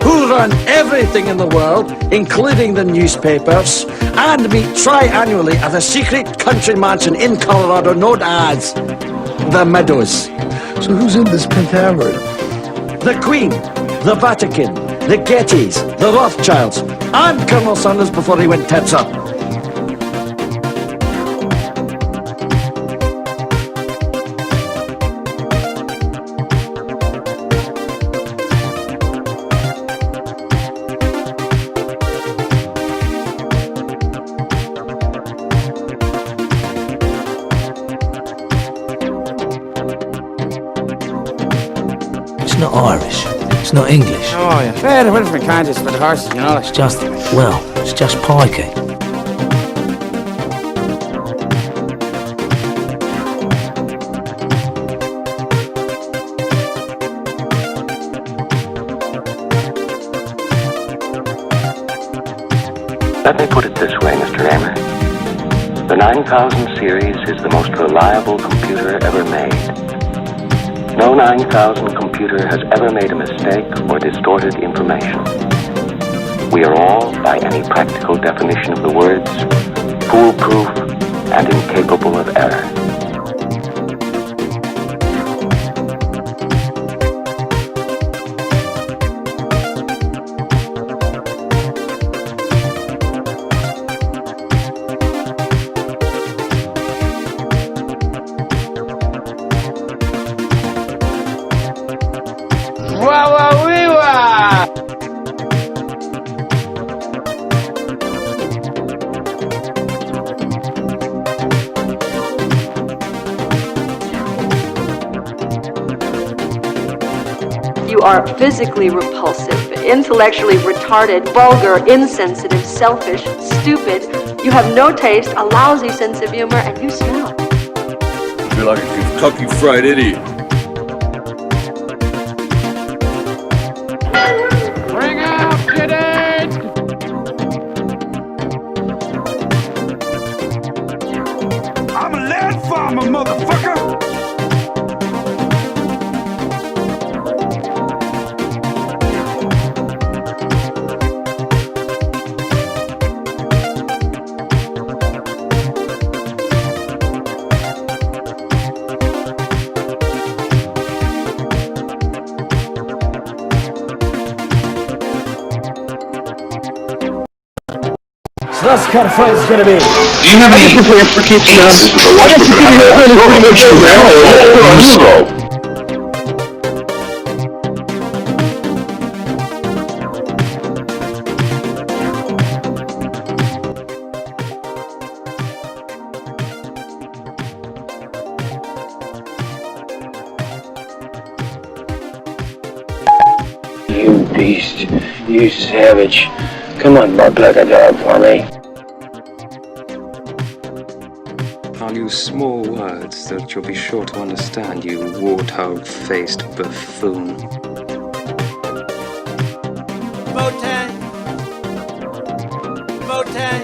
who run everything in the world, including the newspapers, and meet tri-annually at a secret country mansion in Colorado known as the Meadows. So who's in this Pentaverate? The Queen, the Vatican, the Gettys, the Rothschilds, and Colonel Sanders before he went tits up. It's not Irish. It's not English. Oh, yeah. Fair, the different kinds is for the horses, you know. It's just, well, it's just pikey. Let me put it this way, Mr. Raymer. The 9000 series is the most reliable computer ever made. No 9000 computer has ever made a mistake or distorted information. We are all, by any practical definition of the words, foolproof and incapable of error. You are physically repulsive, intellectually retarded, vulgar, insensitive, selfish, stupid. You have no taste, a lousy sense of humor, and you smell. I feel like a Kentucky Fried Idiot. Bring out kiddies! I'm a land farmer, motherfucker! That's the kind of fight it's gonna be. Do you have any applications? This is the worst You beast. You savage. Come on, bark like a dog for me. I'll use small words that you'll be sure to understand, you warthog-faced buffoon. Vote-tang! Vote-tang!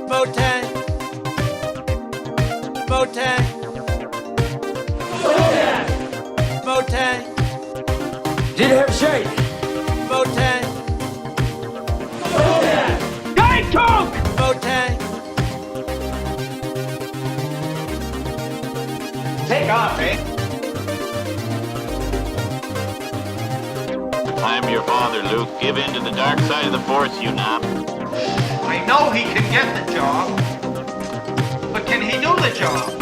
Vote-tang! Vote-tang! Motang. Did you have a shake? Motang. Diet Coke! Motang. Take off, eh? I'm your father, Luke. Give in to the dark side of the Force, you knob. I know he can get the job, but can he do the job?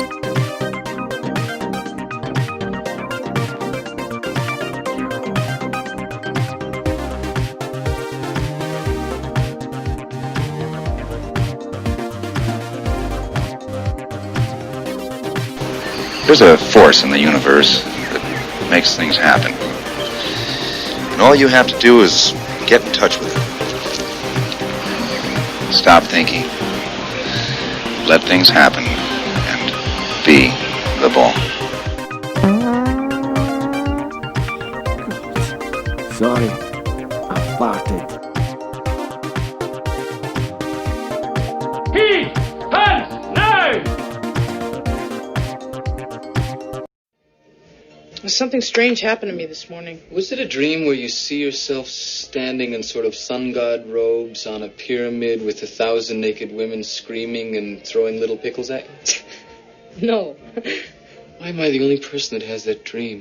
There's a force in the universe that makes things happen. And all you have to do is get in touch with it. Stop thinking. Let things happen and be the ball. Sorry, I farted. Heat! Pants! Now! Something strange happened to me this morning. Was it a dream where you see yourself standing in sort of sun god robes on a pyramid with 1,000 naked women screaming and throwing little pickles at you? No. Why am I the only person that has that dream?